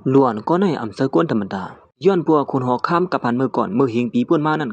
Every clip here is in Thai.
ล้วนก็ในอำเภอกวนธรรมดาย้อนปัวคนหอข้ามกับพันเมื่อก่อนเมื่อเฮงปีป่วนมานั่น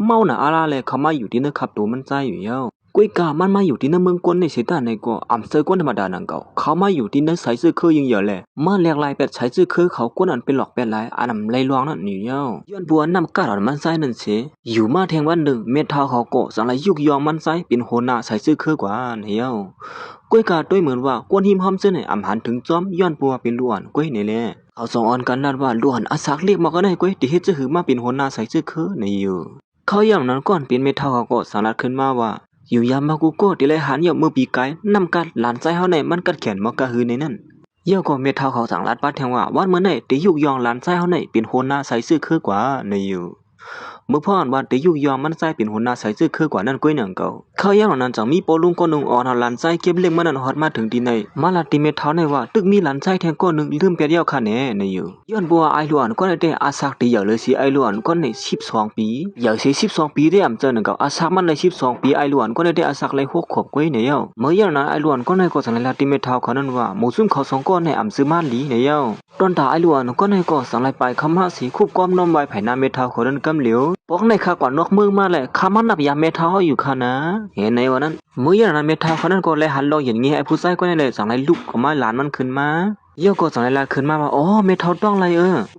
เมาหนาอาลาเลยเขามาอยู่ที่นั่นขับตัวมันใจอยู่เย้ากุ้ยกามันมาอยู่ที่นั่นเมืองกวนในเสตาในก็อำเภอกวนธรรมดานั่นเก่าเขามาอยู่ที่นั่นใส่ซื้อคือยิงเยอะเลยมาแหลกลายเป็ดใช้ซื้อคือเขากวนอันเป็นหลอกเป็นลายอันนำไรลวงนั่นอยู่เย้าย้อนปัวนำกาดมันใจนั่นเสอยู่มาแทงวันหนึ่งเม็ดเท้าเขาก็สังไรยุกยองมันใจเป็นโหนาใส่ซื้อคือกว่าเฮียวกุ้ยกาด้วยเหมือนว่ากวนหิมหอมเส้นในอำหันถึงจอมย้อนปัวเป็นล้วนกุ้ยนี่แหละ เขาสองออนกันนัดว่าล้วนอาศักเรียกมาก็ได้ก้อยที่เฮ็ดจะหือมาเป็นหัวหน้าใส่ชื่อคือในอยู่เขาอย่างนั้นก่อนเป็นเมทัลเขาก็สารัดขึ้นมาว่าอยู่ยามมากูก็ที่ไรหันอย่างเมื่อปีกายนำกัดหลานใจเฮาในมันกัดแขนมากะหือในนั้นเยี่ยวก็เมทัลเขาสั่งรัดปัดแทงว่าวันเมื่อไหร่ที่ยุกยองหลานใจเฮาในเป็นหัวหน้าใส่ชื่อคือกว่าในอยู่เมื่อพ่ออ่านว่าที่ยุกยองมันใจเป็นหัวหน้าใส่ชื่อคือกว่านั้นก้อยหนังเก่าเขาอย่างนั้นจังมีโปลุงก็นุ่งอ่อนหลานใจเก็บเล็กมันนั้นฮอดมาถึงที่ในมาลาติเมทัลในว่าตึกมีหลานใจแทงก็นึงลืมเปียเดียวค่ะแน่ในอยู่ย้อนบัวไอหลวนก็ได้อาศักที่อย่างเลยสิไอหลวนก็ใน12ปีอย่างสิ12ปีได้อำเจอหนึ่งเก่าอาศักมันเลย12ปีไอหลวนก็ได้อาศักเลย6 ขวบก้อยในเย้าเมื่ออย่างนั้นไอหลวนก็ในก็สังลาติเมทัลเขานั้นว่าหมูซุ่มเขาสองก้อนในอำซื้อมาลีในเย้าตอนตาไอหลวนก็ในก็สังลายไปคำหาสีคุบก้อมน้อมไว้ไผ่นาเมทัลเขานั้นกำเหลียวปอกในข้ากว่านอกเมืองมาเลยคำมันนับยาเมทัลอยู่ค่ะนะเห็นในวันนั้นเมื่ออย่างนั้นเมทัลเขานั้นก็เลยหันลองอย่างงี้ไอผู้ชายก็ในเลยสังลายลุกออกมาหลานมันขึ้นมาเยี่ยวก็สังลายขึ้นมาว่าอ๋อเมทัลต้องไร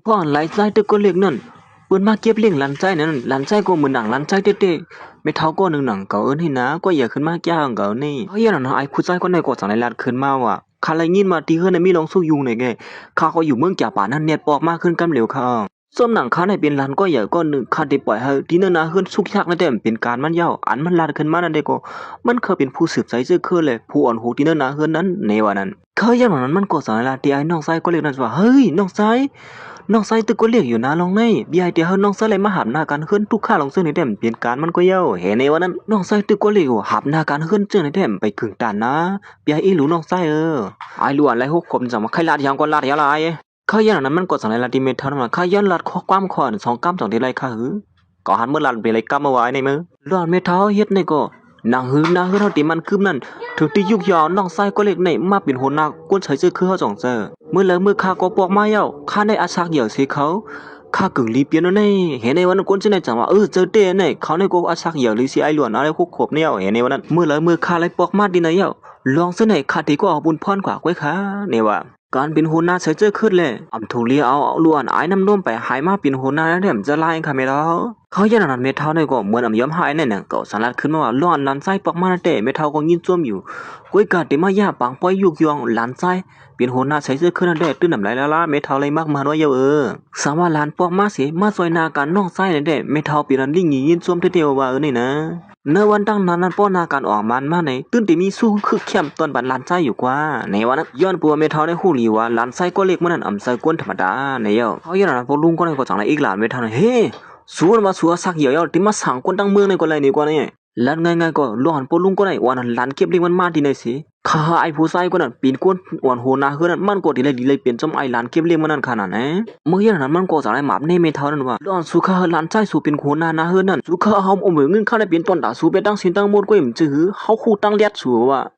พ่อไหลใจตึกก็เล็กนั่นเปิ้นมาเก็บเลี้ยงหลานใจนั่นหลานใจก็เหมือนหนังหลานใจเต้ๆไม่เท่าก็หนึ่งหนังเก่าให้นะก็อย่าขึ้นมาแก้งเก่านี่เพราะอย่างนั้นไอ้ผู้ชายก็ในก็สังลายขึ้นมาว่าคาไรยินมาที่เฮือนมีลองสู้ยุงในแกข้าก็อยู่เมืองจ่าป่านั่นเนี่ยปอกมากขึ้นกำเหลวข้าส้มหนังข้าในเป็นหลานก็ใหญ่ก็หนึ่งข้าได้ปล่อยให้ที่นั่นนะเฮือนสุกยากนั่นแต่เป็นการมันยาวอันมันลาดขึ้นมานั่นเด็กก็มันเคยเป็นผู้สืบสายซื่อคือเลยผู้อ่อนหูที่นั่นนะเฮือนนั้นในวันนั้นเคยอย่างนั้นมันก็สังลายที่ไอ้น้องชายก็เรียกนั่นว่าเฮ้ยน้องชายน้องชายตึกก็เรียกอยู่นะลองในบีไอเดียเฮาน้องชายเลยมาหับหน้ากันเฮือนทุกข้าลองซึ่งในแต่เป็นการมันก็ยาวเห็นในวันนั้นน้องชายตึกก็เรียกหับหน้ากันเฮือนเจอในแต่ไปกึ่งตานนะบีไออีหลูน้องชายไอ้ล้วนไรหกคมจังว่าใครลาดยังก็ลาดยาลายข้ายันนั้นมันก็สังลายที่เมทัลมาข้ายันลาดข้อความข้อ2 กำจังที่ไรข้าหือก็หันเมื่อลาดเป็นไรกำมาไว้ในมือล้วนเมทัลเฮ็ดในก็นางหือนางหือเฮาที่มันคืบนั่นถึงที่ยุกยอน้องชายก็เล็กในมาเป็นหัวหน้ากวนใช้ชื่อคือเฮาจ่องเจอเมื่อแล้วเมื่อข้าก็ปอกมาเย้าข้าได้อาชักเหยี่ยวสิเขาข้ากึ่งรีเปียนในเห็นในวันนั้นกวนจะในจังว่าเจอเต้ในเขาในก็อาชักเหยี่ยวหรือสิไอหลวนอะไรคุกขบเนี่ยเห็นในวันนั้นเมื่อแล้วเมื่อข้าไล่ปอกมาดินในเย้าลองเสนอข้าที่ก็เอาบุญพรกว่าไว้ค่ะเนี่ยว่าการเป็นหัวหน้าใช้เจอขึ้นเลยอำถูกเลี้ยเอาล้วนไอ้น้ำนมไปหายมาเป็นหัวหน้าแล้วเนี่ยจะไล่ค่ะไม่แล้วเขายันนั้นเมทัลในก็เหมือนอำยอมหายในหนังเก่าสารขึ้นมาว่าล้วนลันไส้ปอกมาแต่เมทัลก็ยินจ้วมอยู่ก้อยกาดมายาปังป้อยยุกยองลันไส้เป็นหัวหน้าใช้เสื้อขึ้นนั่นแหละตื้นน้ำไหลละละเมทัลเลยมากมาด้วยสามว่าลานปอกมาเสียมาซอยนาการน้องไส้นั่นแหละเมทัลปีรันลิ่งยินจ้วมเดียวว่านี่นะเนื้อวันตั้งนั้นป้อนาการออกมันมาในตื้นที่มีสู้คึกเข้มตอนบันลานไส้อยู่กว่าในวันนั้นย้อนปัวเมทัลในหูหลีว่าลานไส้ก็เล็กมันนั่นอำไส้กวนธรรมดาในเขาย้อนนั้นพอลุงก็ในก็จังไรอีกหลานเมทัลเฮ้ส่วนมาสัวสักเหี่ยวที่มาสั่งคนตั้งเมืองในก็เลยนี่กว่านี่ลัดง่ายๆก็ล้อนปลุงก็ได้วันนั้นลันเก็บเลี้ยงมันมาที่ไหนสิข้าไอ้ผู้ชายก็นั่นปีนก้นวันโหนาเฮือนั่นมันก็ดีเลยเปลี่ยนจอมไอ้ลันเก็บเลี้ยงมันนั่นขนาดไหนเมื่ออย่างนั้นมันก็จะได้หมาบเน่ไม่เท่านั้นว่าล้อนสุข้าลันใจสู่เป็นโหนานาเฮือนั่นสุข้าเฮาเอามือเงินข้าได้เปลี่ยนต้นตาสู่ไปตั้งสินตั้งหมดก็ยังจื้อเฮาคู่ตั้งเลียดสู่ว่า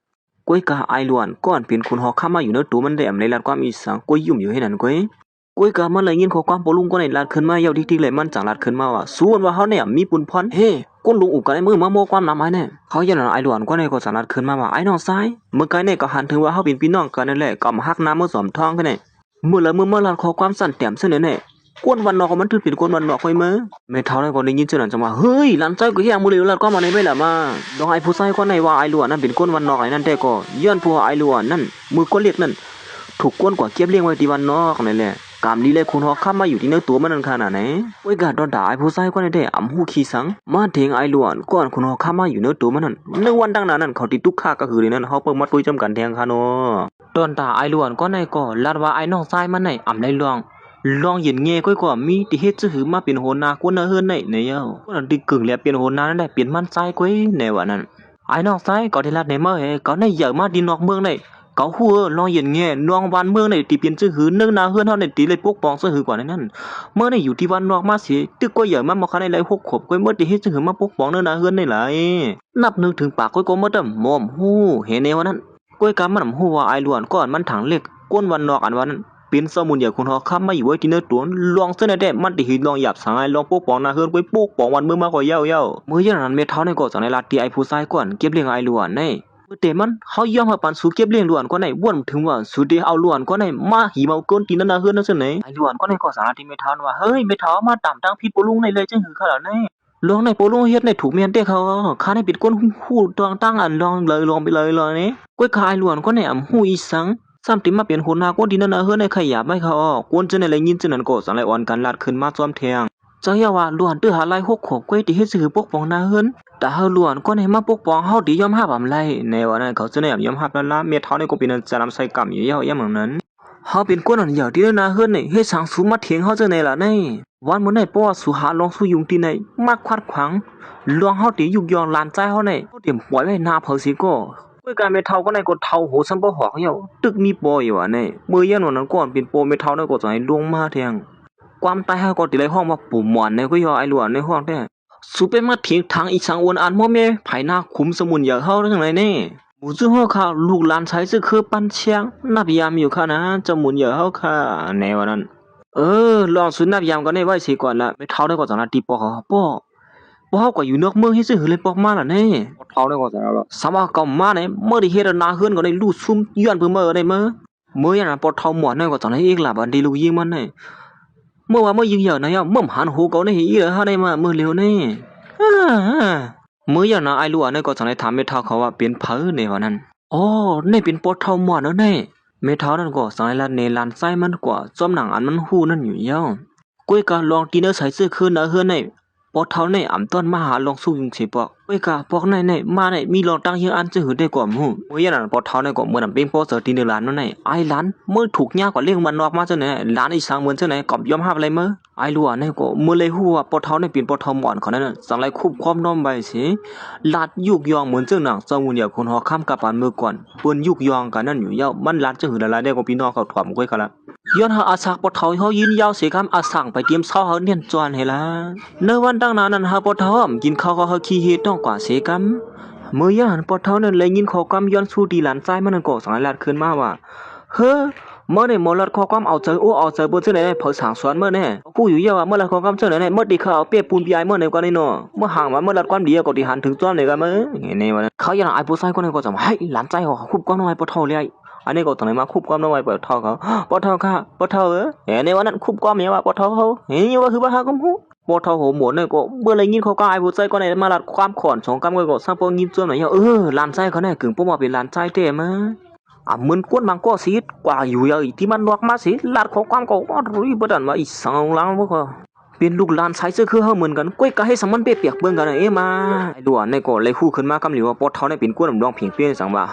ก้อยกาไอ้ล้วนก่อนเป็นคนหอข้ามาอยู่เนื้อตัวมันได้อำในลัดความอีสังก้อยยุ่มอยู่ให้นั่นก้อยกุ้ยกามันเลยยินข้อความปลุงก็ในลาดขึ้นมาเยาวที่เลยมันจังลาดขึ้นมาว่าส่วนว่าเขาเนี่ยมีปุนพรเฮ้ก้นลุงอุกกันในมือมาโมความน้ำไม้เนี่ยเขายันไอหลวนก็ในก็จังลาดขึ้นมาว่าไอ้น้องซ้ายเมื่อไกลเนี่ยก็หันถึงว่าเขาเป็นพี่น้องกันนั่นแหละก็มาฮักน้ำมือสอมทองกันเนี่ยเมื่อละเมื่อลาดข้อความสั่นแต้มเสนอเนี่ยก้นวันนอกมันถือเป็นก้นวันนอกคอยมือไม่เท่านั้นก็ได้ยินเจ้าหน้าจังว่าเฮ้ยหลานใจก็แย่มือเลยลาดก็มาในไม่ละมาดองไอ้ผู้ชายก็ในว่าไอหลวนนั่นเป็นก้นวันนอกไอ้นั่นแต่ก็ย้อนผัวไอหลวนนั่นมือก็เรียกนั่นถูกก้นกว่าเก็บเลี้ยงไว้ที่วันนอกนั่นแหละกามลีเลยคนหอข้ามมาอยู่ที่เนื้อตัวมันนั่นขนาดไหนไว้กาดอนด่าไอ้ผู้ชายก็ได้อำหูขี้สังมาเถงไอ้ล้วนก่อนคนหอข้ามมาอยู่เนื้อตัวมันนั่นในวันดังนั้นเขาติดตุกข้าก็คือในนั้นเขาเปิดมาตุยจำกันแทงคาโนดอนด่าไอ้ล้วนก็ในก็ลาดว่าไอ้น้องชายมันในอำในลองเย็นเงี้ยก็มีที่เฮ็ดจะหือมาเป็นโหนากวนเฮือนในเย้าก็นั่นที่กึ่งแล้วเป็นโหนานั่นได้เปลี่ยนมันใจก้อยในวันนั้นไอ้น้องชายก็ได้ลาดในเมื่อก็ในใหญ่มาดินนอกเมืองในเขาหัวลองเย็นเงี้ยน้องวันเมืองในตีเปลี่ยนชื่อหือเนื่องนาเฮือนเฮาในตีเลยปกป้องชื่อหือกว่าในนั้นเมื่อในอยู่ที่วันนอกมาสิตึกก็ใหญ่มาคันในไร6 ขวบก็เมื่อที่เฮ็ดชื่อหือมาปกป้องเนื่องนาเฮือนในหลายนับนึกถึงปากก็เมื่อดำมอมฮู้เห็นในวันนั้นก้อยกำมันฮู้ว่าไอ้ล้วนก่อนมันถังเล็กก้นวันนอกอันวันนั้น เป็นสมุนอย่างคนหอค้ำมาอยู่ไว้ที่เนื้อตัวลองเส้นได้มันติหินลองหยาบสายลองปกป้องนาเฮือนไว้ปกป้องวันมือมาก็เย้าเมื่ออย่างนั้นเมท้าในก็จากในลาตีไอผู้ชายก่อนเก็บเลี้ยงไอล้วนในเมื่อแต่มันเขาย่อมมาปันสูเก็บเลี้ยงล้วนก็ในว่นถึงว่าสูเดีเอาล้วนก็ในมาหีเมาก้นตีนาเฮือนนั่นสิไหนไอล้วนก็ในก็สารที่เมท้าว่าเฮ้ยเมท้ามาตามตั้งพี่ปลุงในเลยจังหือเขาแล้วในลองในปลุงเฮ็ดในถูกเมียนเต้เขาข้าในปิดก้นหูตวงตั้งอันลองเลยลองไปเลยนี่ก้อยคายล้วนก็ในอ่ำหูอีสังซ้ำติมาเป็นหัวหน้าก้นที่นั่นเฮือนในขยับไม่เขาก้นจะในเลยยินจะนั่นก็สังไรอ่อนกันลาดขึ้นมาซ้อมแทงเจ้าอย่าว่าล้วนตื้อหาลายหกขบก้อยที่เฮ็ดสื่อปกป้องนาเฮือนแต่เฮาล้วนก็ในมาปกป้องเฮาดียอมรับอำไรในวันนั้นเขาจะในยอมรับละเมียเท่าในก็เป็นจะนำใส่กำอยู่ย่ำนั้นเฮาเป็นก้นอันใหญ่ที่นาเฮือนนี่เฮ็ดสังสูมาเถียงเฮาจะในล่ะในวันมื้อในป้อสู่หาลองสู่ยุงที่ในมักควัดขวางลองเฮาติยุกยองลานใจเฮาในเตรียมปล่อยไว้หน้าเผาสิก็ด้วยการเมทัลก็ในก็เท่าโหซัมบ่หอกเหี่ยวตึกมีปออยู่อ่ะในมื้อยันนั้นก่อนเป็นโปเมทัลในก็จะให้ลงมาแทงความตายเฮาก็ติเลยห้องมาปู่หมอนในก็ยอไอ้หลวนในห้องแท้สุไปมาเถียงทางอีสังวนอันบ่แม่ไผหน้าคุมสมุนอย่าเฮาจังได๋แน่หมู่ซื่อเฮาค่ะลูกหลานใช้ซื่อคือปั้นเชียงนับยามอยู่ค่ะนะจมุนอย่าเฮาค่ะแนวนั้นลองสุนับยามก็ได้ไว้สิก่อนละไม่เท่าได้ก็จังนะตีปอเขาป้อเฮาก็อยู่นอกเมืองเฮ็ดซื่อเลยปอกมาล่ะแน่บ่เท่าได้ก็จังแล้วสามารถก็มาได้เมื่อได้เฮ็ดนาเฮือนก็ได้ลูดซุ่มย้อนเพิ่นเมื่อได้มื้อยันน่ะปอเท่าหมอนได้ก็จังได้อีกล่ะบัดนี้ลูกยิงมันได้เมื่อว่าเมื่อยิงเหยื่อนะยะม่อมหันหูเก่าในอีเหรอเฮาได้มามื้อเร็วแน่มื้อยันน่ะไอ้ลูกอันนั้นก็จังได้ถามเม็ดเท่าเขาว่าเป็นเผอในว่านั้นอ๋อนี่เป็นปอเท่าหมอนเนาะแน่เมทัลนั่นก็สังละเนลานไส้มันกว่าจอมหนังอันมันหูนั่นอยู่เย้าก้อยกาลองกินเนื้อใส่เสื้อคืนนะเฮือนในปอเท้าในอ่ำต้นมาหาลองสู้ยุงสิปอกก้อยกาปอกในมาในมีลองตั้งเฮียอันจะหือได้กว่าหมู่โอ้ยนั่นปอเท้าในก็เหมือนเป็นปอเสือตีในร้านนั่นในไอ้ร้านเมื่อถูกยากกว่าเลี้ยงมันนอกมาจังไหนร้านอีสังเหมือนจังไหนก็ยอมรับอะไรมั้ยไอ้ลัวในก็เมื่อเลยหัวปอเท้าในเป็นปอเท้าหมอนเขานั่นสังไรคุบความน้อมใบสิลาดยุกยองเหมือนจังหนังจมูกเนี่ยคนหอค้ำกับปานมือก่อนเปิ้นยุกยองกันนั่นอยู่เย้ามันลาดจะหือละลายได้ก็พี่น้องเขาถ่อมก้อยกันละย้อนหาอาสักปอเท้าเฮายินยาวเสียคำอาสังไปเตรียมเช้าเฮาเนียนจวนให้ละในวันตั้งนานนั้นหาปอเท้ากินข้าวก็เฮาขี้เฮ็ดต้องกว่าเสียคำเมื่อย่านปอเท้านั้นเลยยินข้อกำย้อนสู่ดีหลานใจมันก็สังลาดขึ้นมาว่าเฮ้อเมื่อในมอลัดข้อกำเอาใจโอ้เอาใจบ่จังได๋เผาสางสวนเมื่อแน่กูอยู่ยาว่าเมื่อลัดข้อกำจังได๋เมื่อดีเขาเอาเปียปูนปีไอเมื่อในกว่านี่เนาะเมื่อห่างว่าเมื่อลัดความดีก็ที่หันถึงจ้อมเลยก็มื้อนี่ว่าเขาอย่างไอ้ผู้ชายคนนั้นก็จะให้หลานใจเขาคุบก้อนน้อยปอเท้าเลยอันนี้ก็ตอนไหนมาคุบก้อมน้อยปอเท้าเขาปอเท้าค่ะปอเท้าในวันนั้นคุบก้อมเนี่ยว่าปอเท้าเขาว่าคือว่าหาก็ฮู้ปอเท้าโหหมดเนี่ยก็เมื่อไรยินเขาก็ไอ้ผู้ชายคนนั้นมาลัดความขอน2กำก็สร้างปอยินจ้อมหน่อยหลานใจเขาเนี่ยกึ่งป้อมาเป็นหลานใจเต้มั้มึนกวนบางก็สิกว่าอยู่ยาที่มันนอกมาสิลาดของความก็รู้บ่ดันว่าอีสังลังบ่ก็เป็นลูกหลานใช้ซื่อคือเฮาเหมือนกันก้อยก็ให้สังมันเปียกเบิ่งกันมาไอ้ดวนในก็เลยฮู้ขึ้นมากำหลิวว่าปอเท้าเนี่ยเป็นกวนดองเพียงเปี้ยสังว่า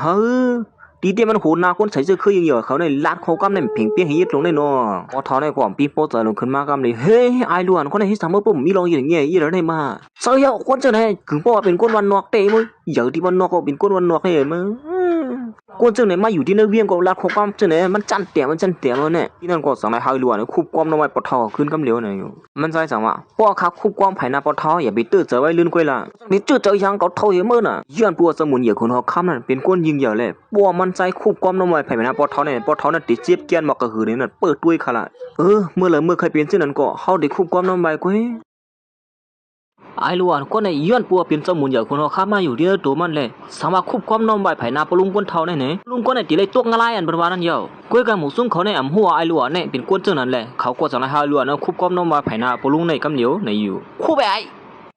ตีเตี้ยมันโหนาคนใส่เสื้อคือยังเหยอะเขาในลาดเขากำในเพียงเปี้ยให้ยึดลงได้เนาะพอท้อในกว่าปีโป้ใจลงขึ้นมากำเลยเฮ้ยไอ้ล้วนคนในที่สามปุ่มมีลองอย่างเงี้ยยี่แล้วได้มาเสียคนจะไหนถึงป้อเป็นก้นวันนอกเตะมึงเหยอะที่วันนอกก็เป็นก้นวันนอกให้มึงก้นจังไหนมาอยู่ที่เนื้อเวียงก็ลาดเขากำจังไหนมันจันเตี่ยมันเนี่ยที่นั่นก็สั่งในไฮล้วนคุบความน้อยปอท้อขึ้นกำเหลียวเนี่ยอยู่มันใจสั่งว่าป้อครับคุบความไผ่นาปอท้ออย่าไปตื้อเจอไว้ลื่นก้อยละนี่ตื้อเจอยังก็เท่าเหี้ยมื้อน่ะย้อนปัวสมุนเหยื่อคนเขาค้ำนั่นเป็นก้นยิงเหยื่อเลยปัวมันใจคุบความน้อยไผ่นาปอท้อเนี่ยปอท้อนั่นติดเจี๊ยบเกียนมากระหือเนี่ยนั่นเปิดด้วยขละเมื่อเคยเป็นเช่นนั้นก็เฮาได้คุบความน้อยก้อยไอ้ล้วนก็ในย้อนปัวเป็นสมุนอย่างคนเขาข้ามาอยู่ที่ตัวมันเลยสามารถควบความน้อมใบไผ่นาปลุงก้นเท่าได้เนี่ยลุงก็ในตีเลยตกงลายอันประมาณนั้นเยอะก้อยกับหมูซุ้งเขาในอ่ำหัวไอ้ล้วนเนี่ยเป็นก้นเจ้านั้นแหละเขาก็จะในหาล้วนนะควบความน้อมใบไผ่นาปลุงในกำเหลียวในอยู่คู่ไป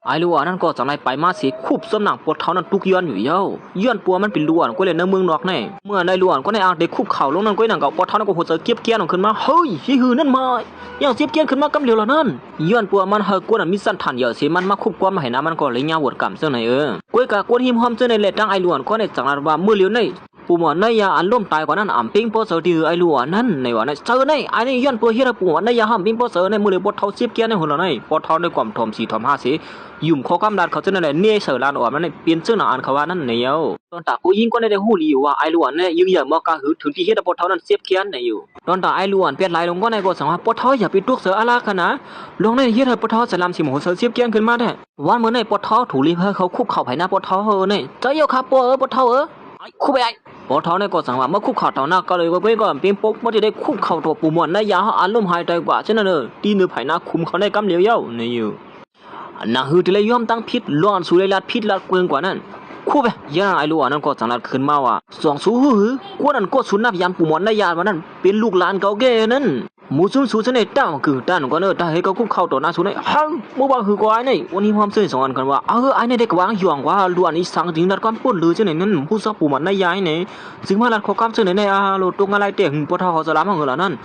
ไอ้ล้วนนั่นก็จะในไปมาสิควบสมหนังปวดเท้านั้นทุกย้อนอยู่เยอะย้อนปัวมันเป็นล้วนก็เลยในเมืองนอกเนี่ยเมื่อในล้วนก็ในอ่างเด็กควบเข่าลงนั่นก็หนังเก่าปวดเท้านั้นก็หัวใจเกียบเกียนออกขึ้นมาเฮ้ยฮีฮือนั่นมาอย่างเสียบเกียนขึ้นมากำเหลียวละนั่นย้อนปัวมันเฮกวนมีสันทันเยอะสิมันมาควบความให้น้ำมันก็เลยยาวดกำเจ้าไหนก้อยกับกวนหิมหอมเจ้าในเล็ดตั้งไอ้ล้วนก็ในจังหวัดว่ามือเหลียวในปูหมอนในยาอันล้มตายกว่านั้นอ่ำปิ้งโปเสือที่ไอ้ล้วนนั่นในวันในเจอในไอ้นี่ย้อนปัวเฮียปูหมอนในยาห้ามปิ้งโปเสือในมือเหลียวปวดเท้าเสียบเกียนในหัวในปวดเท้าในความทอม4ทอม5สิยุ่มข้อกำลังเขาเจ้านั่นแหละเนี่ยเสือลานอ่อนมันในเปลี่ยนเจ้าหน้าอันเขาว่านั่นในเยาตอนตากูยิงก็ในหูหลีว่าไอ้ล้วนเนี่ยยิงอย่ามากระหือถึงที่เฮียปวดเท้านั้นเสียบเกียนในอยู่ตอนตาไอ้ล้วนเปลี่ยนไหลลงก็ในก็สังว่าปวดเท้าอย่าไปตุกเสืออะไรกันนะลงในเฮียปวดเท้าสลามสิมหัวเสือเสียบเกียนขึ้นมาได้วันเมื่อในปวดเท้าถูรีเพอเขาคุกเข่าไผ่หน้าปวดเท้าเนี่ยเจ้าเยาครับปวดเท้า คู่ไปไอ้พอเท่าในก็สั่งว่าเมื่อคู่ข่าวเท่าหน้าก็เลยว่าเว้ยก็เป็นปกไม่ได้คู่ข่าวตัวปูมวนในยาเขาอารมณ์หายใจกว่าเช่นนั้นตีเนื้อไผ่หน้าคุมเขาได้กำเหลียวเย้านี่อยู่นางฮือที่เลยยอมตั้งพิษล้อนสู่เลยลัดพิษลัดเกลือกว่านั้นคู่ไปย่าไอ้ลูกนั้นก็สั่งลัดขึ้นมาว่าสองสู้หือกวนนั้นก็สุนับยามปูมวนในยาวันนั้นเป็นลูกหลานเก่าแก่นั้นมูซุ่มสู้เสน่ห์ตั้งคือตั้งก็เนอได้ให้เขาคู่ข่าวต่อหน้าสู้ในฮังมูบาคือกว่าไอ้นี่วันนี้ความเสื่อสองอันกันว่าไอ้นี่เด็กวางหย่วงว่าล้วนนี้สั่งจริงนัดความปุ่นเลยเช่นนั้นผู้ซับปูมันในยาไอ้นี่ซึ่งมาลัดข้อความเสนอในโลตรงอะไรเตะหึงปะทอเขาจะล้ำของเรานั่น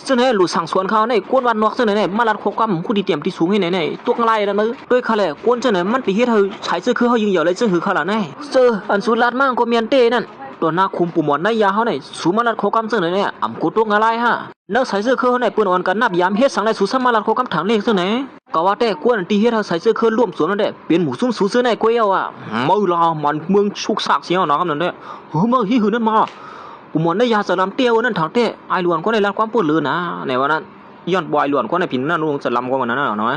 เสนอหลุดสั่งสวนเขาในกวนวันนอกเสนอในมาลัดข้อความผู้ที่เตรียมที่สูงให้ในตัวอะไรนั่นมือด้วยเขาเลยกวนเสนอมันไปเฮ็ดเธอใช้เสื้อคือเขายิงเหยาเลยซึ่งหือเขาละแน่เสื้ออันสุดลัดมากก็เมียนเต้นั่นตัวหน้าคุมปูหมอนในยาเขาเนี่ยสูมาลัดโคกำซึ่งเนี่ยอ่ำกูตรงอะไรฮะนักใส่เสื้อเขาเนี่ยปืนอ่อนกันนับยามเฮ็ดสังในสูสมาลัดโคกำถังเล็กซึ่งเนี่ยก็ว่าแต่กวนตีเฮ็ดเขาใส่เสื้อเขาร่วมสวมนั่นแหละเป็นหมูซุ่มสูเสื้อในกุ้ยเอาอ่ะมือลามันเมืองชุกซากเสียงนะครับนั่นแหละมือหิวนั่นมาปูหมอนในยาสลัมเตี้ยวนั่นถังเต้ไอหลวนก็ได้รับความปวดเลยนะในวันนั้นย้อนบอยหลวนก็ในพินนั่นลุงสลัมก็วันนั้นน่ะน้อ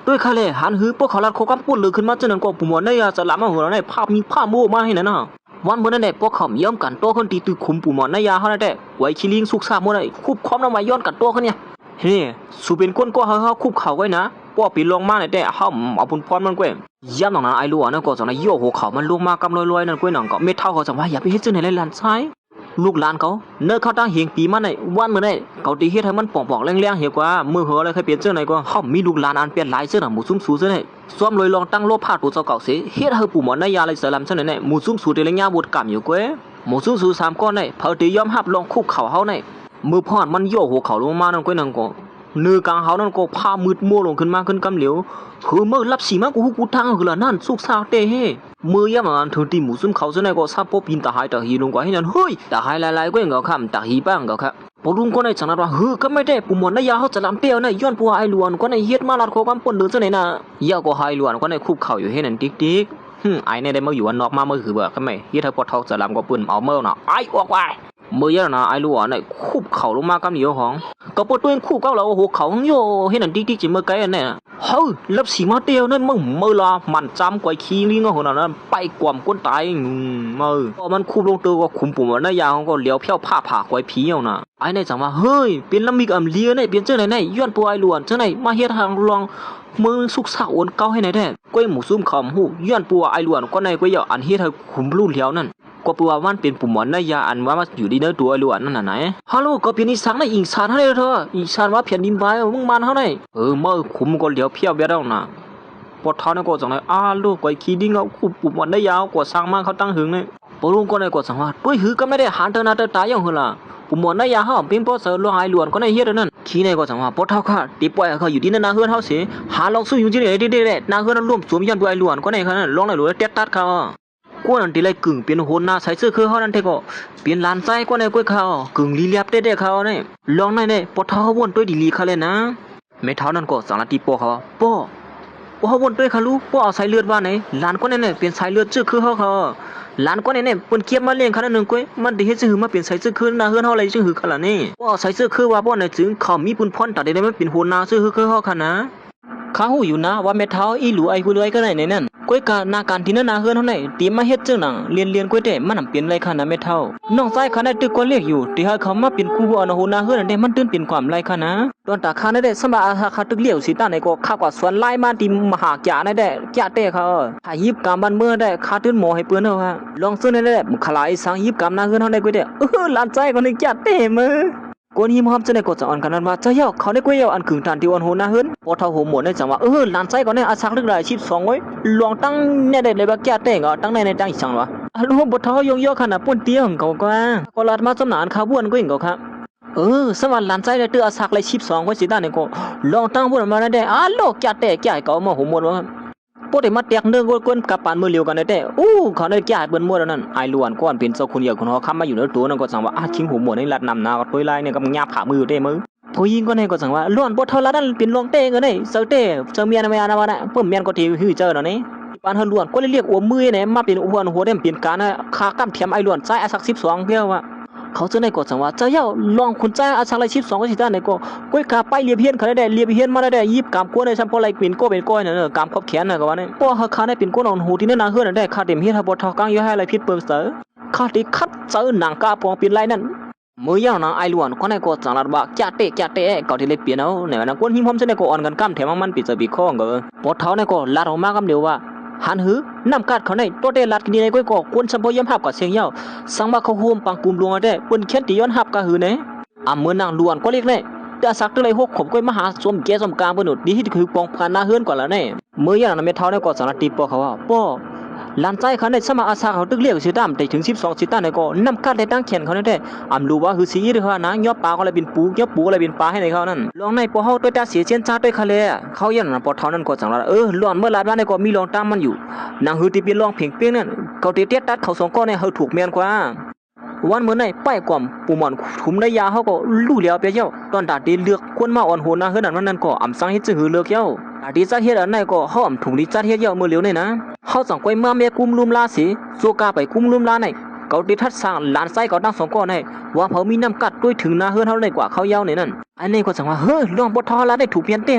ยด้วยเขาเลยหันหือพวกเขาลัดโคกำปวดเลยขึ้นมาจนนั่นก็ปูหมอนในยาสลัมมาหัวในภาพมีภาพโม่มาให้นั่นน่ะวันเมื่อนั้นเนี่ยพวกเขาย้อมกันตัวคนตีตุคุมปูหมอนในยาเขาได้ไว้ชิลิงสุกซาเมื่อไหร่คุบคอมน้ำมาย้อนกันตัวเขาเนี่ยเฮ้สูเป็นก้นก็เขาคุบเขาไว้นะพวกปีลงมาเนี่ยแต่เขาเอาปุ่นพรมันกว้ย้ำตรงนั้นไอ้ลูกนั่นก็สองนายโยกหัวเขามันลงมากำลอยๆนั่นกว้หนังก็ไม่เท่าเขาจังว่าอย่าไปเฮ็ดเจ้าไหนเลยหลานชายลูกหลานเขาเนื้อเขาตั้งเหียงปีมันในวันเมื่อไหร่เขาตีเฮ็ดให้มันปอกๆแรงๆเหี่ยกว่ามือเหออะไรเคยเปลี่ยนเจ้าไหนก็เขามีลูกหลานอันเปลี่ยนหลายเสื้อหนังหมูซุ่มสูเสื้อไหนซ้อมลอยลองตั้งโลภาตัวเจ้าเก่าเสียเฮ็ดให้ปูหมอนในยาเลยเสลัมเจ้าไหนเนี่ยหมูซุ่มสูเดลยาบดกำอยู่กว้หมูซุ่มสูสามก้อนในพอตียอมหับลองคุกเข่าเขาในมือพอดมันโยกหัวเข่าลงมานั่นกว้นั่นก็เนื้อกลางเขานั่นก็ผ้ามืดมัวลงขึ้นมาขึ้นกำเหลียวคือเมื่อรับสีมากูทางคือละนั่นสุกซาเตะเฮมือย่ำมันถึงตีหมูซุ่มเขาเจ้าไหนก็ซาปปินตาหายตาหีลงกว่าให้นั่นเฮ้ยตาหายลายๆก็ยังเขาคำตาหีบ้างเขาครับพอลุงก็ในจังนั้นว่าเฮ้ยก็ไม่ได้ปูหมอนในยาเขาจะลำเตี้ยวในย้อนปัวไอหลวนก็ในเฮ็ดมาลัดโคกันปนเดือดเจ้าไหนน่ะยาก็ไอหลวนก็ในคุบเข่าอยู่ให้นั่นติ๊กไอเนี่ยได้มาอยู่วันนอกมาเมื่อคือแบบก็ไม่เฮ็ดให้พอทอกจะลำก็ปืนเอาเมื่อน่ะไอออกไปเมื่อยนะไอหลวนในคุบเข่าลงมากำเหนียวของก็ปวดตัวเองคุบเก้าเราหัวเข่าโยให้นั่นติ๊กจิเมื่อไกลอันเนี่ยเฮ้ยรับสีมาเตี้ยวนั่นมึงเมื่อละมันจำกว่าขี้ลิงก็หัวนั้นไปกวมก้นตายมือพอมันคุบลงตัวก็คุมปุ่มในยาของก็เลี้ยวเพี้ยวผ้าผ่ากวยผีเอาน่ะไอเนี่ยจังว่าเฮ้ยเป็นลำมีกำเลี้ยเนี่ยเป็นเจ้าไหนย้อนปัวไอหลวนเจ้าไหนมาเฮ็ดทางลองมือสุกสาวอ้วนเก้าให้ไหนแท้ก้อยหมูซุ่มขำหูย้อนปัวไอหลวนก็ในก้อยเอาอันเฮ็ดให้คุมรุ่นเลี้ยวนั่นก็ปัวมันเป็นปุ่มหมอนในยาอันว่ามาอยู่ดีเนื้อตัวไอหลวนนั่นน่ะไหนฮัลโหลก็เป็นอีสานในอีสานให้เธออีสานว่าแผ่นดินไหวมึงมันเท่าไหร่เมื่อคุมก็เลี้ยวเพี้ยวเบี้ยแล้วน่ะพอเท่านั้นก็จังเลยลูกก้อยขี้ดิ้งเอาคุมปุ่มหมอนในยาวกว่าสร้างมาเขาตั้งหึงเลยปลุงก็ในก็จังว่าด้วยหือก็ไม่ได้หันเธอหน้าเธอตายอย่างหือล่ะปุ่มหมอนในยาเขาเป็นเพราะเสือลวงไอหลวนก็ในเฮ็ดนั่นขี้ในก็จังว่าพอเท่าค่ะตีปล่อยเขาอยู่ที่นั่นนาเฮือนเขาเสียหาลองสู้อยู่ที่ไหนได้นาเฮือนนั้นร่วมสวมยันตัวไอหลวนก็ในขนาดลองในหลวนเต็ดตัดเขากวนที่ไรกึ่งเป็นโหนหน้าใส่เสื้อคือเขานั่นเทก็เปลี่ยนลานไส้ก็ในกุ้ยเขากึ่งลีเลียบเด็ดเขาเนี่ยลองในปอเท้าเขาวนด้วยดีลีเขาเลยนะไม่เท้านั่นก็สังละตีปอเขาปอเขาวนด้วยเขารู้ปอเอาสายเลือดว่าไหนลานก็เนี่ยเปลี่ยนสายเลือดชื่อคือเขาลานก็เนี่ยเปิ้นเก็บมาเลี้ยงเขาหนึ่งกุ้ยมันได้เฮ็ดชื่อมาเปลี่ยนสายเสื้อคือหน้าเฮือนเขาอะไรชื่อเขาล่ะนี่ปอใส่เสื้อคือว่าปอในจึงเขามีปุ่นพรตัดได้ไม่เป็นโหนหน้าชื่อคือเขาค่ะนะข้าหูอยู่นะว่าแม่เท้าอีหลูไอผู้รวยก็ได้ในนั่นก้อยกานาการที่นั่นนาเฮือนเท่าไหร่ตีมาเฮ็ดเจ้าหนังเรียนก้อยแต่มันเปลี่ยนไรขนาดแม่เท้าน้องชายข้าได้ตึกก็เรียกอยู่ที่ให้เขามาเป็นครูบ่อนโหนาเฮือนได้มันตื่นเป็นความไรขนาดตอนตาข้าได้สมาอาคาตึกเลี้ยวสิตาในก็ข้ากว่าสวนไล่มาที่มหาแก่ได้แก่เต้เขาหายิบกามบ้านเมื่อได้ข้าตื่นหมอให้เปิ้นเฮาฮะลองซื้อได้มุขลายสังยิบกามนาเฮือนเท่าได้ก้อยแต่หลานใจคนนี้แก่เต้มือกวนหิมหอมจะได้กดจังอันกันนั้นว่าจะเยาเขาได้กวยเยาอันขึงฐานที่วันโหนาเฮือนพอเท่าหัวหมดได้จังว่าหลานใจก่อนเนี่ยอาชักลึกได้12ไว้ลองตั้งเนี่ยได้เลยว่าแก่เต้งอ่ะตั้งในตั้งอีสังวะลูกบ่เท่ายงย่อขนาดป่นเตี้ยของเขาก็ลาดมาสำนานขาบ้วนก็อย่างเขาครับสวัสดิ์หลานใจได้เตื้ออาชักเลย12ไว้สิตาเนี่ยก็ลองตั้งบ้วนมาได้โลกแก่เต้แก่เก่ามาหัวหมดวะพวกเด็กมาเตียกเนื้อกวนกับปานมือเลียวกันได้เขาได้แก่เปิ้นมั่วแล้วนั่นไอล้วนก้อนเป็นเจ้าคุณใหญ่คนเขาค้ำมาอยู่ในตัวนั่นก็สั่งว่าคิงหัวหมดในลัดนำนาก็ถอยไล่เนี่ยก็หยาบขามือได้มือผู้หญิงก็ในก็สั่งว่าล้วนบ่เท่าละนั่นเป็นลองเต้กันได้เซาเต้เจอเมียนไม่อานะวะน่ะเพิ่มเมียนก็ที่ฮือเจอเนาะนี่ปานเฮาล้วนก็เลยเรียกอวมมือเนี่ยมาเป็นอ้วนหัวได้เป็นการคากำเทียมไอล้วนใจอาสัก12เพี้ยวว่าเขาจะในก็สั่งว่าเจ้าเย้าลองคุณใจอาสักเลย12ก็สิตาในก็ก้อยขาไปเลียเพียนเขาได้เลียเพียนมาได้ยิบกามกวนได้ซัมพอไรเป็นก็เป็นก้อยน่ะกามครอบแขนน่ะก็ว่านี่พอเขาได้เป็นก้นอ่อนหูที่นั่นนาเฮือนได้คาเต็มเฮ็ดบ่เท่ากลางอยู่ให้อะไรผิดเปิงเสอ ข้าที่คัดเจอหนังกาปองเป็นไรนั่นมือยาวนะไอล้วนก็ในก็จังลาดบะแกเตก็ที่เลยเปลี่ยนเอาเนี่ยนะกวนหิมพอมเสนก็อ่อนกันก้ำแถมมันปิดจะบีข้องก็ปอเท้าในก็ลาดออกมาคำเดียวว่าหันหือน้ำกัดเขาในตัวเดลัดกินในก้อยก็กวนสัมพยมหับกับเสียงยาวสังว่าเขาโฮมปังกุมลวงได้เปิ้นเขียนตีย้อนหับกับหือเนี่ยเมื่อนางล้วนก็เรียกเนี่ยแต่สักตัวเลยหกขมก้อยมหาสมแก่สมกลางปนุดดีที่คือปองพันหน้าเฮือนกว่าแล้วเนี่ยมือยาวนะเม็ดเท้าในก็จังลาดตีปอเขาว่าป้อหลานใจเขาในสมาอาสาเขาตึกเลี้ยวสิตามได้ถึง12สิตาในก็นำกัดได้ตั้งแขนเขาได้รู้ว่าคือสีหรือเขานะย่อปลาก็เลยเป็นปูย่อปูอะไรเป็นปลาให้ในเขานั่นลองในปอเฮาตัวตาเสียเชียนชาด้วยคะเลเขายันนะปอเท่านั้นก็จังละล้วนเมื่อลาดบ้านในก็มีลองตามมันอยู่นางฮือที่เป็นลองเพ่งเปี้ยงนั่นเขาเตี้ยตัดเขาสองก้อนในเขาถูกเมียนกว่าวันเมื่อในป้ายกว่าปูหมอนถุมได้ยาเขาก็ลู่เลี้ยวไปเจ้าตอนดาดีเลือกควรมาอ่อนโหนะเฮือนั้นก็สังเฮ็ดจื้อเลือกเจ้าดาดีจัดเฮ็ดอันไหนก็เฮาถุงดีจัดเฮ็ดเจ้าเมื่อเลี้ยวนี่นะเฮาสั่งก้อยมาเมียกุมลุมลาสิสู้กาไปกุมลุมลาในเขาติทัดสร้างหลานไส้เขาตั้งสองก้อนในว่าเขามีน้ำกัดด้วยถึงนาเฮือนเฮาในกว่าเขายาวในนั่นอันนี้ก็สั่งว่าเฮ้ยลองบ่ทอละได้ถูกเปลี่ยนเต้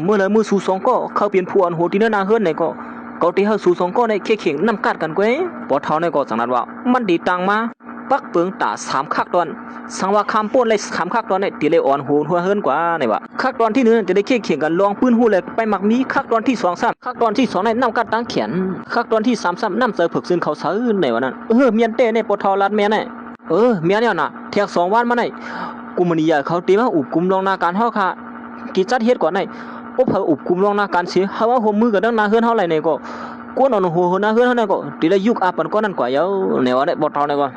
เมื่อเลยมือสู่สองก็เขาเปลี่ยนผู้อันโหที่นาเฮือนในก็เขาที่เฮาสู่สองก็ในเข่งน้ำกัดกันก้อยบ่ทอในก็สั่งนั้นว่ามันดีตังมาปักเปิงตา3คักตอนสังว่าคำป้นเลย3คักตอนเนี่ยตีเลยอ่อนโหนหัวเฮิรนกว่าในว่าคักตอนที่1จะได้เข่งกันลองปืนหูเลยไปหมักมีคักตอนที่2 3คักตอนที่2ในน้ำกัดตั้งแขนคักตอนที่3 3น้ำเจอผึกซึนเขาซื้อในว่านั้นเมียนเต้ในปทรัดเมียนเนี่ยเมียเนี่ยน่ะเที่ยง2วันมาในกุมณียาเขาตีว่าอุบกุมลองนาการเฮาค่ะกิจัดเฮ็ดก่อนในบ่เผออุบกุมลองนาการสิเฮาว่าหัวมือกับดังนาเฮือนเฮาไหลในก็กวนเอาหัวนาเฮือนเฮาในก็ตีเลยยุกอาปันก็นั่นกว่าเยาในว่าได้บ่ทอในก็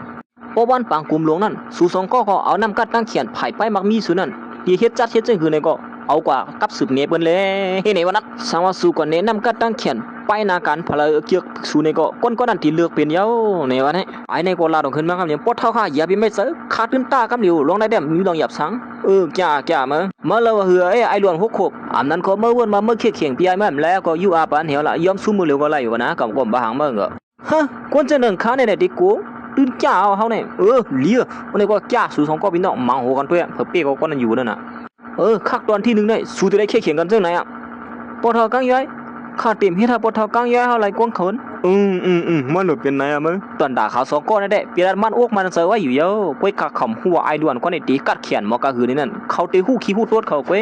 ปอบ้านปางกุมหลวงนั่นสู่สองก็เอาน้ำกัดตั้งเขียนไผ่ไปมักมีสู่นั่นที่เฮ็ดจัดเฮ็ดจังคือในก็เอากว่ากับสืบเนเปิ้นเลยเฮ็ดในวันนั้นสังว่าสู่ก่อนเนน้ำกัดตั้งเขียนไปนาการพลเกียกสู่ในก็ก้นก็นั่นที่เลือกเป็นเยาในวันนี้ไอ้ในก็ลาดขึ้นมาครับเนี่ยปอดเท่าค่ะอย่าไปไม่เสือขาตื้นตากับเหลียวลงได้แดมมีลองหยับสังจ้ามาแล้วเหือไอ้ล้วน6ขบนั้นก็เมื่อวันมาเมื่อเขียงพี่ไอ้แม่แล้วก็อยู่อาปานเหี่ยวละยอมสู้มือเหลียวก็ไล่อยู่นะกับบ่หางเมื่อก็ฮะควรจะนึงค้าในดิกูตื่นจ้าเอาเฮาเนี่ยเลี้ยวันนี้ก็จ้าสู่สองก็พี่น้องมังโหกันเพื่อเพื่อเปี้ยก็นั่นอยู่นั่นน่ะคักตอนที่1ได้สู่จะได้เขียงกันจังไหนอ่ะปอทอกังย้อยข้าเต็มเฮ็ดถ้าปอทอกังย้อยเฮาไหลกวงเขินมันหลุดเป็นไหนอ่ะมึงตอนด่าเขาสองก็นั่นแหละเปียดมันอกมันเซอไว้อยู่เยอะก้อยกักขำหัวไอด่วนก็ในตีกัดเขียนมอกะหือนี่นั่นเขาตีหู้ขี้หู้ตรวจเขาก้อ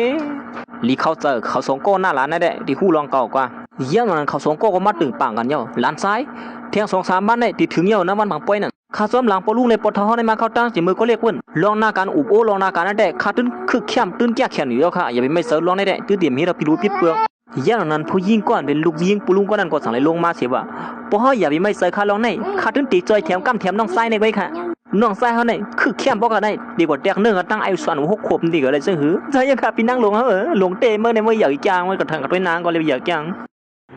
ยลีเขาเจอเขาสองก็หน้าร้านนั่นแหละที่หู้ลองเก่ากว่าเยี่ยมนั้นเขาสองก็มาตึงปางกันเยอะหลานซ้ายเที่ยง2-3บ้านได้ที่ถึงเยอะนะมันบางป่วยนั่นข้าซ้อมหลังปอลุงในปอทอในมาเข้าตั้งสิมือก็เรียกเว้นลองหน้าการอุบโอลองหน้าการนั่นแหละข้าตื้นคึกเข้มตื้นแก่แขนอยู่แล้วค่ะอย่าไปไม่เสิร์ฟลองได้แหละตื้นเดี่ยมให้เราพิรุธพิดเปลืองย่างนั้นผู้ยิงก่อนเป็นลูกยิงปอลุงก็นั่นก็สั่งเลยลงมาเสียว่าปอเฮาอย่าไปไม่เสิร์ฟข้าลองในข้าตื้นตีจอยแถมกำแถมน้องไส้ในไว้ค่ะน้องไส้เฮาในคึกเข้มบ่กันได้ดีกว่าแตกเนื้อตั้งไอ้ส่วน6ขวบดีกว่าอะไรซึ่งหือใช่ยังค่ะพี่นั่งลงเฮาลงเตะเมื่อในเมื่ออยากจางมันก็ทางกับด้วยนางก็เลยอยากจา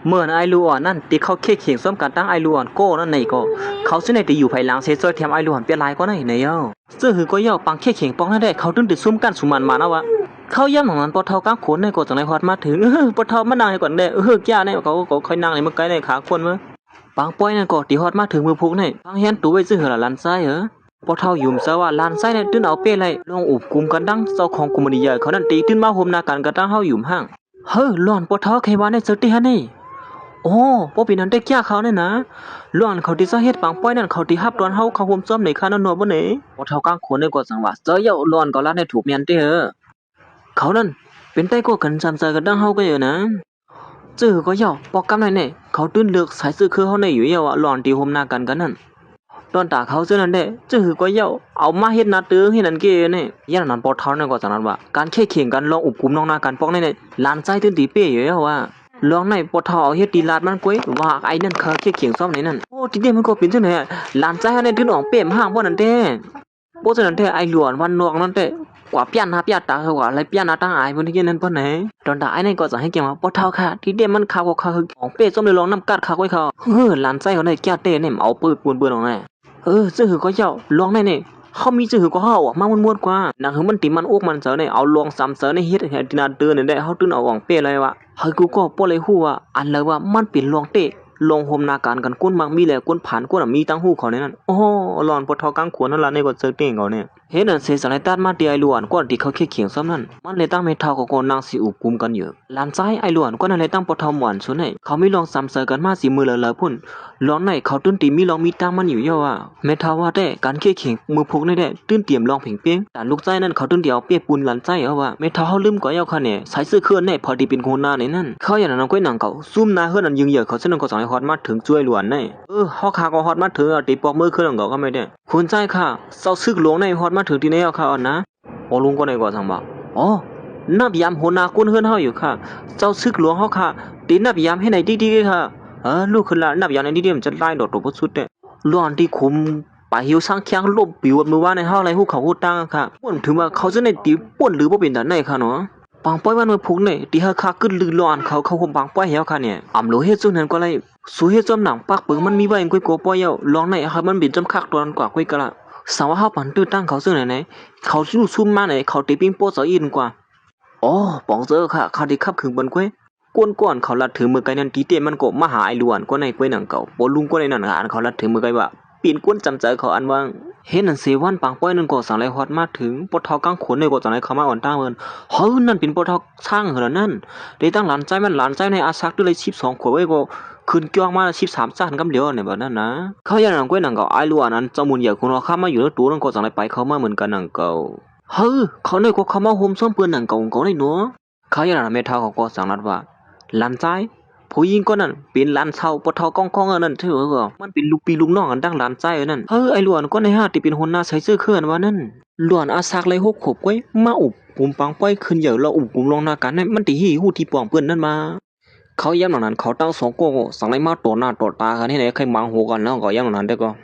งเมื่อไอลูอ่อนนั่นตีเขาเข่งซ้อมกันตั้งไอลูอ่อนโก้นั่นในก็เขาซึ่งในตีอยู่ภายหลังเซซอยแถมไอลูอ่อนเปียลายก็ในเย้าซึ่งหือก็เย้าปังเข่งปองนั่นได้เขาตึ้งติดซุ่มกันสุมันมานะวะเขาย่ำของนั้นปอเท่ากลางโขนในก็จังในฮอดมาถึงปอเท่ามานั่งให้ก่อนได้จ้าในเขาก็ค่อยนั่งในเมื่อไกลในขาคนมั้ยปังป้อยนั่นก็ตีฮอดมาถึงมือพุกในปังเฮียนตู้ไว้ซึ่งหือละลันไส้ปอเท่ายุ่มซะว่าลานไส้ในตื้นเอาเป้ไล่ลองอุบกุมกันดังเจ้าของกุมณีใหญ่เขานั่นตีตื้นมาโฮมนาการกันตั้งเฮายุ่มห้างหล่อนปอเท่าใครว่าในเสติฮะนี่โอ้ปอปีนั้นได้แก่เขาเนี่ยนะล้วนเขาที่ซะเฮ็ดปังป้อยนั่นเขาที่ฮับตอนเฮาเขาห่มซ้อมในคานนบ่ไหนปอเท่ากลางโขนในก็สังว่าเจอเยาล้วนก็ลาดในถูกเมียนเต้เขานั่นเป็นใต้ก็กันซ้ำเจอกันดังเฮาก็อยู่นะจื้อก็เยาปอกกำไหนเนี่ยเขาตื้นเลือกสายซื้อคือเฮาในอยู่เยาล้วนที่ห่มหน้ากันนั่นตอนตาเขาซื่อนั่นแหละจื้อก็เยาเอามาเฮ็ดนาตึงเฮ็ดนั่นเก้เนี่ยย่านนั้นปอเท่านั่นก็สังนั้นว่าการเข่งกันลองอุบกุมน้องหน้ากันปอกในลานใจตื้นตีเป้อยู่เยาว่าลองในปอทอเฮ็ดตีลาดมันก้อยว่าไอ้นั่นเขาเขียงซ้อมไหนนั่นโอ้ทีเดียวมันก็เป็นจังได๋ลานใจให้ในตื้นออกเป้มห้างบ่นั่นแท้บ่จังนั้นแท้ไอ้หลวนวันนอกนั่นแท้กว่าเปียนหาเปียตาเขาว่าอะไรเปียนหาตั้งอายบ่ได้นั้นปานไหนตอนตาไอ้นั่นก็จะให้เกี่ยวว่าปอทอค่ะทีเดียวมันเขาก็เขาออกเป้ซ้อมเลยลองน้ำกัดเขาไว้เขาลานใจเขาได้แก่เต้เนี่ยเอาปืนปืนออกแน่ซื่อหือก็เจ้าลองในเขามีซื่อหือก็เฮาออกมาม่วนๆกว่านังหือมันติมันอกมันเสอในเอาลองซ้ำเสอในเฮ็ดให้ตินาเตือนได้เฮาตื้นเอาออกเป้เลยว่าเฮ้ยกูก็บ่เลยฮู้ว่าอันเลยว่ามันเป็นลองเตะลองโฮมนาการกันก้นมักมีแหละก้นผ่านก้นมีตั้งฮู้เขาในนั้นโอ้หลอนปอทอกลางขวนนั่นล่ะในก็เจอเต้งเขาเนี่ย เห็นนั่นเสสไลตัดมาตีไอหลวนก่อนที่เขาเคียเขียงซ้ำนั่นมันเลยตั้งเมทัลกับนางสีอุบกุมกันอยู่หลานซ้ายไอหลวนก็นั่นเลยตั้งปอทอมหวานส่วนไหนเขาไม่ลองซ้ำเสกันมาสีมือเลอะพุ่นลองไหนเขาตื้นตีมีลองมีตั้งมันอยู่เยอะว่าเมทัลว่าแต่การเคียเขียงมือพกในได้ตื้นเตรียมลองเพ่งเปี้ยงแต่ลูกใจนั่นเขาตื้นเดียวเปียปูนหลานใจเอาว่าเมทัลเขาลืมก่อยเอาค่ะเนี่ยใส่เสื้อเคลื่อนในพอดีเป็นโคนาในนั่นเขาอย่างนั้นก้อยหนังเก่าซุ่มนาเฮือนันยิงเหยื่อเขาเส้นก็สั่งให้ฮอตมาถึงช่วยหลวนในฮอคาก็ฮอตมาถึงตีปอกมือเคลื่อนเก่าก็ไม่ได้คุณใจค่ะเศร้าซึกหลวงในฮอตมาถึงที่ไหนเอาค่ะอ่อนนะโอลุงก็ในก็สั่งบอกอ๋อนับยามโหนากุ้นเฮือนเฮาอยู่ค่ะเจ้าซึกหลวงเฮาค่ะตีนับยามให้ไหนดีๆค่ะลูกขึ้นละนับยามในดีๆมันจะไล่ดอกตัวบ่สุดเด้ล้วนที่คุมไปหิวสร้างแข้งลบปิวมือว่าในเฮาอะไรฮู้เขาฮู้ตั้งค่ะป่นถึงว่าเขาจะในตีป่นหรือบ่เป็นตาไหนค่ะเนาะปางป้อยวันมือพุกเนี่ยตีเฮาคาขึ้นลือล้อนเขาคมปางป้อยเฮาค่ะเนี่ยอำโลเฮ็ดซุนั้นก็เลยสู้เฮ็ดจอมหนังปักปึงมันมีไว้ก้อยโกป้อยเฮาลองในเฮามันเป็นจำคักตอนกว่าก้อยกะละสาวเฮาปันตื้อตั้งเขาซึ่งไหนเขาสู้ซุ่มมาไหนเขาตีปิ้งโป้ซออินกว่าอ๋อปองเจอค่ะเขาได้ขับขึงบนก้วยก้นก่อนเขาลัดถือมือไกนั่นตีเต้มันก็มาหาไอ้ล้วนก็ในก้วยหนังเก่าปลุงก็ในนั่นหานเขาลัดถือมือไกว่าปีนก้นจำใจเขาอันว่างเห็นนั่นเสวันปางป้อยนั่นก็สั่งไรฮอดมาถึงปทกังขนในก็สั่งไรเขามาอ่อนตาเมินเฮ้ยนั่นเป็นปทช่างเหรอนั่นได้ตั้งหลานใจมันหลานใจในอาซักด้วยเลย12ขวบไว้ก็ขึ้นเกี่ยวมา13ซ่านกำเหลียวเนี่ยแบบนั้นนะเขาอย่างนั้นก้วยหนังเก่าไอ้ล้วนนั้นจมูกใหญ่คนเราข้ามาอยู่แล้วตัวนั่นก็สั่งไรไปเขามาเหมือนกันหนังเก่าเฮ้ยเขาในก็เขามาโฮมซ้อมเปื้อนหนังเก่าของเขาในเนาะเขาอย่างนั้นเมทัลเขาก็สั่งนัดว่าหลานใจผู้หญิงก็นั่นเป็นหลานเฒ่าปะเฒ่ากองๆนั่นเถอะก็มันเป็นลูกพี่ลูกน้องกันดังหลานใจนั่นไอ้หลวนก็ใน5ที่เป็นหัวหน้าใส่เสื้อเคลื่อนว่านั่นหลวนอาซักเลย6ขบก้อยมาอุบกุมปังป้อยขึ้นเหยอะแล้วอุบกุมลงหน้ากันนั่นมันติหิฮู้ที่ปองเปิ้นนั่นมาเขาย้ำหนังนั้นเขาตั้ง2โกสั่งเลยมาต่อหน้าต่อตากันที่ไหนใครมังหัวกันแล้วก็ย้ำหนังนั้นได้ก็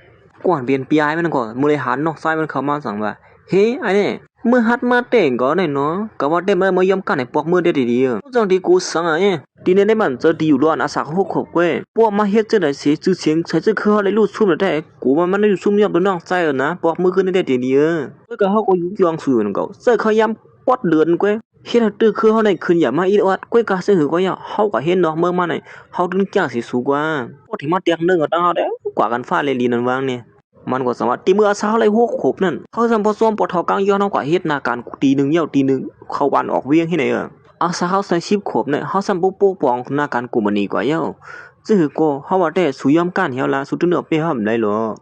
กวนเปลี่ยนปียมันก็บริหารนอกซ้ายมันเข้ามาสั่งว่าเฮ้ไอ้นี่เมื่อฮัดมาเต่งก็ได้เนาะก็ว่าได้มายอมกันให้ปอกมือได้ดีๆจังที่กูสั่งอ่ะทีนี้ได้มันจะดีอยู่ร้อนอาสา6ขบก้อยพวกมาเฮ็ดจังได๋สิชื่อเสียงใช้ชื่อคือเฮาได้รู้ซุ่มได้กูว่ามันได้อยู่ซุ่มยอมเป็นน้องใจนะปอกมือขึ้นได้ดีๆก็เฮาก็อยู่ยองซื่อนั่นก็เสื้อเขาย้ำปอดเดือนก้อยเฮ็ดให้ตื้อคือเฮาได้ขึ้นอย่ามาอีออดก้อยก็ซื้อก็อย่าเฮาก็เห็นเนาะเมื่อมาไหนเฮาถึงจ้างสิสูกว่าพอที่มาเตียงนึงก็ตั้งเฮาได้กว่ากันฟ้าเลยลีนั่นวางเนี่ยมันก็สามารถตีมืออาสาอะไร6ขบนั่นเขาจำพอซ้อมปอทอกลางย้อนเอากว่าเฮ็ดนาการตี1เหี่ยวตี1เข้าวันออกเวียงที่ไหนอาสาเขาใส่10ขบเนี่ยเขาซ้ำปุ๊บปองนาการกูมันนี่กว่าเหี่ยวซื่อก็เฮาว่าแต่สุยอมกันเหี่ยวละสุดเนื้อเป้ห้ำได้หรอ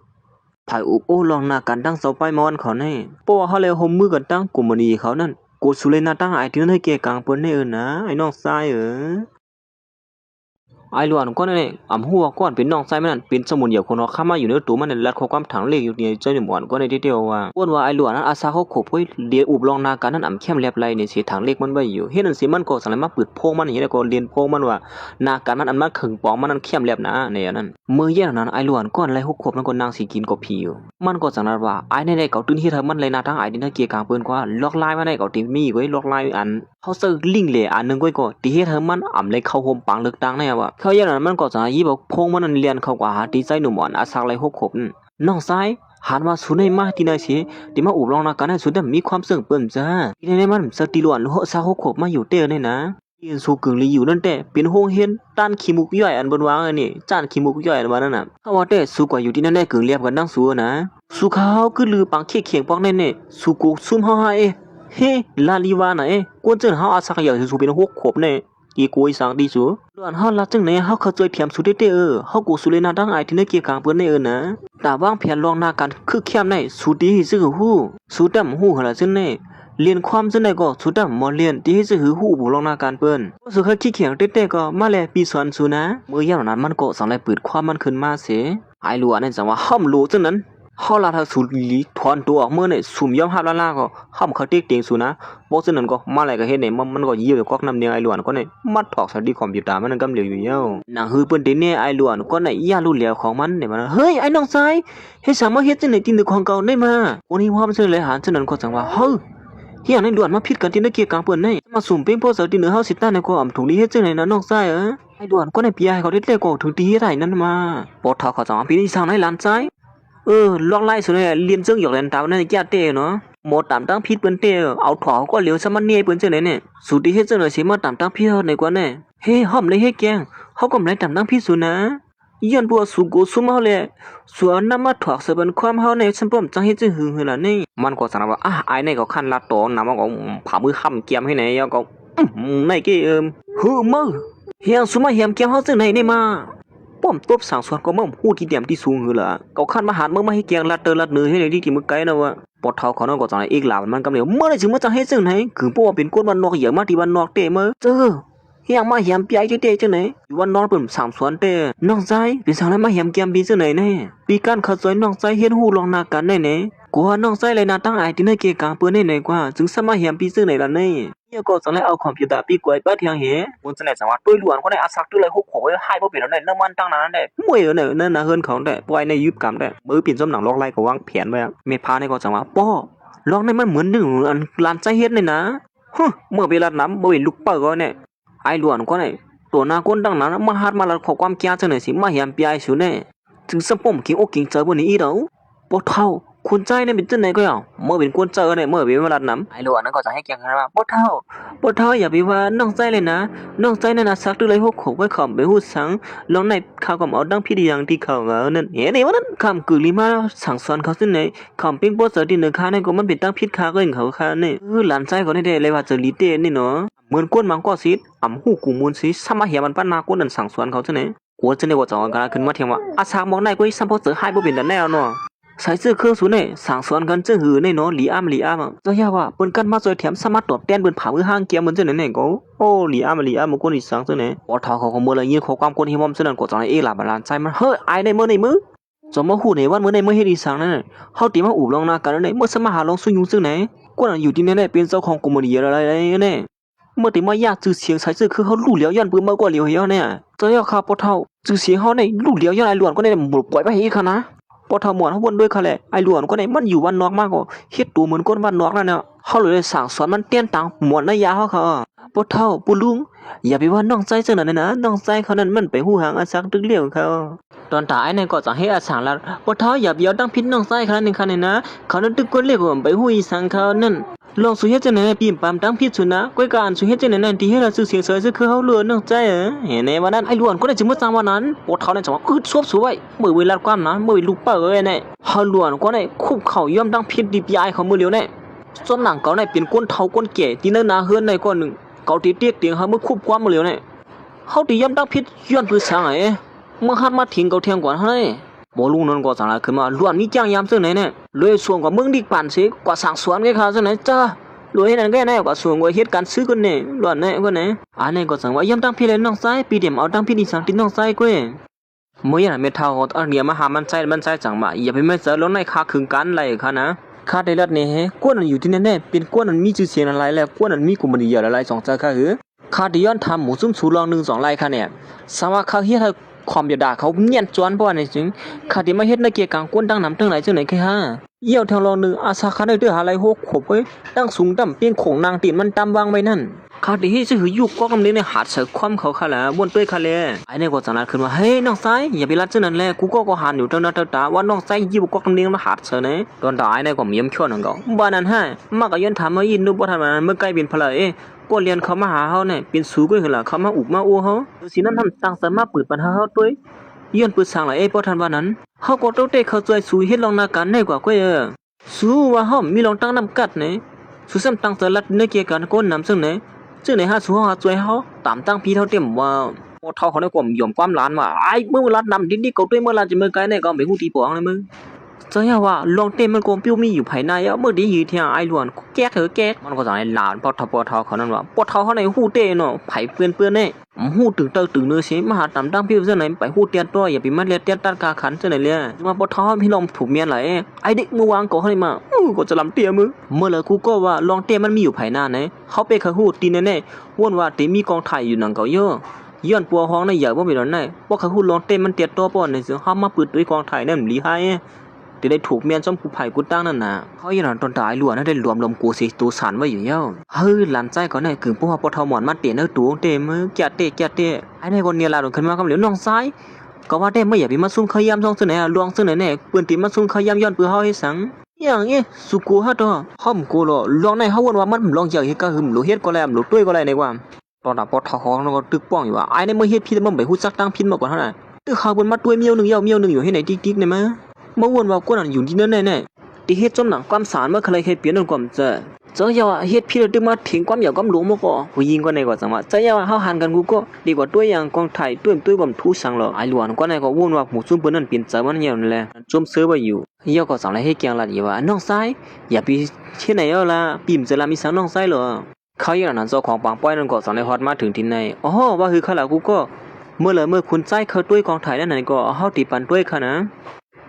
ภายอุกโอลองนาการตั้งเสาไปมอนเขาแน่เพราะว่าเขาเลยห่มมือกันตั้งกูมันนี่เขานั่นกูสุเลนาตั้งไอ้ที่นั่นให้แกกลางเปิ้นได้นะไอ้น้องชายไอ้หลวนก็นั่นเองหัวก้อนเป็นน้องชายมันนั่นเป็นสมุนเหยี่ยวคนเอาข้ามาอยู่ในตัวมันนั่นลัดข้อความถังเลขอยู่ในเจ้าหนุ่มอ่อนก็ในที่เดียวว่าอ้วนว่าไอ้หลวนนั้นอาสาเขาขบไว้เดียวอุบลองนาการนั้นเข้มแลบไหลในเสียถังเลขมันไว้อยู่เฮ็ดนั่นสิมันก็สั่งเลยมาเปิดโพงมันอย่างนี้แล้วก็เรียนโพงมันว่านาการมันอันมาขึงปองมันนั้นเข้มแลบนะเนี่ยนั่นมือแย่นั้นไอ้หลวนก้อนไร6ขบมันก็นางสิกินก็ผีอยู่มันก็สั่งนั้นว่าไอ้ในๆเก่าตื่นเฮ็ดให้มันเลยนาทั้งไอ้ดินเกียร์กลางเปิ้นกว่าล็อกไลน์มาได้เก่าติมีไว้ล็อกไลน์อันเขาซื้อลิงก์เลยอันนึงก็ติเฮ็ดให้มันเลยเข้าโฮมปังเลือกตั้งแน่ว่าเขาอย่างนั้นมันก็จะยีบอกพงมันเรียนเข้ากว่าหาดีใจหนุ่มอ่อนอาสักไร6ขบน้องซ้ายหันมาสุนัยมาที่ไหนสิที่มาอุบลองนาการให้สุดมีความเสื่อมเปิ่มจ้าที่ไหนมันสติล้วนหัวสัก6ขบมาอยู่เต้เนี่ยนะยืนสู้กึ่งลีอยู่นั่นแต่เป็นโฮงเฮียนต้านขี้มุกย่อยอันบนวางอันนี้จานขี้มุกย่อยอันว่านั่นน่ะเขาว่าแต่สู้กว่าอยู่ที่นั่นได้กึ่งเรียบกันดังสู้นะสู้เขาคือลือปังเขียงปอกแน่ๆสู้กูซุ่มเฮาเฮ้ลาลีวาน่ะกวนเจิ้นเฮาอาสักอยากสิสู้เป็น6ขบแน่อีกูอีสังดีสูล้วนเฮาละจังไหนเฮาเข้าใจเพียมสุดเด้เฮากูสุเลนาดังไอที่ในเกียร์กลางเปิ้นในนะแต่วางแผนลองหน้ากันคือเข้มในสุดีซื่อฮู้สุดำฮู้หั่นล่ะจังไหนเรียนความจังไหนก็สุดำบ่เรียนที่ซื่อฮู้บ่ลองหน้ากันเปิ้นสุเคยขี้เขียงเต้ๆก็มาแลปีสอนสูนะมื้อยามนั้นมันก็สังไลปืดความมันขึ้นมาเสไอ้ลัวนั่นจังว่าห้อมโลจังนั้นเฮาลาทาสุลีถอนตัวออกมื้อนี่สุ่มยอมรับลาก็ห้อมเขาติ๊กเตียงสูนะบ่จังนั้นก็มาไหลก็เฮ็ดนี่มันก็ยีบกอกน้ำเนียงไอ้ล้วนก็นี่มัดถอกสดีคอมพิวเตอร์มันกำเหลียวอยู่เย้านางฮือเปิ้นติเนี่ยไอ้ล้วนก็นี่ย่ารู้แล้วของมันนี่มันเฮ้ยไอ้น้องชายเฮ็ดสามารถเฮ็ดจังได๋ตินึกของเก่าได้มาวันนี้ความเชื่อเลยหารจังนั้นก็จังว่าเฮ้ยเฮียในล้วนมาผิดกันที่ในเกียร์กลางเปิ้นนี่มาสุ่มเป้งโพเสติเนื้อเฮาสิตาในก็อำถุงนี้เฮ็ดจังได๋นะน้องชายไอ้ล้วนก็นี่เปียให้เขาได้เตก็ถึงตีเฮ็ดได้นั่นมาปอทอเขาจังพี่นี่สร้างในหลานชายลอกไล่สุดเลยเรียนเรื่องหยอกเรียนตามนั่นแก่เต้เนาะหมดตามตั้งพิษเปิ้นเต้เอาถอก็เหลียวซะมันเนี่ยเปิ้นจังได๋เนี่ยสุดที่เฮ็ดจังได๋สิมาตามตั้งพิษในกว่าแน่เฮ้ห้อมเลยเฮ็ดแกงเฮาก็บ่ได้ตามตั้งพิษสุนะ ย้อนบัวสูโกซุมเฮาแลสัวนำมาถอกเสบันความเฮาในฉันป้อมจังเฮ็ดจึงหึงหือล่ะนี่มันก็สั่งว่าไอ้ในก็คันละตอนำก็ผ่ามือค้ำเกียมให้ไหนยก็ในเกฮือมือเฮียงสุมาเฮียมเกียมเฮาจึงไหนนี่มาป้อมตบสั่งสวนก็มึงฮู้ที่เดียมที่สูงหือล่ะก็คันมาหามึงมาให้เกียงลัดเตอลัดเนือให้ในที่มึงไกลนะวะปอดเท้าเขานั่นก็จังอีกหลามันกำเดียวเมื่อไรจึงมาจังเฮ็ดจึงไหนคือป้อเป็นคนบ้านนอกเหยียมาที่บ้านนอกเตมื้อเจอเฮียงมาเฮียมปีไอ้เตจังไหนอยู่วันนอนเปิ่มสามสวนเตน้องใจเป็นสาวแล้วมาเฮียมเกียมปีจังไหนแน่ปีการขัดสวยน้องใจเฮ็ดฮู้ลองนากันแน่แน่กลัวน้องใจเลยนาตั้งไอ้ที่ในเกกาเปิ้นแน่กว่าจึงสมาเฮียมปีจังไหนล่ะนี่เฮียก็จังเลยเอาคอมพิวเตอร์ปีกวยป้าเทียงเหมันจังไหนจังว่าตุ้ยล้วนคนได้อาศักตุ้ยเลยฮุกโขยให้บ่เป็นแล้วได้น้ำมันตั้งนั้นได้มวยเนี่ยนั่นน่ะเฮินของได้ปล่อยในยุบกรรมได้มือปีนจมหนังลอกไล่ก็วางแผนไว้เมพาในก็จังว่าป้อลองในมันเหมือนนึงอันลานใจเฮ็ดนี่นะฮึเมื่อเวลาน้ำบ่เป็นลูกเปิ้ก็เนี่ยไอ้ล้วนก็เนี่ยตัวหน้าก้นดังนั้นมาหัดมาลัดขอความแก่จังไหนสิมาเฮียมปีไอ้สุเนี่ยถึงสมปมกินอกกินเจอบ่นี้อีเด้อบ่เท่าคุณใจเนี่ยเป็นจังไหนก็เอาเมื่อเป็นคนเจอเนี่ยเมื่อเป็นเวลาน้ำไอ้ล้วนนั้นก็จะให้แกงกันว่าบ่เท่าอย่าไปว่าน้องใจเลยนะน้องใจนั่นน่ะสักตุ้ยเลยฮุกโขไว้ขอมไปฮู้สังลองในข่าวก็เอาดังพี่ดีอย่างที่เขานั่นเห็นนี่ว่านั้นคำกึลีมาสั่งสอนเขาซึ่งไหนคำปิ้งโปสเตอร์ที่หนึ่งค่านี่ก็มันเป็นตั้งพิษค่าก็เองเขาค่านี่หลานใจเขาได้เลยว่าจะลีเต้นี่เนาะเหมือนก้นมังก็สิหูกูมูลสิสมาเหียมันปั้นนาก้นนั่นสั่งสอนเขาซึ่งไหนกูจะได้ว่าจะเอาการขึ้นมาเทียมว่าอาสามองในก็สัมโพสเตอร์ให้บ่เป็นแต่แน่เนาะใส่เสื้อเครื่องสูนเนี่ยสั่งสอนกันจึงหือในเนาะหลีอ้ำเจ้าย่าว่าเปิ้นกันมาจอยแถมสามารถตอบแทนเปิ้นผามือห้างเกียมมันจังไหนก็โอ้หลีอ้ำมันคนอีสังจังไหนบ่ทอเขาก็มื้อละยินขอความคนที่มอมซึ่งนั่นก็จังไอ้หลาบลานใจมันเฮ้ยไอ้ในมื้อในมือจะมาฮู้ในวันมื้อในมื้อเฮ็ดอีสังนั่นเฮาติมาอูบลองนากันในมื้อสมาหาลองซุยุงซึ่งไหนกวนอยู่ที่นั่นเป็นเจ้าของกุมดีอะไรแน่เมื่อติมายากจื้อเสียงใส่ซื่อคือเฮารู้แล้วย้อนปืนมากกว่าเหลียวเฮียเนี่ยเจ้าย่าข้าบ่เท่าจื้อเสียงเฮาในรู้แล้วย้อนไอ้หลวนก็ได้บ่ปล่อยไปอีกค่ะนะพอทำหมอนเขาวนด้วยเขาแหละไอ้หลวนก็ไหนมันอยู่วันนอกมากกว่าเฮ็ดตัวเหมือนก้นวันนอกนั่นเนี่ยเขาเลยสั่งสอนมันเตี้ยนตังหมวนในยาเขาปวดเท่าปวดลุงอย่าไปว่าน้องใจจังนั้นนะน้องใจเขานั้นมันไปหูหางอาซักตึกเลี้ยวเขาตอนตายในก็จะให้อาสังละปวดเท่าอย่าไปเอาดังพิษน้องใจเขานั้นหนึ่งคันเนี่ยนะเขานั้นตึกก้นเลี้ยวไปหูอีสังเขานั่นลองสุเฮ็ดจังไหนปีมปามดังพิษสุนะก้อยการสุเฮ็ดจังไหนที่ให้เราซื้อเสียงเสยซื้อคือเขาเลือน้องใจเห็นในวันนั้นไอ้หลวนก็ได้จึงมาจังวันนั้นปวดเท่านั้นจังว่าซวบสวยเมื่อเวลาความนะเมื่อลูกเปิ้ลเนี่ยเฮาหลวนก็ได้คุบเข่าย่อมดังพิษดิบยายเขามือเลียวเนี่ยส่วนหนังเขาเนี่ยเป็นก้นเท่าก้นแก่ที่นั่นนาเฮือนในก้อนหนึ่งเขาตีเตียกเตียงเขามือคุบความมือเลียวเนี่ยเขาตีย่อมดังพิษย้อนพื้นสางไอ้เมื่อหัดมาทิ้งเขาเทียงก่อนให้บ่ลุงนั่นก็สั่งละขึ้นมาหลวนมีจ้างยามซึ่งไหนเนี่ยเลยส่วนกว่ามึงดิปั่นสิกว่าสั่งสวนแกเขาซึ่งไหนจ้ารวยนั่นแกแน่กว่าส่วนกว่าเฮ็ดการซื้อกันเนี่ยหลวนเนี่ยก็เนี่ยอันนี้ก็สั่งว่าย่อมดังพิษเลยน้องซ้ายปีเดียมเอาดังพิษอีสังติน้องซ้ายก็เมื่ออย่างเมทัลก็อันเดียมาหามันใจจังมาอย่าไปไม่เจอแล้วในค่าคึงกันอะไรค่ะนะค่าได้รัดเนี่ยกวนอยู่ที่นั่นแน่เป็นกวนนั้นมีชื่อเสียงอะไรแล้วกวนนั้นมีกุมารเยอะอะไรสองใจค่ะคือค่าที่ย้อนทำหมูซุ่มสูลอง1-2ไรค่ะเนี่ยสามารถค่าเฮ็ดให้ความยาดาเขาเงียนจวนเพราะว่าในจริงค่าที่มาเฮ็ดในเกียร์กลางกวนดังน้ำตั้งไหนจังไหนแค่ฮะเยี่ยวแถวลองนึงอาสาค่าได้เด้อหาไรหกขบเว้ยตั้งสูงต่ำเปียงโขงนางตีนมันตามวางไว้นั่นข้าดีที่จะหือยุกก็กำลังในหาดเสือความเขาค่ะแหละบนตัวค่ะเลยไอ้เนี่ยก็จังนั้นขึ้นมาเฮ้ยน้องไซอย่าไปรัดเจ้านั่นแหละกูก็หันอยู่ตั้งนาตาว่าน้องไซยิบก็กำลังมาหาดเสือเนี่ยตอนตายเนี่ยก็มีมชั่วนั่งก็บ้านนั้นฮะมากก็ยันถามมายินดูบ่ทันมันเมื่อใกล้เป็นพลายก็เรียนเขามาหาเขาเนี่ยเป็นสูก็คือละเขามาอุบมาอ้วเขาสินั้นทำต่างสามารถเปิดปัญหาเขาด้วยย้อนเปิดสร้างละบ่ทันว่านั้นเขาก็ต้องเตะเขาช่วยสู้เฮ็ดลองนากันได้กว่าก็สู้ว่าเขามีลองตั้งน้ำกัดเนี่ยสู้ซ้ำตั้งสลัดในเกี่ยกันก้นน้ำซึ่งเนี่ยซึ่งในสู้หาช่วยเขาตามตั้งพี่เท่าเต็มว่าพอเท่าเขาได้กลมยอมความล้านว่าไอ้เมื่อเวลาน้ำดิ้นๆเขาด้วยเมื่อไรจะเมื่อไกลเนี่ยก็ไม่หูตีปองเลยมึงเจ้าว่าลองเต็มมันกลมปิ้วมีอยู่ภายในเมื่อดีอยู่ที่ไอ้หลวนแก้เถอะแก้มันก็จะให้หลานพอเท่าเขานั้นว่าพอเท่าเขาในหูเต้เนาะไผ่เปื้อนเนี่ยหูตึงเนื้อเสียมาหาตามตั้งปิ้วเส้นไหนไปหูเตี้ยตัวอย่าไปมัดเลี้ยเตี้ยตัดกาขันเส้นไหนเลยมาพอเท่าพี่ลองถูกเมียนไหลไอ้เด็กมือวางก็ให้มาก็จะลำเตี้ยมือเมื่อเลยกูก็ว่าลองเต้มันมีอยู่ภายในไหนเขาไปเขาหูตีแน่ๆวนว่าเต้มีกองไทยอยู่นังเขาเยอะย้อนปัวห้องในใหญ่ว่าไม่ร้อนไหนเพราะเขาหูลองเต้มันเตี้ยตัวป้อนในเสือห้ามมาปืดด้วยกองไทยนั่นหลีให้ที่ได้ถูกเมียนจอมผู้ไผ่กูตั้งนั่นน่ะเขาอย่างนั้นตอนตายหลวงนั่นได้รวมลมกูสิตูสันไว้อยู่เย้าเฮ้ยหลานใจเขาเนี่ยกึ่งพวกพอทอหมอนมาเตะเนื้อตัวเต็มมือแกะเตะไอ้ในคนเนี่ยลาหลงขึ้นมาคำเหลียวน้องซ้ายก็ว่าได้ไม่อยากไปมาซุ่มขยำซ่องเสนอลวงเสนอแน่ปืนตีมาซุ่มขยำย้อนปืนเฮาให้สังอย่างเงี้ยสุกูฮะตัวห้อมกูหรอลองในเฮาวนว่ามันลองจากเฮ็ดก็หึมหลุเฮ็ดก็แล้วหลุตุ้ยก็แล้วในว่าตอนน่ะพอทอของก็ตึกป้องอยู่ว่าไอ้ในเมื่อเฮ็ดพี่มันไปฮู้จักตั้งพินมาก่อนเท่านั้น ตึกเขาบนมาด้วยเมียวหนึ่งอยู่ให้ไหนติ๊กเนี่ยมั้ยเมื่อวันว่ากวนอยู่ที่นั่นแน่ๆที่เฮ็ดจนหนังความสารเมื่อใครเคยเปลี่ยนความเจอยาวเฮ็ดพี่ตึกมาถึงความอยากความหลงมก็ผู้หญิงก็ในก็จังว่าเจอยาวเฮาหันกันกูก็ดีกว่าตัวอย่างกองไทยตุ้ยบ่ทูสังหรอไอ้หลวนก็ในก็วุ่นว่าหมู่ซุ่มเปิ้นนั่นเปลี่ยนใจมันเหี่ยวนั่นแหละจมซื้อบ่อยู่เหี่ยวก็สั่งเลยให้แกงละดีว่าน้องชายอย่าไปที่ไหนเอาล่ะปิ่มจะละมีสังน้องชายเหรอเขาอย่างนั้นเจ้าของปางป้อยนั่นก็สั่งเลยฮอดมาถึงที่ไหนอ๋อว่าคือเขาล่ะกูก็เมื่อคุณใจเขาตุ้ยกองไทยนั่นก็เฮาติปันตุ้ยค่ะน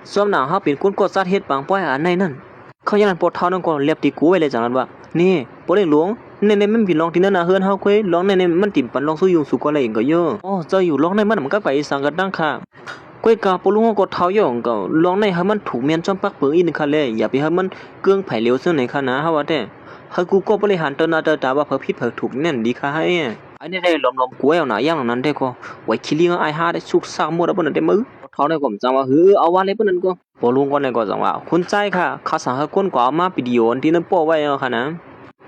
ะส่วนหนังเฮาเป็นคนกดซัดเฮ็ดปางป้อยอันในนั่นเขาอย่างนั้นปวดท้องนั่นก็เล็บตีกูไว้เลยจังนั้นว่านี่ปวดเล่งหลวงในมันมีลองที่นั่นน่ะเฮือนเฮาคุยลองในมันติ่มปันลองสู้ยุงสุกก็เลยเองก็เยอะอ๋อเจ้าอยู่ลองในมันก็ไปสังกันดังค่ะก้อยกาปลุงก็เท้าย่องก็ลองในให้มันถูกเมียนจอมปักเปิงอีนึงค่ะเลยอย่าไปให้มันเกื้องไผเหลวซึ่งไหนค่ะนะเฮาว่าแต่เฮากูก็บริหารตนาตาว่าเพิ่นผิดเพิ่นถูกนั่นดีค่ะให้ไอ้นี่ได้ล้มๆกูเอาหน้าอย่างนั้นได้ก็ไว้คิลิงไอ้หาได้สุกสักหมดบ่นั่นได้มือท้อในก็จังว่าเอาว่าเลยบ่นั่นก็ปลุงก็ในก็จังว่าคุณใจค่ะเขาสั่งให้คนกว่ามาวิดีโอที่นั้นป้อไว้ค่ะนะ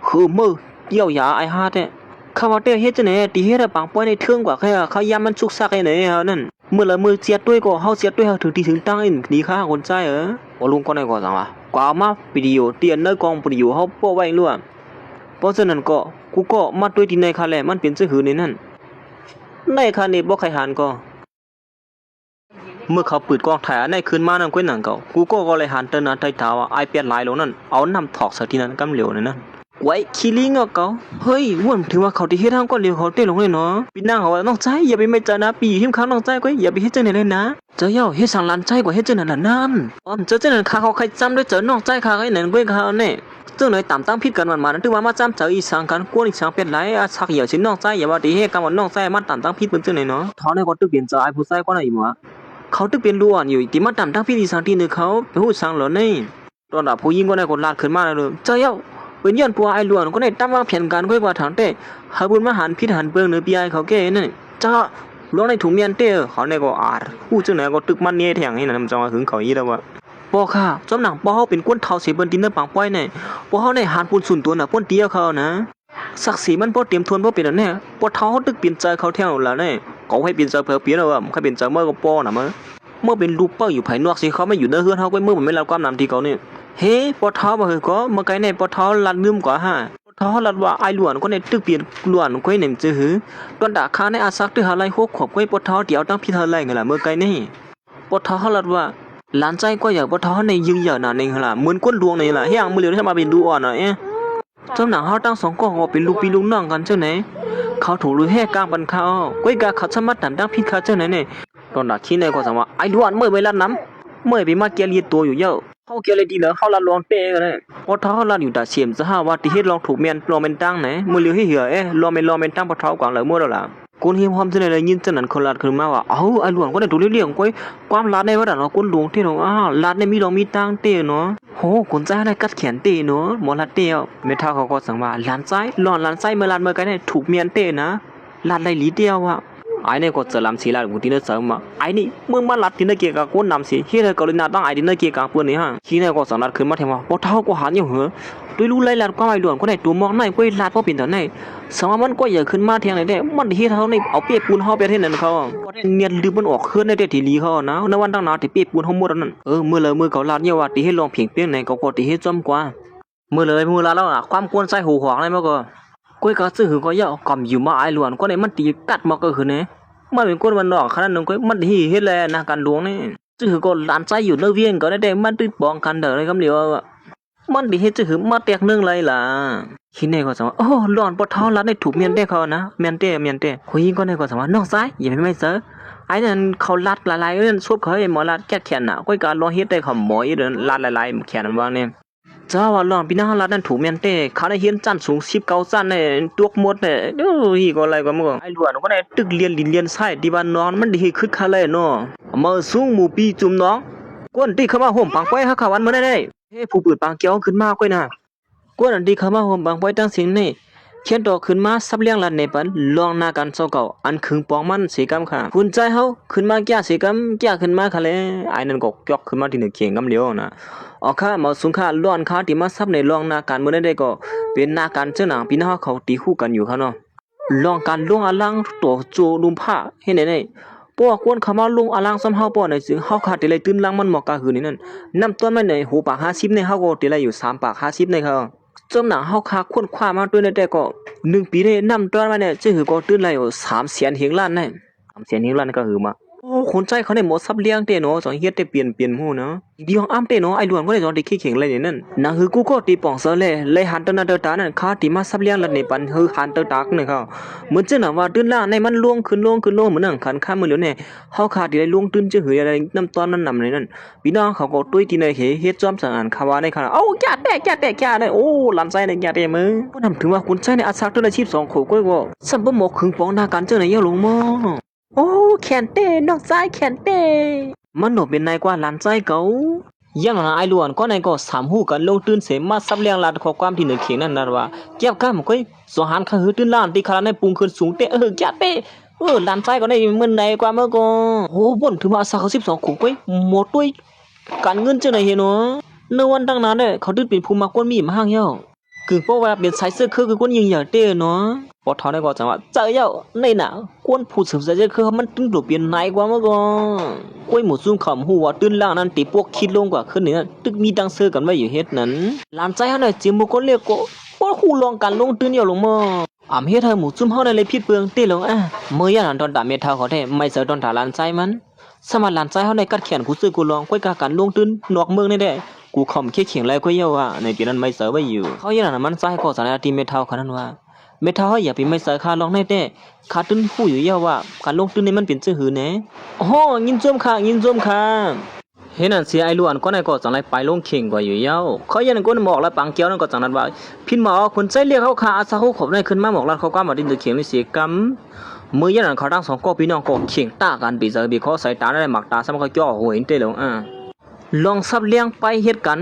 คือมือเกี่ยวยาไอ้หาแต่ข้าว่าแต่เฮ็ดจังได๋ติเฮ็ดปังป้อยในเทิงกว่าแค่เขายามมันสุกสักให้ไหนเฮานั่นเมื่อละมือเสียด้วยก็เฮาเสียด้วยเฮาถึงที่ถึงตั้งอีกดีค่ะคนใจปลุงก็ในก็จังว่ากว่ามาวิดีโอเตียนในกองวิดีโอเฮาป้อไว้ล้วนเพราะฉะนั้นก็กูก็มาด้วยที่ในค่ะแหละมันเป็นซื่อหือในนั้นในค่ะนี่บ่ใครหันก็เมื่อเขาปืดกองถ่ายในคืนมานั่นก้อยหนังเก่ากูก็เลยหันเตนาไทถาว่าไอเปลี่ยนหลายลงนั่นเอาน้ำถอกใส่ที่นั้นกำเหลวนั่นไว้คิลิงเก่าเฮ้ยว่นถือว่าเขาที่เฮ็ดทางก็เหลวเขาเต้ลงเลยเนาะปีนางเขาว่าน้องใจอย่าไปไม่เจอนะปีหิมข้างน้องใจก้อยอย่าไปเฮ็ดจังได๋เลยนะเจ้าเย้าเฮ็ดสังลานใจกว่าเฮ็ดจังนั้นน่ะนั่นอ้อมเจ้าจังนั้นข้าเขาใครจำได้เจอน้องใจข้าไอ้นั่นก้อยเขาเนี่ยจังไหนตามตั้งผิดกันมันถือว่ามาจำเจออีสังกันกวนอีสังเป็นไรอาชักเหี่ยวชิ้นน้องใจอย่าว่าที่เฮ็ดกันว่าน้องใจมันตามตั้งผิดเบิ่งจังไหนเนาะท้อในก็ตึกเปลี่ยนใจไอ้ผู้ชายก็น่ะอีหมอเขาตึกเป็นล้วนอยู่ที่มาตามตั้งพี่ดีสังที่นึกเขาไปฮู้สังเหรอนี่ตอนน่ะผู้หญิงก็ได้กดลาดขึ้นมาแล้วเจ้าเย้าเป็นย้อนปัวไอ้ล้วนก็ได้ตั้งวางแผนการค่อยว่าทางเต้หาบุญมาหันพิษหันเปิงเนื้อปีไอ้เขาแก่นั่นเจ้าล้วนในถุงเมียนเต้เขาในก็อาดฮู้จังไหนก็ตึกมันเนี่ยแทงให้นั่นมันจังว่าหึงเขาอีแล้วว่าปอค่ะจอมหนังปอเฮาเป็นก้นเฒ่าเสิเบิ่นดินเนอปังป้อยนี่ปอเฮาได้หันปุ่นสุนตัวน่ะป่นเตี้ยเขานะศักดิ์ศรีมันบ่เตรียมทวนบ่เป็นอันแน่ปอเฒ่าเฮาตึกเปลี่ยนใจเขาแท้แล้วนี่ก็ให้เปลี่ยนใจเพิ่นเปลี่ยนแล้วใครเปลี่ยนใจเมื่อก็ปอน่ะมื้อเมื่อเป็นลูกเป้าอยู่ภายนอกสิเขาไม่อยู่ในเฮือนเฮาก็เมื่อมันไม่รับความนำที่เขานี่เฮ้ปอเท้าบ่เฮก็เมื่อไกลในปอเท้าลัดลืมกว่าฮะปอเท้าลัดว่าไอ้หลวนก็ในตึกเปลี่ยนหลวนก็ในจื้อหือตอนดาคาในอาซักตึกหาไล่ฮกขอบก็ปอเท้าเดี๋ยวตั้งพี่เธอไล่ไงล่ะเมื่อไกลนี่ปอเท้าลัดว่าหลานใจก็อยากปอเท้าในยืงเหยื่อน่ะในหั่นล่ะเหมือนก้นดวงนี่ล่ะเฮียงมื้อเหลียวให้มาเป็นดูอ่อนน่ะเจ้าหนังเฮาตั้งสองก็เป็นลูกพี่ลูกน้องกันจังไหนเขาถูกลือแห่กลางบันเขาก้อยกาเขาสามารถตั้งพี่เขาจังไหนนี่ตอนดาขี้ในก็จังว่าไอ้หลวนเมื่อเวลาน้ำเมื่อไปมาเกียร์เลียตัวอยู่เยอะเขาเกียร์เลยดีเหรอเขาละลองเป้กันเลยพอเท้าละอยู่แต่เสียมจะหาว่าที่เฮ็ดลองถูกเมียนลองเป็นตั้งไหนมือเลี้ยวให้เหือลองเป็นตั้งพอเท้ากวางเลยมั่วแล้วล่ะกูเฮียมความเสนอเลยยินจังนั้นคนลาดขึ้นมาว่าไอ้หลวงก็ได้ถูกเลี้ยงก้อยความลาดในว่าแต่เนาะก้นหลวงที่เนาะลาดในมีลองมีตั้งเต้เนาะโหคนใจอะไรกัดแขนเต้เนาะหมอลาดเต้เมทัลเขาก็สั่งว่าลานใจหลอนลานใจเมื่อลาดเมื่อไกลเนี่ยถูกเมียนเต้นะลาดได้ลีเดียวอ่ะไอ้เนี่ยก็จะลำสีลาดกูที่นั่นเสริมมาไอ้นี่มึงมาลัดที่นั่นเกี่ยวกับกูนำสิเฮ้ยก็เลยน่าตั้งไอ้ที่นั่นเกี่ยวกับเพื่อนนี่ฮะขี้เนี่ยก็สั่งลัดขึ้นมาเทว่าพอเท้าก็หันอยู่เหรอด้วยรู้ไล่ลัดก็ไอ้หลวนก็ได้ตัวมองในก็ลัดก็เป็นแต่ในสมมันก็อย่าขึ้นมาเทียงไหนได้มันเฮ้ยเท้าในเอาเปียปูนเขาไปที่นั่นเขาเนียนลืมมันออกขึ้นในเด็ดที่ลีเขานะในวันตั้งนานที่เปียปูนเขาหมดนั่นเมื่อเลยมือเขาลัดเนี่ยว่าที่ให้ลองเพียงเปียงไหนเขาก็ที่ให้จอมกว่าเมื่อเลยมือลัดแล้วความกวนใส่หูหวงอะไรมาก็ก้อยก็ซื้อหือก็ย่อกำอยู่มาไอ้หลวนก็ได้มันตีกัดมาก็คือเนี่ยมันเป็นคนมันนอกขนาดนึงก็มันที่เฮ็ดแลนะการหลวงนี่จื้อก็หลานใจอยู่เนเวียงก็ได้มันตึกป้องกันเด้อเลยคำเดียวมันที่เฮ็ดจื้อมาแตกนึงเลยล่ะคิดแน่ก็จังว่าหลอนปะท้อลัดในถูกเมียนได้เขานะเมียนเต้คุยก็ได้ก็จังว่าน้องซ้ายอย่าไม่เจอไอ้นั่นเขาลัดหลายๆเรื่องซบเขาให้หมอลัดแก้แขนน่ะก้อยการลองเฮ็ดได้เขาหมออีเดินลัดหลายๆแขนว่าเนี่ยเจ้าว่าหลอนพี่น้าลัดนั่นถูกเมียนเต้เขาได้เฮียนจันสูง19จันเนี่ยตัวหมดเนี่ยฮีก็อะไรก็มึงไอ้หลวนก็ได้ตึกเรียนไส้ที่บ้านนอนมันดีคึกคักเลยเนาะมาสูงหมู่ปีจุ่มน้องกวนที่เข้ามาห่มปังไว้หาข้าวันมื้อได้ผู้ปืดปางเกี้ยวขึ้นมาก้อยน่ะกวนอันที่เข้ามาห่มปังไว้ตั้งเสียงนี่เขียนต่อขึ้นมาซับเลี้ยงลัดในปันลองหน้ากันเจ้าเก่าอันคึงปองมันสีกำค่ะคุณใจเฮาขึ้นมาแก่สีกำแก่ขึ้นมาค่ะเลยไอ้นั่นก็ยกขึ้นมาที่1เขียงกำเดียวนะข้ามาสุงค่าล้อนค่าที่มาซับในลองหน้ากันมื้อได้ก็เป็นหน้ากันเจ้าหนังพี่น้าเขาตีคู่กันอยู่ค่ะเนาะลองกันลงอลังตัวโจลุมผ้าเฮ็ดได้ป ป้อกวนเขามาลงอลังซ้ำเฮาป้อในซึ่งเฮาขาดได้ตื่นลังมันหมอกกะหือนี่นั่นนำต้นไม้ในหูปาก50ในเฮาก็ได้อยู่3ปาก50ในเขาจมหนังเฮาคาควรคว้ามาด้วยในแต่ก็1ปีได้นำต้นไม้เนี่ยจะหือก็ตื่นไหลอยู่3แสนเฮงล้านนั่น3แสนเฮงล้านก็หือมาโอ้คนใจเขาได้หมดซับเลี้ยงเตเนาะสองเฮ็ดได้เปลี่ยนหูเนาะดีของอ้ำเตเนาะไอ้ล้วนก็ได้สอนได้ขี้เข่งเลยนั่นนางหือกูก็ตีป่องเสเลยหันตะนาเตตานั่นคาตีมาซับเลี้ยงลัดในปันหือหันเตตากนี่เขาเหมือนจังน่ะว่าตื่นล่างในมันล่วงขึ้นเหมือนนั่งขันข้ามมือแล้วเนี่ยเฮาขาดได้ล่วงตื่นจะหืออะไรน้ำตอนมันนำเลยนั่นพี่น้องเขาก็ตุ้ยตีในเฮ็ดจอมสังอันคาวาในขณะเอ้าแก่ได้โอ้ลั่นใจในแก่ได้มึงบ่นำถึงว่าคุณใจในอาศักตัวอาชีพ2โขก้อยก็สัมบ่หมกขึงปองหน้ากันเจ้าไหนเยาลงมอโอ้แขนเต้นอกซ้ายแขนเต้มันโนเป็นนายกว่าหลานใจเก่ายังหาไอ้ล้วนก็นายก็สามหูกันลงตื่นเสมาซับเลี้ยงลาดข้อความที่เหนือเขียงนั่นนะว่าเก็บก้ามก้อยสหันข้าหือตื่นล้านตีคาราในปุงขึ้นสูงเตะแก่เต้หลานใจก็ได้มึนในกว่าเมื่อก่อนโอ้บ่นถึงว่าสัก12ขุก้อยหมดด้วยการเงินจังไหนเห็นเนาะในวันตั้งนานเนี่ยเขาตื่นเป็นภูมิมากวนมีมาห้างเย้ากึ่งเพราะว่าเป็นสายเสื้อคือคนยิงใหญ่เต้เนาะพอทอได้ก็จังว่าเจอเย้าในหนาวกวนผู้สืบสายเสื้อคือมันตึงตัวเปลี่ยนนายกว่าเมื่อก่อนกล้วยหมูซุ่มขำหัวตื่นล่างนั้นตีพวกคิดลงกว่าขึ้นเนี่ยตึกมีดังเสื้อกันไว้อยู่เฮ็ดนั้นหลานใจเฮาน่ะจิมบ่คนเรียกก็บ่ฮู้ลองกันลงตื่นเย้าลงมาอำเฮ็ดให้หมูซุ่มเฮาได้เลยผิดเปลืองเต้ลงเมื่อยันตอนตาเมทาเขาแท้ไม่เสือตอนตาหลานใจมันสมัครหลานใจเฮาในกัดแขนกูซื้อกูลองก้อยกากันลงตื่นนอกเมืองนี่แด้กูขอมเขียงไรก็เยาว่าในปีนั้นไม่เสือไว้อยู่เขาอย่างนั้นมันใจก็สารทีเมทัลขนาดว่าเมทัลเขาอย่าไปไม่เสือคาลองได้แต่คาตื่นหู้อยู่เยาว่าการลงตื่นนี่มันเป็นชื่อหือแน่โอ้ยินจมค่ะเห็นนั่นเสียไอ้ล้วนก็ในก็จังไรไปลงเข่งกว่าอยู่เยาเขาอย่างนั้นก็หมอกแล้วปังเกี้ยวนั่นก็จังนั้นว่าพินหมอคนใจเรียกเขาขาอาซาเขาขบได้ขึ้นมาหมอกแล้วเขาก็มาดินตะเขียงในเสียกำมือยันนั้นเขาตั้ง2ก็พี่น้องก็เข่งตากันปีเสือบีเขาใส่ตาได้หมักตาซ้ำก็จ่อหัวเห็นเตลงลองซับเลี้ยงไปเฮ็ดกั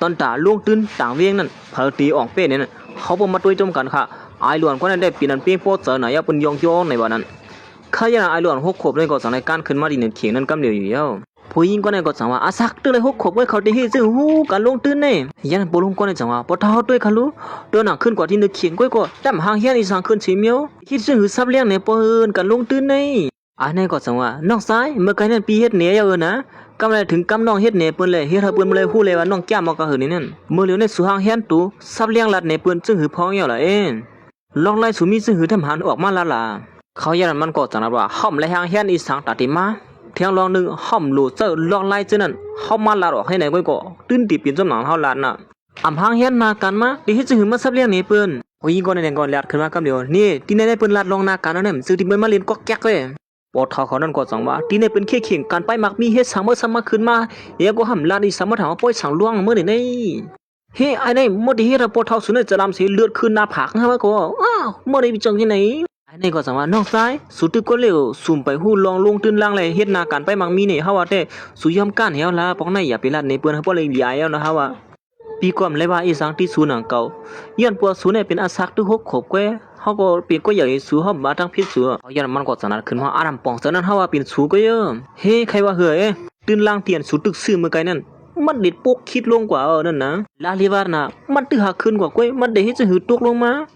นตอนตาล่วงตื่นต่างเวียงนั่นเผอตีออกเป้เนี่ยนั่นเขาบ่มาตุ้ยจมกันค่ะไอ้ล้วนก็ได้ปีนั้นเปียงโปเจอไหนอย่าเปิ้นยองในบ่นั้นข้าอย่างไอ้ล้วน6ขวบเลยก็สังในการขึ้นมาดินเขียงนั่นกำเดียวอยู่เย้าผู้หญิงก็ได้ก็สังว่าอาซักตึ้งเลย6ขวบไว้เขาได้เฮ็ดซึ่งฮู้กันลงตื่นนี่ยันบ่ลงก็ได้จังว่าบ่ท้อด้วยค่ะลูเดินหนักขึ้นกว่าที่นึกเขียงก้อยก็จำหางเฮียนอีสังขึ้นสิเมียวคิดซึ่งซับเลี้ยงในบ่เอิ้นกันลงตื่นนี่อันนี้ก็สังว่าน้องซ้ายเมื่อไกนั้นปีเฮ็ดเหนียเอิ้นนะกำไรถึงกำน้องเฮ็ดเนเปิ้นเลยเฮ็ดให้เปิ้นเลยฮู้เลยว่าน้องแก้มมากะหือนี่นั่นมื้อเหลียวในสุหางเฮียนตูซับเลี้ยงลัดเนเปิ้นจึงหือพ้องเหี่ยวล่ะลองไล่สุมีจึงหือทำหันออกมาล่ะเขาอย่างนั้นมันก็จังนั้นว่าห่อมและหางเฮียนอีสังตาติมาเที่ยงลองนึงห่อมโลเซอร์ลองไล่จึงนั้นเฮามาลาออกให้ไหนก็ตื่นติเปลี่ยนจำหนังเฮาลาดน่ะอำหางเฮียนมากันมาดิเฮ็ดจึงหือมาซับเลี้ยงเนเปิ้นผู้หญิงก็ในก่อนลาดขึ้นมากำเดียวนี่ที่ในเปิ้นลาดลองหน้ากันนั่นซื้อที่เปิ้นมาเรียนก๊อกแก๊กเว้ยปอทอเขานั่นก็สังว่าที่นี่เป็นเข่งการไปมักมีเฮ็ดสังเมื่อสังมาขึ้นมาเดี๋ยวก็หำลาดีสังมาถามว่าป่วยสังล่วงเมื่อนี่เฮ้ไอ้นี่เมื่อที่เฮ็ดปอทอสุดเนี่ยจะลำเสียเลือดขึ้นหน้าผากนะว่าก็อ้าวเมื่อได้ไปจังที่ไหนไอ้นี่ก็สังว่าน้องซ้ายสุดที่ก็เร็วสุ่มไปหู้ลองลงตื่นล่างเลยเฮ็ดนาการไปมักมีเนี่ยเฮาว่าแต่สุยอมก้านเหี่ยวละปองในอย่าไปลาดในเปิ้นเฮาบ่เลยยายเอานะฮะว่าปีก่อนเลยว่าอีสังที่สูนังเก่าย้อนปัวสูเนี่ยเป็นอาซักที่6ขวบกว่าเขาก็เปลี่ยนก็อย่างสูเขามาทั้งพิษสูเขายันมันก็สนัดขึ้นว่าอารามปองสนั้นเขาว่าเป็นสูก็เยอะเฮ้ใครว่าเฮ้ยตื่นล่างเตียนสูตึกซื้อเมื่อไกลนั่นมันเด็ดปุ๊กคิดลงกว่านั่นนะลาลีวานะมันตึกหักขึ้นกว่าก้อยมันเด็ดให้จะหืดตกลงมา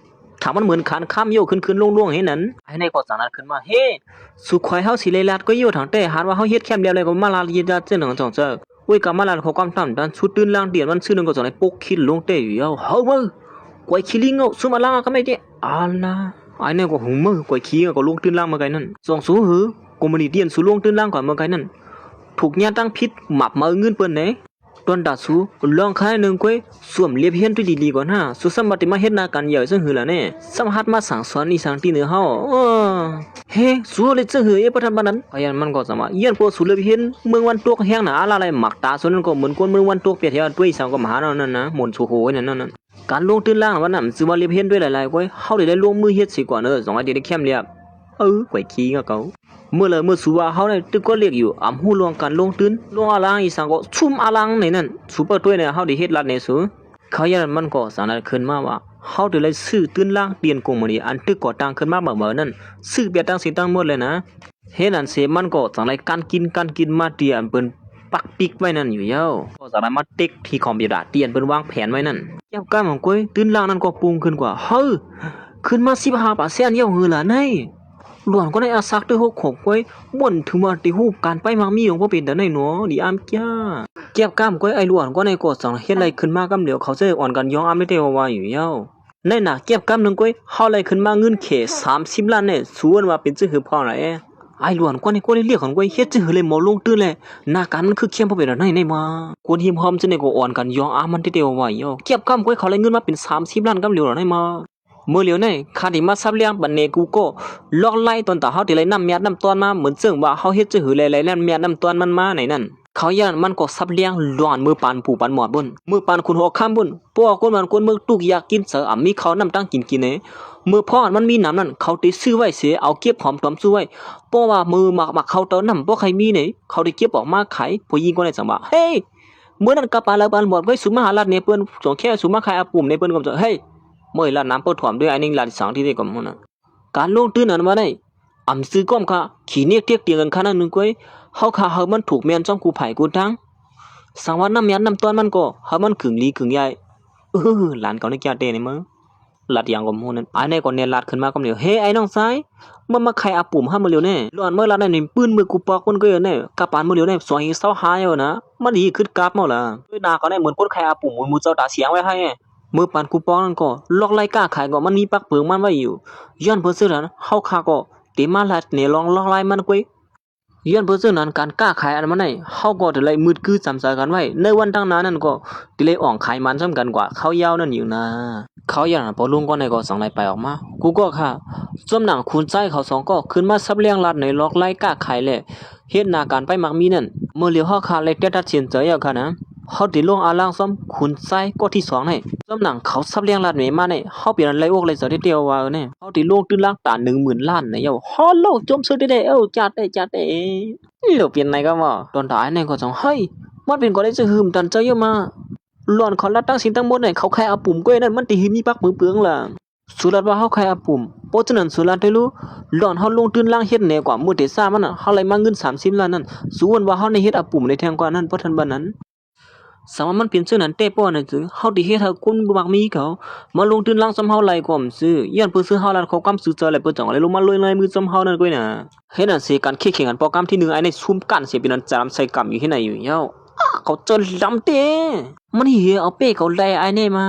ถามมันเหมือนขานข้ามโยกขึ้นลงให้นั้นไอ้ในก็สนัดขึ้นมาเฮ้สุขควายเขาสีเลยลาดก็โยทางแต่หาว่าเขาเฮ็ดแคมเดียวเลยก็มาลาลีดาเจ้าหนังจ่องเจ้าเว้ยกับมาลาเขาความต่ำดันชุดตื่นล่างเตียนมันซื้อนึงก็สนัดปุ๊กคิดลงเตะอยู่เฮามือกวยคิลิงเอาซุมาล่างก็ไม่ได้อันนะไอ้เนี่ยก็หุ่มมือกวยขี้ก็ลงตื่นล่างมาไกนั่นสองสูหือกูมันเดียนสูลงตื่นล่างก่อนมาไกนั่นถูกญาตั้งพิษหมับมาเงินเปิ้นไหนตอนดาสูลองคายนึงกวยสวมเลียบเฮียนตุดีๆก่อนฮะสุสมบัติมาเฮ็ดนากันใหญ่ซึ่งหือล่ะแน่สัมหัดมาสั่งสอนอีสังที่เหนือเฮาเฮ้สูเลยซึ่งหือประทันบันนั้นก็ยันมันก็สมาเยี่ยนพวกสูเลยเห็นเมืองวันตกแห้งหนาอะไรหมักตาส่วนนั้นก็เหมือนคนเมืองวันตกเปียเทียด้วยสังก็มหานั่นนะหมุนสูโหนั่นการลงตื่นล่างวันนั้นซื้อมาเรียบเห็นด้วยหลายๆก้อยเฮาได้ลงมือเฮ็ดสิก่อน2อาทิตย์ได้เข้มเรียบก้อยขี้ก็เก่าเมื่อสูว่าเฮาได้ตึกก็เรียกอยู่อำฮู้ลวงการลงตื่นลงอาลังอีสังก็ชุมอาลังนี่นั่นซูเปอร์ด้วยเนี่ยเฮาได้เฮ็ดลัดนี่สูเขายันมันก็สานขึ้นมาว่าเฮาได้เลยซื้อตื่นล่างเตียนกงมื้อนี้อันตึกก่อตั้งขึ้นมาเหมือนนั่นซื้อเบียตั้งสิตั้งหมดเลยนะเฮ็ดนั่นเสมันก็จังไดการกินมาเตียนเปิ้นปักปิกไว้นั่นอยู่เย้าก็สามารถมาเต็กที่คอมพิวเตอร์เตียนเปิ้นวางแผนไว้นั่นแก้วก้ามของก้อยตื่นล่างนั่นก็ปรุงขึ้นกว่าเฮ้ยขึ้นมา15%เย้าหือล่ะใน หลวนก็ได้อาซักด้วยหกขบไว้บ่นถึงว่าติฮู้การไปมักมีของบ่เป็นแต่ไหนหนอดิอามจ้าเก็บกล้ามก้อยไอ้หลวนก็ในกดสังเฮ็ดอะไรขึ้นมากำเหลียวเขาจะอ่อนกันย้องอามไม่ได้ว่าอยู่เย้าในหน้าเก็บกล้ามนึงก้อยเฮาอะไรขึ้นมาเงินเข30ล้านเนี่ยสวนว่าเป็นจื้อหือพอไหนไอ้หลวนก็ในก้อยเรียกของก้อยเฮ็ดจื้อหือเลยหมอลงตื้อแลหน้าการมันคือเข้มบ่เป็นไหนในมาควรหิมหอมจะในก็อ่อนกันย้องอามมันได้ว่าเย้าเก็บกล้ามก้อยเขาเลยเงินมาเป็น30ล้านกำเหลียวไหนมาเมื่อเหลียวในคาดิมาซับเลี้ยงบันเนกูก็ลอกไล่ตอนตาเฮาที่ไรน้ำเมียน้ำตอนมาเหมือนซึ่งว่าเฮาเฮ็ดจะหือไรแล้วเมียน้ำตอนมันมาไหนนั่นเขาย่านมันก็ซับเลี้ยงหลอนมือปานผู้ปานหมอดบนมือปานคุณหัวข้ามบนป้อคนมันคนมือตุกอยากกินเสืออ่ำมีเขาน้ำตั้งกินเนมือพ่อมันมีน้ำนั่นเขาได้ซื้อไว้เสียเอาเก็บหอมตอมซื้อไว้ป้อว่ามือหมักเขาเตาน้ำป้อใครมีไหนเขาได้เก็บออกมาขายผู้หญิงก็ได้สั่งว่าเฮ้ยเมื่อนั้นกะปาละปานหมอดไว้สุมาหาลัดเนเปิ้นสองแค่สุมาขายอาปุ่มเนเปิ้นก็จะเฮ้ยเมื่อลาดน้ำเปิดถ่วมด้วยไอ้นิ่งลาดสองที่ได้ก่อนมันการลงตื้นนั้นมาได้อ่ำซื้อก้อมค่ะขี่เนียกเทียกเตียงกันขนาดนึงก้อยเฮาขาเฮามันถูกเมียนจ้องกูไผ่กูทั้งสังวันน้ำยันน้ำต้นมันก็เฮามันขึงลีขึงใหญ่หลานเขาในแก่เตในมือลาดอย่างกับมูนั้นไอ้ในก่อนเนี่ยลาดขึ้นมาก็เดียวเฮ้ไอ้น้องซ้ายมันมาใครอาปุ่มห้ามมือเร็วแน่ล้วนเมื่อลาดในปืนมือกูปอกคนก็เยอะแน่กระปานมือเร็วแน่สวยเศร้าหายเอานะมันดีขึ้นกราบมาละด้วยนาเขาในเหมือนคนใครอาปุ่มมือเจ้าตาเสียงไว้ให้มือปานกูปองนั่นก็ลอกไล่กล้าขายก็มันมีปักเปิงมันไว้อยู่ย้อนเพื่อซื้อนั้นเฮาคาก็เตมาลัดเนี่ยลองลอกไล่มันก้อยย้อนเพื่อซื้อนั้นการกล้าขายอันมันไหนเฮาก็จะไล่มืดคือจำใจกันไว้ในวันตั้งนานนั่นก็ติเลยอ่องขายมันซ้ำกันกว่าเขายาวนั่นอยู่นะเขาอย่างพอลุงก็ในก็สั่งไล่ไปออกมากูก็ค่ะจำหนังคุณใจเขาสองก็ขึ้นมาซับเลี้ยงลัดในลอกไล่กล้าขายเลยเฮ็ดหน้าการไปมักมีนั่นเมื่อเหลียวเฮาคาเลยตัดสินใจเอาค่ะนะเฮาติลงอาล่างซ้ำคุณใจก็ที่2ให้จำหนังเขาซับเลี้ยงลัดเมมาเนี่ยเฮาเปลี่ยนไรอกเลยเสียเดียวว่าเนี่ยเฮาติลงตื้นล่างตา10,000 ล้านเนี่ยเฮาโลกจมซื้อได้จัดได้เหลียวเปลี่ยนไหนก็ว่าตอนท้ายเนี่ยก็จังเฮ้ยมันเป็นก็ได้จะหืมตันใจเยอะมาหล่อนเขาลัดตั้งสินตั้งหมดเนี่ยเขาใครเอาปุ่มก้อยนั่นมันติหิมีปักมือเปลืองล่ะสุรัตว่าเฮาใครเอาปุ่มเพราะฉะนั้นสุรัตได้รู้หล่อนเฮาลงตื้นล่างเฮ็ดแน่กว่ามื้อเดซ่ามันน่ะเฮาเลยมาเงิน30 ล้านนั่นส่วนว่าเฮาในเฮ็ดเอาปุ่มในแทงกว่านั้นเพราะทันบัดนั้นสามารถมันเปลี่ยนชื่อนั้นเต้ป้อนั่นจือเฮาได้เฮ็ดให้คนบ่มักมีเขามาลงทุนล่างซำเฮาไหลก่อมซื้อย้อนเพิ่นซื้อเฮาล้านเขากำซื้อเจอแล้วเพิ่นจังเลยลงมาลอยมือซำเฮานั่นก้อยน่ะเฮ็ดนั่นสิการแข่งกันโปรแกรมที่1ไอ้ในซุ่มกันสิเป็นอันจามใส่กำอยู่ที่ไหนอยู่เฮาเขาเจอลำเต้มันเหียเอาเป้เขาไล่ไอ้นี่มา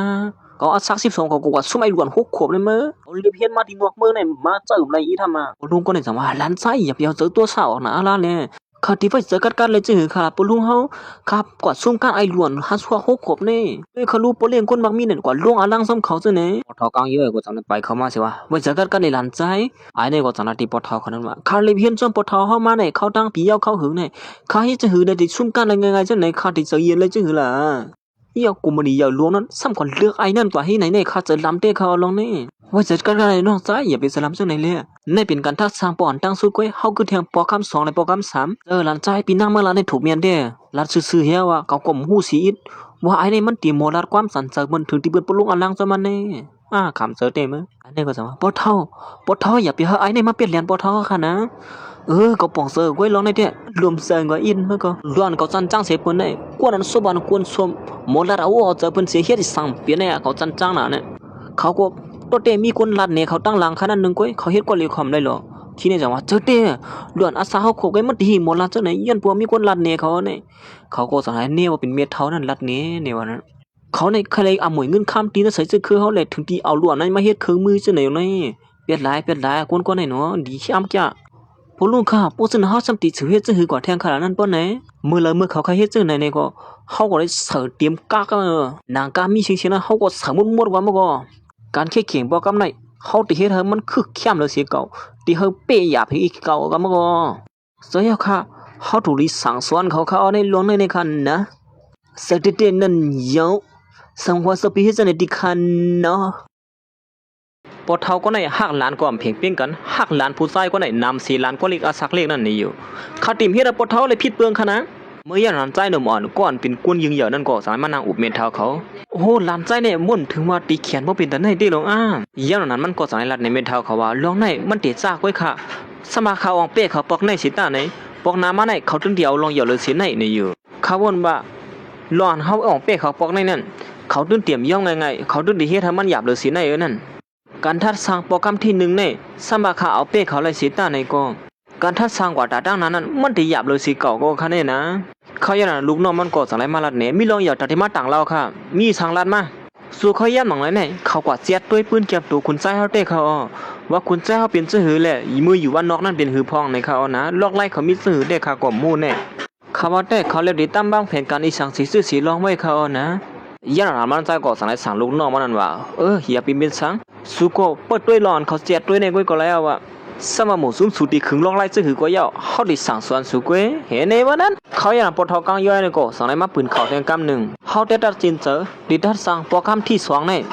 ก็เอาสัก12เขาก็ว่าซุ่มไอ้หลวน6ขวบเลยมื้อเอาเรียบเฮียนมาที่นวกมื้อนี่มาเจอไรอีทำมาลุงก็ได้จังว่าหลานไส้อย่าไปเอาเจอตัวสาวนะล่ะแลข้าที่ไปเจอกันเลยจื้อค่ะปลุงเฮาครับกว่าซุ่มกันไอ้หลวนหาซัว6ขวบนี่เอ้ยเขารู้ปเลี้ยงคนมักมีนั่นกว่าลงอาลังซ้ำเขาซื่อนี่ปอทอกางเยอะก็จังไปเข้ามาสิว่าไว้เจอกันในหลานใจไอ้นี่ก็จังที่ปอทอเขานั้นว่าข้าเลยเฮียนจอมปอทอเฮามาเนี่ยเขาตั้งปียาวเขาหึงเนี่ยข้าเฮ็ดจะหือได้ที่ซุ่มกันอะไรง่ายๆจังไหนข้าที่เจอเย็นเลยจื้อล่ะเฮียกูมันนี่อย่าลวงนั้นซ้ำก่อนเลือกไอ้นั่นกว่าให้ไหนเนี่ยข้าจะลำเต้เขาลองนี่ไว้เจอกันในน้องใจอย่าไปสลัมจังไหนเลยในเป็นการทักสร้างปอนตั้งสู้ก้อยเฮาคือแทงปอคำ2ในปอคำ3หลานใจปีหน้าเมื่อหลานได้ถูกเมียนเด้หลานซื่อๆเฮียว่าเขาก็ฮู้สิอิดว่าไอ้นี่มันตีหมอลัดความสันเสริญมันถึงที่เปิ้นปลุงอันลังซะมันแน่คำเสริเต้มื้ออันนี้ก็จังว่าปอเฒ่าอย่าไปเฮาไอ้นี่มาเปลี่ยนเหรียญปอเฒ่าค่ะนะก็ป่องเสือก้อยลองได้เด้รวมเซิงก็อินมื้อก็ล้วนเขาจันจังเสเปิ้นได้กวนนั้นสุบันกวนสมหมอลัดเอาเจอเปิ้นเสียเฮ็ดสังเปลี่ยนเนี่ยเขาจันจังน่ะเนี่ยเขาก็ตัวเต้มีคนลัดเนี่ยเขาตั้งหลังขนาดนึงก้อยเขาเฮ็ดกว่าเลยคอมได้หรอที่นี่จังว่าเจอเต้ล้วนอาสาเฮาโคกไว้มันดีหมดละจังไหนย้อนพวกมีคนลัดเนี่ยเขาเนี่ยเขาก็สังหารเนี่ยว่าเป็นเมียเฒ่านั้นลัดเนี่ยว่านั้นเขาในใครเลยเอาหมวยเงินข้ามตีน่ะใส่ซื่อคือเฮาเลยถึงที่เอาล้วนนั้นมาเฮ็ดเครื่องมือจังไหนนี่เปลี่ยนหลายกวนๆให้เนาะดีขี้อ้ำจ้ะพวกลุงค่ะพวกซึ่งเฮาสำติถือเฮ็ดจังหือกว่าแทงขนาดนั้นปานไหนมื้อเขาเฮ็ดจังไหนเนี่ยก็เฮาก็ได้เสิร์ฟเตรียมกากนางกามีเชิงๆนะเฮาก็เสิร์ฟหมดว่ามันก็การแข่งบ่กำไหนเฮาติเฮ็ดให้มันคึกเข้มเลยเสียเก่าติเฮาเป้หยาบอีกเก่าก็มันก็เสียค่ะเฮาถูกลิสั่งสอนเขาในหลวงในคันนะสะติเตนั่นยาวสังหัวสปีเฮ็ดจังได๋ติคันเนาะปอเฒ่าก็ในฮักหลานก็เพียงเปียงกันฮักหลานผู้ชายก็ในนำ4ล้านก็เล็กอาสักเล็กนั่นนี่อยู่เขาติมเฮ็ดปอเฒ่าเลยผิดเปลืองค่ะนะเมื่อยันหลานใจหนุ่มอ่อนก่อนเป็นกวนยิงเหยื่อนั่นก็สามารถมานั่งอุบเมนเท้าเขาโอ้หลานใจเนี่ยม่วนถึงว่าตีเขียนบ่เป็นตาไหนติหลงยันนั้นมันก็สายลัดในเมนเท้าเขาว่าลองไหนมันเตะซากไว้ค่ะสมาเขาอองเป้เขาปอกในสิตาไหนปอกน้ามาไหนเขาถึงเดียวลองเหยื่อเลยสิไหนนี่อยู่เขาวนว่าหลอนเฮาอองเป้เขาปอกในนั่นเขาตึ้นเตรียมย่องไงเขาตึ้นดิเฮ็ดให้มันหยาบเลยสิไหนนั่น การทัดสร้างโปรแกรมที่หนึ่งเนี่ยสมัครเขาเอาเป้เขาเลยสิตาในก็การทัดสร้างกว่าตาตั้งนั้นมันตีหยาบเลยสิเก่าก็คันเนี่ยนะเขาอย่างนั้นลูกน้องมันก็สั่งไรมาลัดเนี่ยมีลองอยากตัดที่มาต่างเราค่ะมีทางลัดมาสู่เขาย่ำหนังไรเนี่ยเขากว่าเสียดด้วยปืนเก็บตัวคุณใจเขาเต้เขาว่าคุณใจเขาเป็นเสือหือแหละมืออยู่ว่านอกนั่นเป็นหือพองในเขานะลอกไล่เขามีเสือเด็กเขาก่อมูเนี่ยเขาว่าแต่เขาเรียกดีตั้มบ้างแผนการอีสังสีซื่อสีลองไว้เขานะย่าหนามันใจก่อสั่งไรสั่งลูกน้องมันนั่นว่าอย่าปีนเป็นสังสุโกเปิดด้วยหลอนเขาเจ็ดด้วยในกุ้ยก็แล้วว่าสมหมูซุ่มสุดีขึงลองไล่ซื้อหือก็ย่อเขาดิสั่งส่วนสุกุ้ยเห็นในวันนั้นเขาอย่างปอทอกลางย่อยในก็สั่งไรมาปืนเขาแทงกำหนึ่งเขาได้ตัดสินเจอดิทัดสั่งโปรแกรมที่สองใน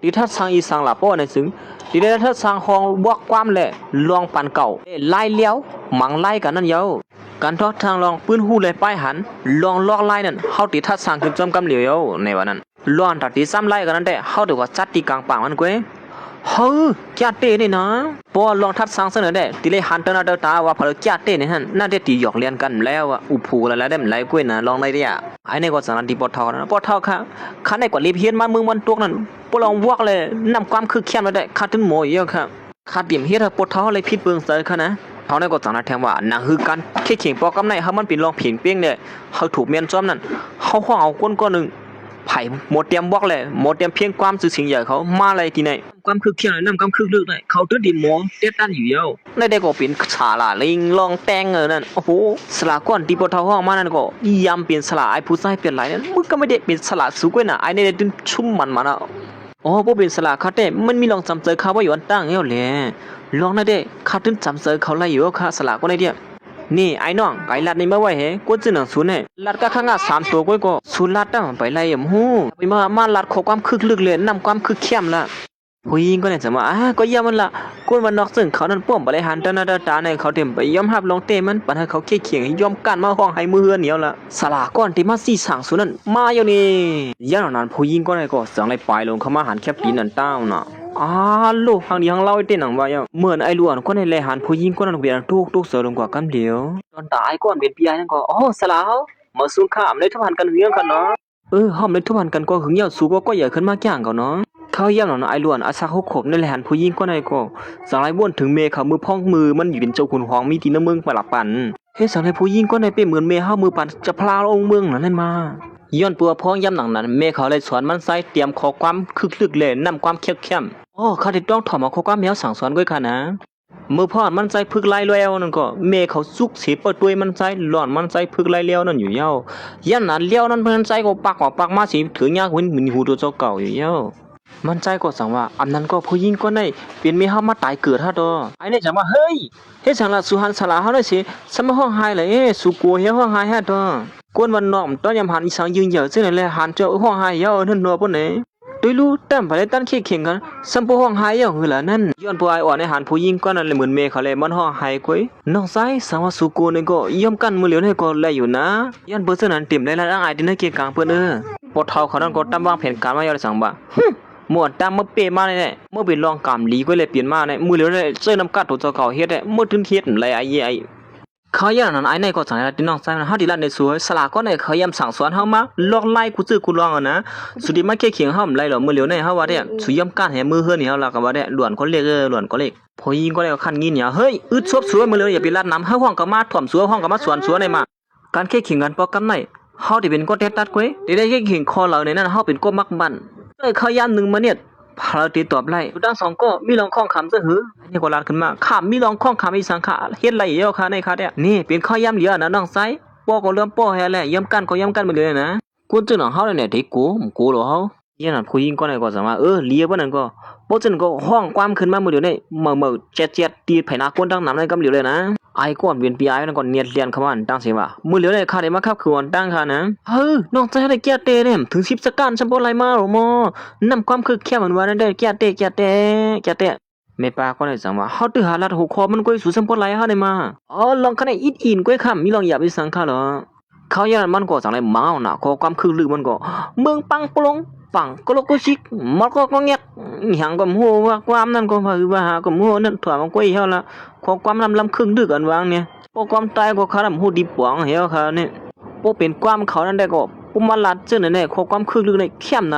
ดิทัดสั่งอีสั่งหลับป้อในซึ่งดิทัดสั่งห้องบวกความแหละลองปันเก่าไล่เลี้ยวหมังไล่กันนั่นเยาการทอดทางลองปืนหูเลยป้ายหันลองลอกไล่นั่นเขาติดทัดสั่งขึ้นจอมกำเหลียวในวันนั้นล้วนตัดตีซ้ำไล่กันนั่นแต่เขาเดี๋ยวว่าจัดตีกลางป่ามันกุ้ยแก่เต้นี่นะพอลองทัดสั่งเสนอได้ตีเลยหันเตอร์นาเดอร์ตาว่าพอแก่เต้นี่ฮะน่าจะตีหยอกเลียนกันแล้วอ่ะอุปูแล้วได้ไล่กุ้ยนะลองไล่ได้อ่ะไอ้นี่ก็สั่งตีปอทอนะปอทอค่ะขันได้กว่ารีบเฮียนมาเมืองวันตัวนั้นพวกลองวอกเลยนำความคือเข้มแล้วได้ขาดถึงโมยเยอะค่ะขาดเดี่ยมเฮียปอทอเลยพิษเบืองเสือค่ะนะเขาได้ก็สั่งแทงว่าหนังคือกันแค่เขียงปอกำในเขามันเป็นรองเพียงเปี้ยงเนี่ยเขาถูกเมียนจอมนั่นเขาห้องเอาก้นหนึ่งไผ่หมดเตรียมบอกเลยหมดเตรียมเพียงความสื่อสิ่งใหญ่เขามาอะไรทีไหนความคือเขียนน้ำความคือเลือกเลยเขาตื้อดินหมอเตี้ยตันอยู่เยอะในได้ก็เป็นสาลาลิงลองแตงนั่นโอ้โหสลาก้อนที่ปทห้องมานั่นก็ยำเป็นสลาไอ้ผู้ชายเปลี่ยนไหลนั่นมึงก็ไม่ได้เป็นสลาสูงกว่าน่ะไอ้นี่ได้ชุ่มมันอ่ะพวกเป็นสลาคาเต้มันมีลองจำเจอเขาว่าอยู่อันตั้งเงี้ยเลยลองนั่นได้คาตึ้งจำเจอเขาไล่อยู่ค่ะสลาก็ในเดียนี่ไอ้น้องไก่ลัดนี่มาไว้เหกูจะหนังสูนเนี่ยลัดก็ข้างๆ3 ตัวก้อยก็สูนลัดตั้งไปไล่ยำหูไปมาลัดขอความคึกลึกเลยนำความคึกเข้มละผู้หญิงก็เนี่ยจะมาก็ย่ามันละก้นมันนอกซึ่งเขานั้นป้อมบริหารตนาตาในเขาเต็มไปย่อมหับลงเตมันปัญหาเขาเขี่ยงย่อมกันมาห้องให้มือเหนียวละสลาก้อนที่มา4 สั่งสูนนั้นมาอยู่นี่ย่าหนานผู้หญิงก็เนี่ยก็สั่งไล่ปลายลงเขามาหันแคบปีนั่นเต้าน่ะลูกทางดีทางเล่าไอ้เต้นหนังว่าเหมือนไอ้ล้วนก็ในแลหันผู้หญิงก็นั่งเบียร์ทุกเสือลงกว่ากันเดียวตอนตายก่อนเป็นปีนั่นก็สลามาสู้ข้ามในทุกพันกันเรื่องกันเนาะห้อมในทุกพันกันก็หึงยาวสู้ก็ใหญ่ขึ้นมากอย่างกันเนาะเขาย่ำหนอนไอ้ล้วนอาซาหกขบในแลหันผู้หญิงก็ในก็สังไรบ้วนถึงเมย์เขามือพองมือมันอยู่เป็นเจ้าขุนหองมีตีน้ำเมืองมาหลับปันเฮ้สังไรผู้หญิงก็ในเป็นเหมือนเมย์ห้ามือปันจะพลาองเมืองนั่นมาย้อนปัวพ้องย่ำหนังนั้นเมย์เขาเลยสอนมันใส่เตรียมขอความคึกลึกเลยนำความเข้มข้าติดต้องถอดมาข้อความแมวสั่งสอนก้อยค่ะนะมือพ่อมันใจพึกไล่แล้วนั่นก็เมย์เขาซุกเสียเปิดด้วยมันใจหลอนมันใจพึกไล่แล้วนั่นอยู่เย้ายันนั้นเลี้ยวนั่นเพื่อนใจก็ปากมาสิถือยากเหมือนหูตัวเจ้าเก่าอยู่เย้ามันใจก็สั่งว่าอันนั้นก็ผู้หญิงก็ได้เป็นเมย์เฮามาตายเกิดฮะดอไอ้เนี่ยจะว่าเฮ้ยสั่งละสุหันสลาเฮาได้สิสมห้องไห้เลยสุกัวเฮห้องไห้ฮะดอกวนวันนอมตอนยามหันอีสังยืนเหยื่อซึ่งนั่นแหละหันเจ้าห้องไห้เย้านั่นนัวปุ่นเนี่ยโดยรู้แต่ไปได้ตั้นเข่งกันสัมปห้องหายอย่างหือละนั่นย้อนผู้ไออ่อนในหันผู้ยิงก็นั่นเลยเหมือนเมฆเขาเลยมันห้องหายกุ้ยน้องซ้ายสังว่าสุกูนี่ก็ย่อมกันมือเหลียวให้ก็แลอยู่นะย้อนเบอร์เซนั้นเต็มได้ละไอดินให้เกี่ยงกลางเพื่อนปอดเท้าเขานั่นก็ตั้งวางแผนการมาย้อนสั่งบ่าหมวดตามมาเปย์มาเนี่ยเมื่อเป็นรองกำลีก็เลยเปลี่ยนมาเนี่ยมือเหลียวเลยเสื้อน้ำกัดตัวเจ้าเก่าเฮ็ดเนี่ยเมื่อถึงเฮ็ดอะไรไอ้เขาย่านนั้นไอ้ในก็สั่งให้ดิน้องใส่เฮาดิลั่นในสวยสลาก็ในเขาย่ำสั่งสอนเฮามาลอกไล่กูซื้อกูลองนะสุดที่มาแค่เขียงเฮาไล่หรอมือเหลียวในเฮาว่าเนี่ยสุย่ำก้านแห่มือเฮือนนี่เฮาล่ะก็ว่าเนี่ยหลวนก็เรียกหลวนก็เรียกพอยิงก็ได้คันงี้เนี่ยเฮ้ยอึดซบสวยมือเหลียวอย่าไปลัดน้ำเฮาห้องก็มาถ่อมสวยห้องก็มาสวนในมาการแค่เขียงกันปอกกำไหนเฮาที่เป็นก็ตัดก้อยได้แค่เขียงคอเราในนั้นเฮาเป็นก็มักบั่นเขาย่ำนึงมาเนี่ยพาเราตีตอบไล่ดังสองก็มีลองข้องคำซะหือนี่ก็ลาดขึ้นมาข้ามมีลองข้องคำอีสังขะเฮ็ดไรเยอะค่ะในค่ะเนี่ยนี่เป็นข้อย่ำเหลือนะน้องไซป้อก็เริ่มป้อแฮ่แหละย่ำกันก็ย่ำกันไปเลยนะกูจึงหนังเฮาเนี่ยเด็กกูเหรอเฮายันนั้นผู้หญิงก็ไหนก็สามารถเลียบ่นั่นก็ป้อจึงก็ห้องความขึ้นมามื้อเดียวนี่เมื่อเจ็ดตีไผนาคนตั้งนำในกำเหลียวเลยนะไอ้ก้อนเวียนปีไอ้นั่นก็เนียดเลียนเข้ามาตั้งสิว่ามื้อเหลียวนี่ข้าได้มาคับคือวันตั้งค่ะนะน้องใจได้แก่เตเนี่ยถึง10 สกันฉันบ่ไล่มาหรอมอนำความคือแค่มันว่านั่นได้แก่เตเมปาก็ได้สั่งว่าเฮาตื้อหาลัดหัวคอมันก็สู่สัมปไลเฮาได้มาลองคันได้อินก้อยค่ำมีลองอย่าไปสังค่ะเหรอเขาย่านมันก็สั่งได้เมาน่ะขอความคือลือมันก็เมืองปังปลงปังก็โลกชิกมันก็เงียบหยังก็ฮู้ว่าความนั้นก็ว่าหาก็ฮู้นั่นถั่วมันก็เฮาละขอความลำครึ่งดึกอันวางเนี่ยพอความตายก็คารำฮู้ดิปวงเฮาค่ะนี่บ่เป็นความเขานั่นได้ก็ ปุมาลัดเจอเนี่ยข้อความคึกลึกในเข้มนะ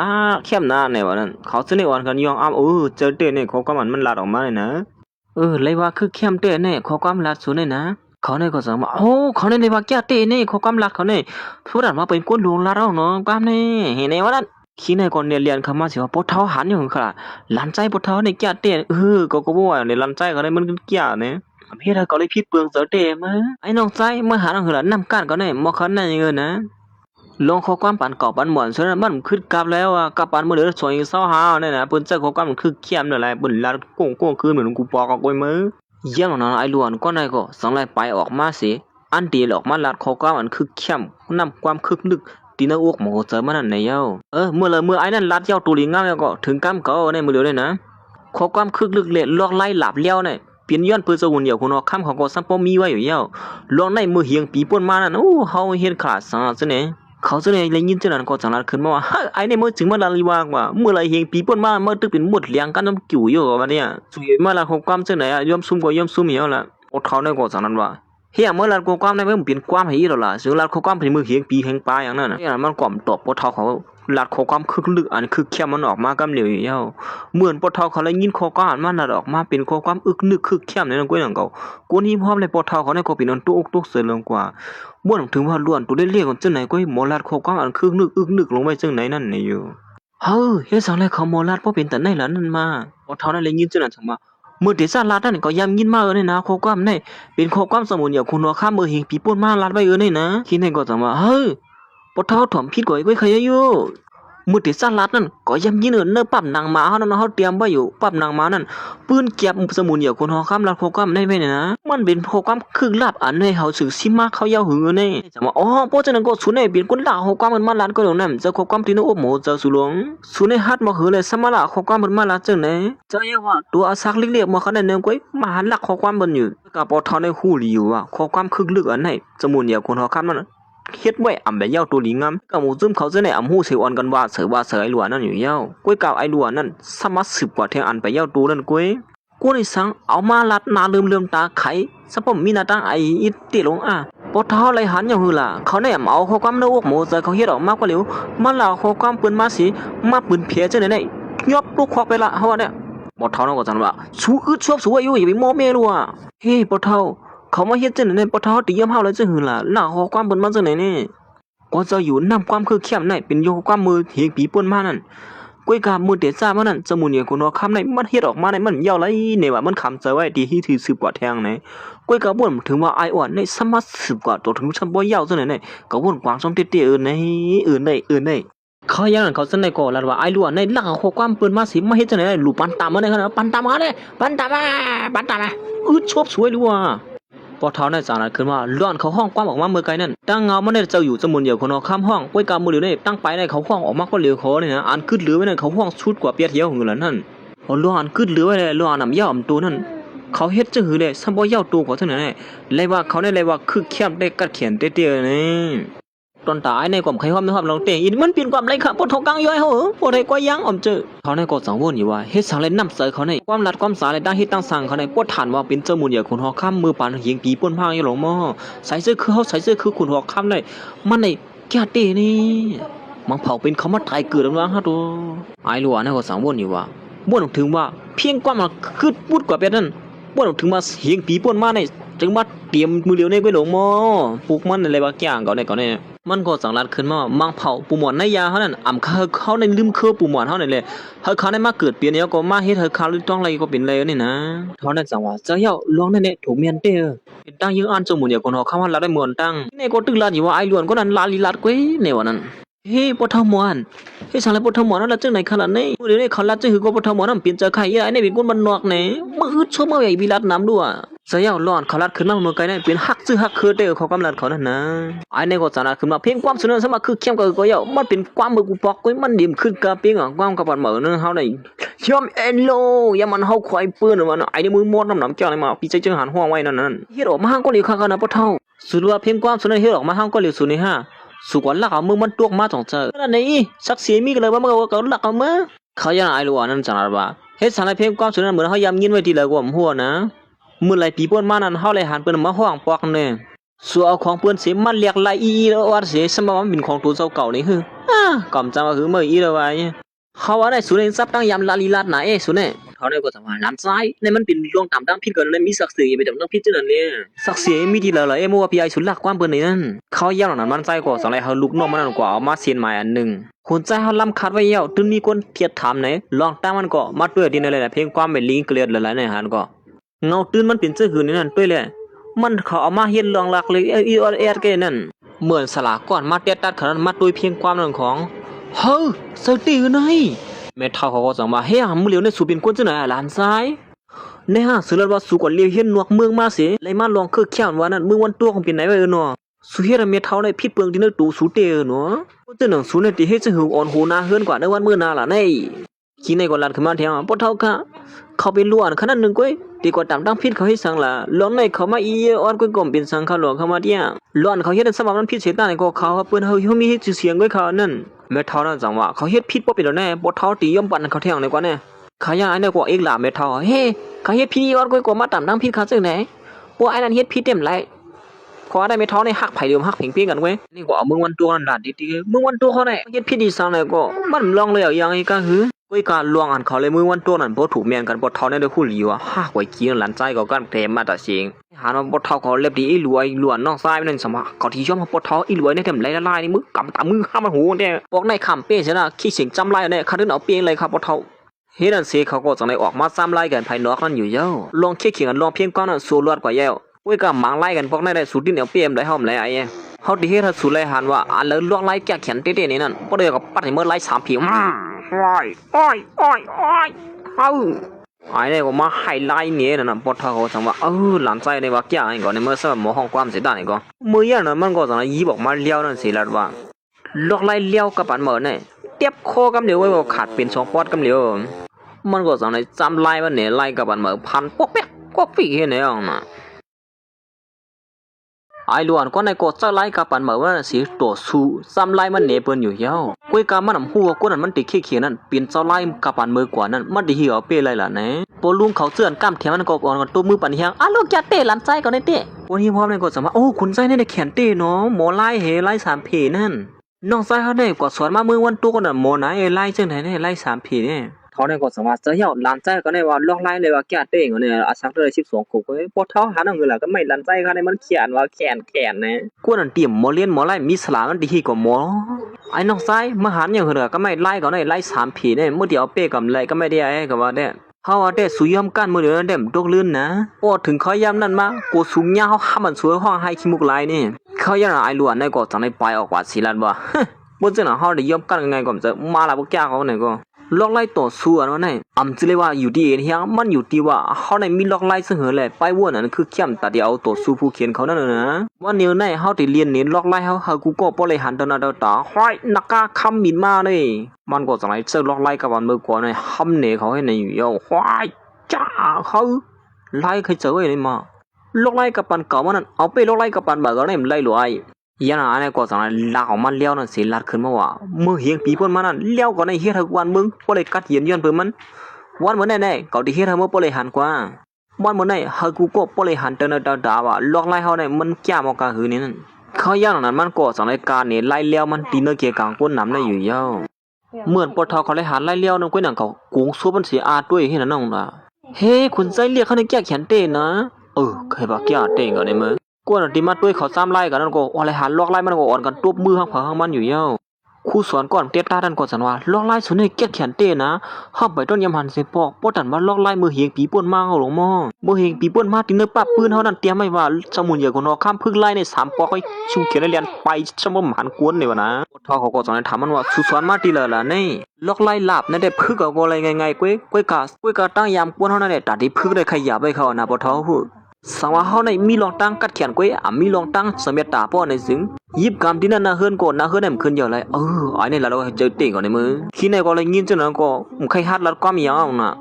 เนี่ยว่านั้นเขาเสนออ่อนกันยองอ้ำเจอเตเนี่ยข้อความมันลัดออกมาเลยนะเลยว่าคือเข้มเตเนี่ยข้อความลัดสุดเนี่ยนะเขาเนี่ยก็สั่งว่าเขาเนี่ยว่าแก่เตเนี่ยข้อความลัดเขาเนี่ยพูดอ่านว่าเป็นก้นหลวงลัดเอาเนาะความเนี่ยเห็นไหมว่านั้นขี้ในก่อนเนี่ยเรียนคำว่าสิว่าปดเท้าหันอยู่ค่ะลันใจปดเท้าเนี่ยแก่เตก็บ่ว่าเนี่ยลันใจเขาเนี่ยมันแก่เนี่ยเฮ็ดให้เขาเลยผิดเปลืองเสเตมาไอ้น้องใจมาหาน้องหือละนำกันก็เนี่ยบ่คันนั่นเงินนะลงข้อความปันกอบปันหมอนฉะนั้นมันขึ้นกลับแล้วอ่ะกับปันมื้อเหลือสวยเศร้าหาเนี่ยนะเปิ้นเจอข้อความมันคือเข้มนั่นแหละเปิ้นลาดโก้งคืนเหมือนกูปอกเอาก้อยมือเยี่ยงน้องไอ้ล้วนก็ได้ก็สังไลไปออกมาสิอันเดียวออกมาลาดข้อความมันคือเข้มนำความคึกนึกตีนอกหมอเจอมันนั่นในเย้าเมื่อไอ้นั่นลัดเย้าตูลิงงามแล้วก็ถึงกำเก่าในมื้อเหลือเลยนะข้อความคึกลึกเละลอกไล่หลับเลี้ยวเนี่ยเปลี่ยนย้อนเปิ้นสกุลเดียวคนออกค่ำเขาก็ซัมปอมีไว้อยู่เย้าลองในมือเฮียงปีป่นมานั่นเฮาเฮ็ดขาดซะซะเนี่ยเขาจะเลยยินเจานั้นก็จังลัดขึ้นมาว่าไอ้เนี่ยมือถึงมาลาลีว่างว่าเมื่อไรเฮงปีป่นมาเมื่อตึกเป็นหมดเลี้ยงกันน้ำกิ่วอยู่ว่าเนี่ยสุยมาละของความจังไหนย่อมซุ่มก็ย่อมซุ่มเหี่ยวละอดเขาเนี่ยก็จังนั้นว่าเฮียเมื่อลัดของความได้เพิ่มเปลี่ยนความให้อีหรอล่ะซึ่งลัดของความเป็นมือเฮงปีเฮงปลาอย่างนั้นน่ะเนี่ยมันก่อมตบปดเท้าเขาลัดของความคึกลึกอันคึกเข้มมันออกมากำเหลวเหี่ยวเหมือนปดเท้าเขาเลยยินข้อความมันลัดออกมาเป็นข้อความอึกนึกคึกเข้มในนั้นก็อย่างเก่ากูนี่พร้อมเลยปดเท้าเขาเนี่ยก็เป็นอันตุกตุกเสือลงกว่าบ่ถึงว่าล้วนตัวเรียกกันจังไหนก็หมอลัดข้อความอันคึกนึกอึกนึกลงไปจังไหนนั่นนี่อยู่เฮ็ดสังเลยเขาหมอลัดบ่เป็นแต่ไหนล่ะนั่นมาปดเท้านั่นเลยยินจังนั้นจังมาเมื่อเดซ่าลัดนั่นก็ย้ำยินมาเนี่ยนะข้อความนี่เป็นข้อความสมุนอย่างคุณว่าข้ามือเฮงปีป่นมาลัดไว้นี่นะคิดให้ก็จังว่าปดเท้าถ่อมผิดก็ไว้ใครอยู่มือที่สลัดนั่นก็ย้ำยินเนื้อปั๊มนางหมาเฮานั่นเฮาเตรียมไว้อยู่ปั๊มนางหมานั่นปืนเก็บสมุนอย่างคนเฮาค้ำลัดข้อความได้ไว้เนี่ยนะมันเป็นข้อความคึกลับอันให้เฮาสึกสิมาเขายาวหือนี่จังว่าเพราะฉะนั้นก็สุนัยเป็นคนลาข้อความมันมาลัดก็ตรงนั้นจะข้อความที่นอบหมูจะสุหลงสุนัยฮัดมาหือเลยสมาละข้อความมันมาลัดจังไหนจะเรียกว่าตัวอาซักเล็กๆมาขนาดนึงก็มาหันลักข้อความมันอยู่กับปอทอในฮู้อยู่ว่าข้อความคึกลึกอันให้สมุนอย่างคนเฮาค้ำนั่นเฮ็ดไว้อำแบบยาวตัวลิงามก็หมู่ซึมเขาจะได้อำฮู้เสอ่อนกันว่าเสือไอ้หลวนนั่นอยู่ยาวก้อยกาวไอ้หลวนนั่นสามารถสืบกว่าแทงอันไปยาวตัวนั่นก้อยกูนี่สังเอามาลัดหน้าลืมตาไขสะพมมีหน้าต่างไอ้อีติลงปอเท้าไหลหันอย่างหือล่ะเขาได้เอาข้อความในอกหมูใจเขาเฮ็ดออกมากกว่าเหลียวมันล่ะข้อความปืนมาสิมาปืนเพียจังได๋ยอบลูกคอกไปละเฮาว่าเนี่ยปอเท้านั่นก็จังว่าสู้อึดชอบสู้อยู่อย่าไปมอแม่รัวเฮ้ปอเท้าเขามาเฮ็ดจังได๋ปอเท้าติยามเฮาเลยจังหือล่ะล่ะข้อความเปิ้นมาจังได๋นี่ก็จะอยู่นำความคือเข้มในเป็นโยความมือเฮงปีป่นมานั่นก้อยกามือเดซ่ามานั่นสมุนเนี่ยคนเฮาค้ำในมันเฮ็ดออกมาในมันยาวไหลเนี่ยว่ามันคำใจไว้ดีที่ถือสืบกว่าแทงไหนก้อยกาบ่นถึงว่าไอ้อ่อนในสามารถสืบกว่าตัวถึงชั้นบ่ยาวจังได๋ก็บ่นกวางซอมเตี้ยๆในเขาอย่างนั้นเขาสนในก่อลัดว่าไอ้ล้วนในลักข้อความเปิ้นมาสิมาเฮ็ดจังได๋ลูกปันตามมาได้ขนาดปันตามมาชอบสวยหรือว่าพอเท้าในจานั้นขึ้นว่าล้วนเขาห้องความออกมาเมื่อไกลนั่นตั้งเงามันได้เจ้าอยู่สมุนเดียวคนเอาข้ามห้องก้อยกามือเหลียวนี่ตั้งไปในเขาห้องออกมาก็เหลียวเขาเนี่ยนะอันขึ้นเหลือไว้นั่นเขาห้องชุดกว่าเปียเที่ยวหือละนั่นพอล้วนขึ้นเหลือไว้เลยล้วนนำย่าอำตัวนั่นเขาเฮ็ดจังหือเลยซัมบ่ย่าตัวเขาเท่านั้นเลยว่าเขาได้เลยว่าคือแคบได้กัดเขียนเตี้ยๆนี่ตอนตายในความใครความนะครับเราเตะอินมันเปลี่ยนความไรครับปวดท้องกลางย่อยเฮาปวดให้ก้อยยังอมเจอเขาในก็สังวนอยู่ว่าเฮ็ดสังเลยนำเสยเขาในความรัดความสาเลยตั้งเฮ็ดตั้งสั่งเขาในปวดฐานว่าเป็นเจ้ามูลใหญ่คุณฮอค่ำมือปานเหียงปีป่นพางอยู่หลงหม้อใส่เสื้อคือเฮาใส่เสื้อคือคุณฮอค่ำเลยมันในแก่เตนี่มังเผาเป็นเขามาตายเกิดแล้วฮะตัวไอ้หลวงในก็สังวนอยู่ว่าบ่นถึงว่าเพียงความมันคือพูดกว่าแบบนั้นบ่นถึงมาเหียงปีป่นมาในจึงมาเตรียมมือเดียวในไปหลงหม้อปลูกมันอะไรบางอย่างเขาในมันก็สังลัดขึ้นมามังเผาปูหมอนในยาเฮานั่นอ่ำเขาในลืมคือปูหมอนเฮานั่นแหละเฮาเขาได้มาเกิดเปลี่ยนแล้วก็มาเฮ็ดเฮาเขาต้องอะไรก็เป็นเลยนี่นะเขานั่นจังว่าเจ้าเฮาลวงนั่นแหละถูกเมียนเต้ตั้งยืนอ่านจมูกเนี่ยคนเฮาเข้ามาละได้หมวนตั้งนี่ก็ตึกลาดอยู่ว่าไอ้ล้วนก็นั่นลาลีลาดกวยในวันนั้นเฮ้ปทมวนเฮ้สังเลยปทมวนนั่นละจังไหนขนาดนี้มื้อเดี๋ยวนี้เขาลัดจังหือก็ปทมวนนั่นเปลี่ยนเจอไข่ไอ้นี่เป็นคนบ้านนอกแหน่มาฮึดชอบมาใหญ่วิลัดน้ำด้วยเสียงร้อนเขาลัดขึ้นมาเมื่อไกลนั่นเป็นฮักซื้อฮักคือเด้อเขากำลังเขานั่นนะไอ้นี่ก็สาระขึ้นมาเพียงความสนุกสมาคือเข้มก็ยาวมันเป็นความมือกูปอกก็มันดิ่มขึ้นกะเพียงความกับปันเหมือนเฮาได้ยอมเอ็นโลอย่ามันเฮาควายปืนมันไอ้นี่มือมอดน้ำเจ้าอะไรมาพี่ใจจึงหันห้องไว้นั่นเฮ็ดออกมาห้างก็เหลียวข้างกันนะปะเท่าสุดว่าเพียงความสนุกเฮ็ดออกมาห้างก็เหลียวสุดนี่ฮะสุกวันลักเอามือมันตวกมาจ่องเจอนั่นนี่สักเสียมีกันเลยว่ามันก็ลักเอามือเขายังไอ้รู้ว่านั่นจังว่าเฮ็ดสังไรเพียงความสนุกเหมือนเฮายำยินไว้ทีละกว่าหัวนะมื้อไหลปีป่นมานั่นเฮาเลยหันเปิ้นมาห้องปอกแน่ สัวเอาของเปิ้นเสมันเรียกไล่อีแล้วว่าเสสมว่ามันเป็นของตัวเจ้าเก่านี่ฮึก่อมจำว่าคือเมื่ออีแล้วว่าเขาว่าได้สุในซับตั้งยามลาลีลาดไหนสุเนี่ยเขาได้ก็จะว่าลำซ้ายในมันเป็นรวงตามตั้งผิดกันเลยมีศักดิ์ศรีไปจำต้องผิดจังนั้นเนี่ยศักดิ์ศรีมีที่ละมัวพี่ไอสุดหลักความเปิ้นนี่นั่นเขาย่างหนังมันใจกว่าสองไรเขาลุกน้องมันกว่าเอามาเสียนใหม่อันหนึ่งคนใจเขาลำคัดไว้เยอะตึงมีคนเทียดถามไหนลองตั้งมันก็มาด้วยดินอะไรเพลงความเป็นลิงเกลียดหลายๆในหันก็เงาตื่นมันเป็นเสื้อหืนนี่นั่นด้วยเลยมันเขาเอามาเฮ็ดลองหลักเลยอีออดแอดแกนั่นเหมือนสลากก่อนมาเต็ดตัดขนาดมาด้วยเพียงความนั่นของเฮ้อเสตีอยู่ไหนแม่เฒ่าเขาก็สั่งมาเฮ้ยหำเหลียวในสูเป็นคนจังไหนหลานซ้ายในห้างซื้อแล้วว่าสูก่อนเลี้ยวเฮ็ดนวกเมืองมาเสิไล่มาลองคือแค่ว่านั่นมึงวันตัวของเป็นไหนไว้เนาะสูเฮ็ดแม่เฒ่าได้ผิดเปลืองที่นึกตูสูเตเนาะจังหนังสูในที่เฮ็ดจะหืออ่อนหูนาเฮือนกว่าในวันมื้อนาล่ะในขี้ในก่อนลัดขึ้นมาแถวบ่เฒ่าค่ะเขาเป็นล้วนขนาดนึงก้อยดีกว่าตามตั้งผิดเขาให้สังล่ะล้อนในเขามาอีอ่อนก้อยก่อมเป็นสังเขาหลวงเขามาเตี้ยล้อนเขาเฮ็ดสมบัติมันผิดเสียตาในก็เขาเปิ้นเฮามีชื่อเสียงก้อยเขานั่นแม่เฒ่านั่นจังว่าเขาเฮ็ดผิดบ่เป็นแล้วแน่บ่เฒ่าตีย่อมปั่นเขาแทงในกว่าแน่เขายังไอ้เนี่ยก็เอกล่ะแม่เฒ่าเฮ้เขาเฮ็ดผิดอ่อนก้อยก็มาตามตั้งผิดเขาจังไหนพวกไอ้นั่นเฮ็ดผิดเต็มไรขอได้แม่เฒ่าในฮักไผเดิมฮักเพ่งๆกันเว้ยนี่ก็เอามึงวันตัวนั่นล่ะดีๆมึงวันตัวเขาได้เฮ็ดผิดอีสังไหนก็มันลองเลยอย่างอีกะหือก้อยการลวงอันเขาเลยมือวันตัวนั้นบ่ถูกแม่นกันบ่เท่าในเด้อคู่หลีวะฮะไว้กี้หลานใจก็กันแถมมาตะเสียงหาว่าบ่เท่าเขาเล็บดีอีหลวยล้วนน้องซ้ายนั่นสมะเขาที่ชอบมาบ่เท่าอีหลวยในแถมลายๆนี่มึงกำตามือห้ามมันหูแน่บอกในคำเป้ซะนะขี้เสียงจำลายแน่คันเอาเปียงเลยครับบ่เท่าเฮ็ดอันเสเขาก็จังได๋ออกมาซ้ำลายกันภายนอกนั่นอยู่เย้าลองเคียงกันลองเพียงก้อนนั้นสู้รอดกว่าแย้วก้อยก็มังไล่กันพวกนั้นได้สุดที่เอาเปียมได้ห้อมได้ไอ้เฮาที่เฮ็ดสุดไล่หันว่าอันเลยลวกไล่แก่แขนเต้ๆนี่นั่นบ่ได้ก็ปัดให้เมื่อไล่3ผีโอ้ยไอ้เนี่ยก็มาไฮไลท์เนี่ยนะปอทเขาจังว่าหลานใจเนี่ยว่าแก่ไอ้ก่อนในเมื่อสมัยหมอห้องความเสียดายก็มือยันนั้นมันก็จังยีบอกมาเลี้ยวนั่นสิลัดว่าลอกไล่เลี้ยวกับปันเหมือนเนี่ยเตียบคอกับเดียวไว้ว่าขาดเป็น2ปอดกับเดียวมันก็จังในจำไล่มันเนี่ยไล่กับปันเหมือนพันปอกแป๊กกอกปีเห็นเนี่ยน่ะไอ้ล้วนก็ในกดจะไล่กับปันเหมือนว่าสิตัวสู้ซ้ำไล่มันเนี่ยเปิ้นอยู่ยาวก้อยกามันหัวก้นนั้นมันติดเขียนั่นเป็นเจ้าไล่กับปันมือกว่านั้นมันดีเหี่ยวเป้ไรล่ะนะปลุงเขาเจือนกล้ามแถมมันก็อ่อนกันตัวมือปันเฮียงลูกจะเตะหลันใจก่อนเตะวันนี้พร้อมในกดสมาคุณใจในแขนเตะเนาะหมอไล่เฮไล่3เพนั่นน้องใจเขาได้กดสอนมามือวันตัวกันน่ะหมอไหนไล่จังไหนเนี่ยไล่3เพเนี่ยเขาในกดสมาจะเหี่ยวหลันใจก็ได้ว่าลอกไล่เลยว่าแก่เตะก็เนี่ยอาชักเลย12ขวบก็พอเท้าหาหนังเลยล่ะก็ไม่หลันใจเขาในมันเขียนว่าแขนนะกูนั่นเตรียมหมอเลี้ยนหมอไล่มีสลามันดีกว่าหมอไอ้น้องใจมาหันอย่างเหรอก็ไม่ไล่ก็ได้ไล่3เพเนี่ยเมื่อเดียวเป้กับไล่ก็ไม่ได้ไอ้ก็ว่าได้เขาว่าได้สุยอมกันมือเดียวนั้นเด็มตกลื่นนะพอถึงเขายามนั่นมากูสูงยาวห้ามันสวยห้องให้ขี้มุกลายนี่เขายังไอ้ล้วนในก็จังได้ไปออกว่าสิลัดว่าบ่จังเขาได้ยอมกันไงก็จะมาละบ่แก่เขาเนี่ยก็ลอกไล่ต่อสู้อันนั้นอำจิเลยว่าอยู่ที่เฮียมันอยู่ที่ว่าเขาในมีลอกไล่เสมอแหละไปวนนั่นคือเข้มตัดเดียวต่อสู้ผู้เขียนเขานั่นนะว่าเนียวในเขาได้เรียนเน้นลอกไล่เขากูก็บ่เลยหันตอนนั้นต่อห้อยนักกาคำมินมาเลยมันก็จังได๋เจอลอกไล่กับมันเมื่อก่อนในหำเนี่ยเขาให้ในอยู่ยาวห้อยจ้าเขาไล่เคยเจอไว้เลยมาลอกไล่กับปันเก่ามันนั่นเอาไปลอกไล่กับปันบ่ก็ได้ไล่หลวยยันอันนี้ก็จังได๋ลากออกมาเลี้ยวนั่นสิลัดขึ้นมาว่ามือเฮียงปีเพิ่นมานั่นเลี้ยวก็ในเฮ็ดให้วันมึงบ่เลยกัดเยียนย้อนเพิ่นมันวันมื้อไหนๆก็ได้เฮ็ดให้มื้อบ่เลยหันกว่าวันมื้อไหนเฮากูก็บ่เลยหันเตนดาว่าลอกไล่เฮาได้มันแก่มากะหือนี่นั่นเขาย่างนั้นมันก็จังได๋การนี่ไล่เลี้ยวมันตีเนเกกลางก้นน้ำได้อยู่ยาวเหมือนปอทอเขาเลยหันไล่เลี้ยวนั่นก้อยนั่นเขากุงซัวมันสิอาด้วยเฮ็ดนั่นน้องล่ะเฮ้คุณใจเรียกเขาในแก่แขนเต้นะเคยบ่แก่เต้ก็ได้มื้อกวนที่มาด้วยเขาซ้ำไล่กันนั่นก็อะไรหันลอกไล่มันก็อ่อนกันตบมือข้างผาข้างมันอยู่เย้าครูสอนก่อนเตี้ยตาดันก่อนสันว่าลอกไล่สุนให้เกียดแขนเต้นะห้ามไปต้นยำหันเสปอกป้อตันว่าลอกไล่มือเฮียงปีป่วนมาเขาหลงมอมือเฮียงปีป่วนมาตินเนื้อปับปืนเขานั่นเตรียมไม่ว่าสมุนเหยื่อของนอข้ามพึ่งไล่ใน3ปอกให้ชูเขียนเรียนไปชมหันกวนเลยวะนะทอเขาก็สอนให้ถามมันว่าสุสอนมาตีละล่ะนี่ลอกไล่หลับนั่นได้พึ่งก็อะไรไงก้วยกาตั้งยามกวนเขานั่นได้ตัดที่พึ่งได้ขยับไปเขานะปอทอหูสังว่าเขาในมีลองตั้งกัดแขนก้อยมีลองตั้งสมัยตาป้อในซึ้งยิบกำที่นั่นน่ะเฮิรนก่อนน่ะเฮิรนมันขึ้นเยอะเลยไอ้นี่ละเราเจอเต่งก่อนในมือขี้ในก็เลยยินจนนั้นก็ใครฮัดลัดความยาวน่ะ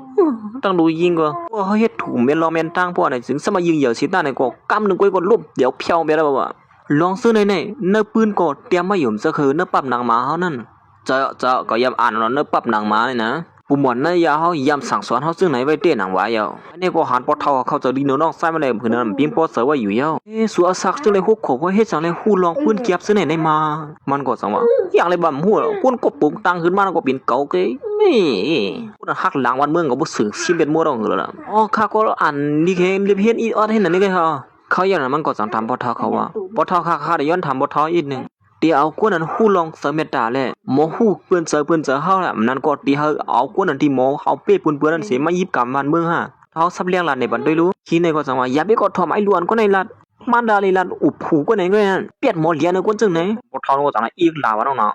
ต้องดูยิงก็ว่าเขาเฮ็ดถูกเมนลอเมนตั้งป้อในซึ้งสมัยยิงเหยื่อสิตาในก็กำหนึ่งก้อยก็ลุบเดี๋ยวเพียวไปแล้วว่าลองซื้อในเนื้อปืนก็เตรียมมาหยุ่มซะคือเนื้อปับหนังหมาเขานั่นเจาก็ยำอ่านเนื้อปับหนังหมาเลยนะปู ปุ่มหมอนนายาเฮายำสั่งสอนเฮาซึ่งไหนไว้เต้หนังวายาวอันนี้ก็หันปอเท่าเขาจะดีโนน้องไส้มาเลยเพิ่นนั้นปิ้งปอเสือไว้อยู่ยาวสัวซักจึงเลยฮุกขบว่าเฮ็ดจังเลยฮู้ลองปืนเก็บซึ่งไหนได้มามันก็จังว่าอย่างเลยบ่ฮู้ก้นก็ปุงตังขึ้นมาก็เป็นเก่าเกนี่พูดฮักหลังวันเมืองก็บ่สึกสิเป็นมัวดองเหรออ๋อข้าก็อ่านนี่แค่เรียบเฮ็ดอีออดเห็นนั่นนี่ก็เขาอย่างนั้นมันก็จังทำปอเท่าเขาว่าปอเท่าข้าได้ย้อนทำปอเท่าอีกนึงตีเอากวนนั้นฮู้ลองเสเมตาแหละหมอฮู้เปิ้นเจอเฮาแหละนั้นก็ตีเฮาเอากวนนั้นที่หมอเอาเป้เปิ้นนั้นสิมายิบกำมันเมืองฮะเฮาซับเลี้ยงหลานในบันด้วยรู้ขี้ในก็จังว่าอย่าไปกดทอมไอ้ล้วนก็ในลัดมันดาลีลัดอุบผูก็ไหนก็นั่นเปียดหมอเลี้ยงในกวนจึงไหนบ่ทอนก็จังอีกลาวะน้องน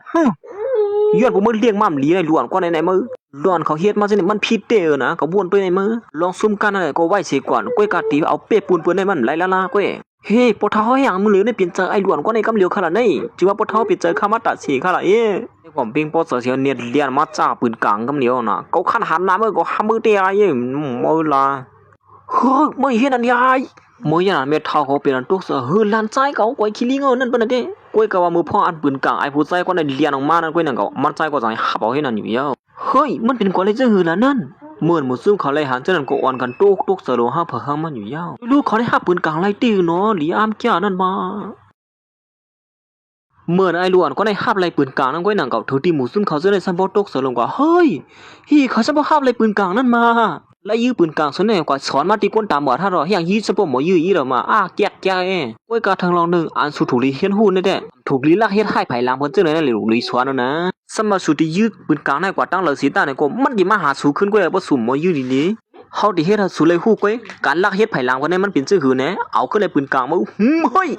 ะย้อนบ่มือเลี้ยงมั่มเลี้ยงล้วนก็ในมือล้วนเขาเฮ็ดมาจังนี่มันผิดเด้อนะก็บ่วนไปในมือลองซุ่มกันนั่นก็ไว้สิก่อนก้อยกะตีเอาเป้เปิ้นในมันไหลละก้อยเฮ้ปะเท้าอย่างมึงเหลือในเปลี่ยนเจอไอ้หลวนก็ในกำเหลียวขนาดนี้จิว่าปะเท้าเปลี่ยนเจอข้ามาตัดสีขนาดเอ้ผมปิงปอเสียเนียเลียนมาจ้าปืนกลางกำเหลียวนะเขาขันหันน้ำมือก็ห้ามมือเตะอะไรมือละเฮ้ยไม่เห็นอันใหญ่มือยันเม็ดเท้าเขาเปลี่ยนตัวเสือเฮ้ยลันใจเขาไว้คิลิงนั่นเป็นอะไรก้อยก็ว่ามือพ่ออันปืนกลางไอ้ผู้ใจก็ในเลียนออกมานั่นก้อยนั่นก็มันใจก็ใจหับเอาให้นั่นอยู่ยาวเฮ้ยมันเป็นก้อนอะไรจะหือละนั่นเมื่อหมดซึ่งเขาไล่หันเจ้านั่นก็อ่อนกันตุกเสโลห้าเผื่อห้ามันอยู่ยาวลูกเขาได้ห้าปืนกลางไล่ตีเนาะหลีอามแก่นั่นมาเมื่อไอ้ล้วนก็ได้ห้าไล่ปืนกลางนั่นก็หนังเก่าถือตีหมูซึ่งเขาจะได้ซันบอตุกเสโลกว่าเฮ้ยฮีเขาจะบอกห้าไล่ปืนกลางนั่นมาไล่ยื้อปืนกลางส่วนไหนกว่าสอนมาตีก้นตามบ่อถ้ารออย่างยื้อสปอหมอยื้อเรามาแก๊กก้อยกาทางลองหนึ่งอันสุถูลีเฮียนหูนี่แหละถูกลีลักเฮ็ดให้ไผ่ลางเพิ่นเจ้านั่นเลยลีสวนนะสมาสุที่ยื้อปืนกลางได้กว่าตั้งเลยสีตาเนี่ยก็มันดีมาหาสูขึ้นก็เลยบ่สุ่มหมอยื้อดีๆเฮาที่เฮ็ดสูเลยฮู้ก้อยการลักเฮ็ดไผ่ลางเพิ่นนั้นมันเป็นซื่อหือแหน่เอาขึ้นเลยปืนกลางมาเฮ้ย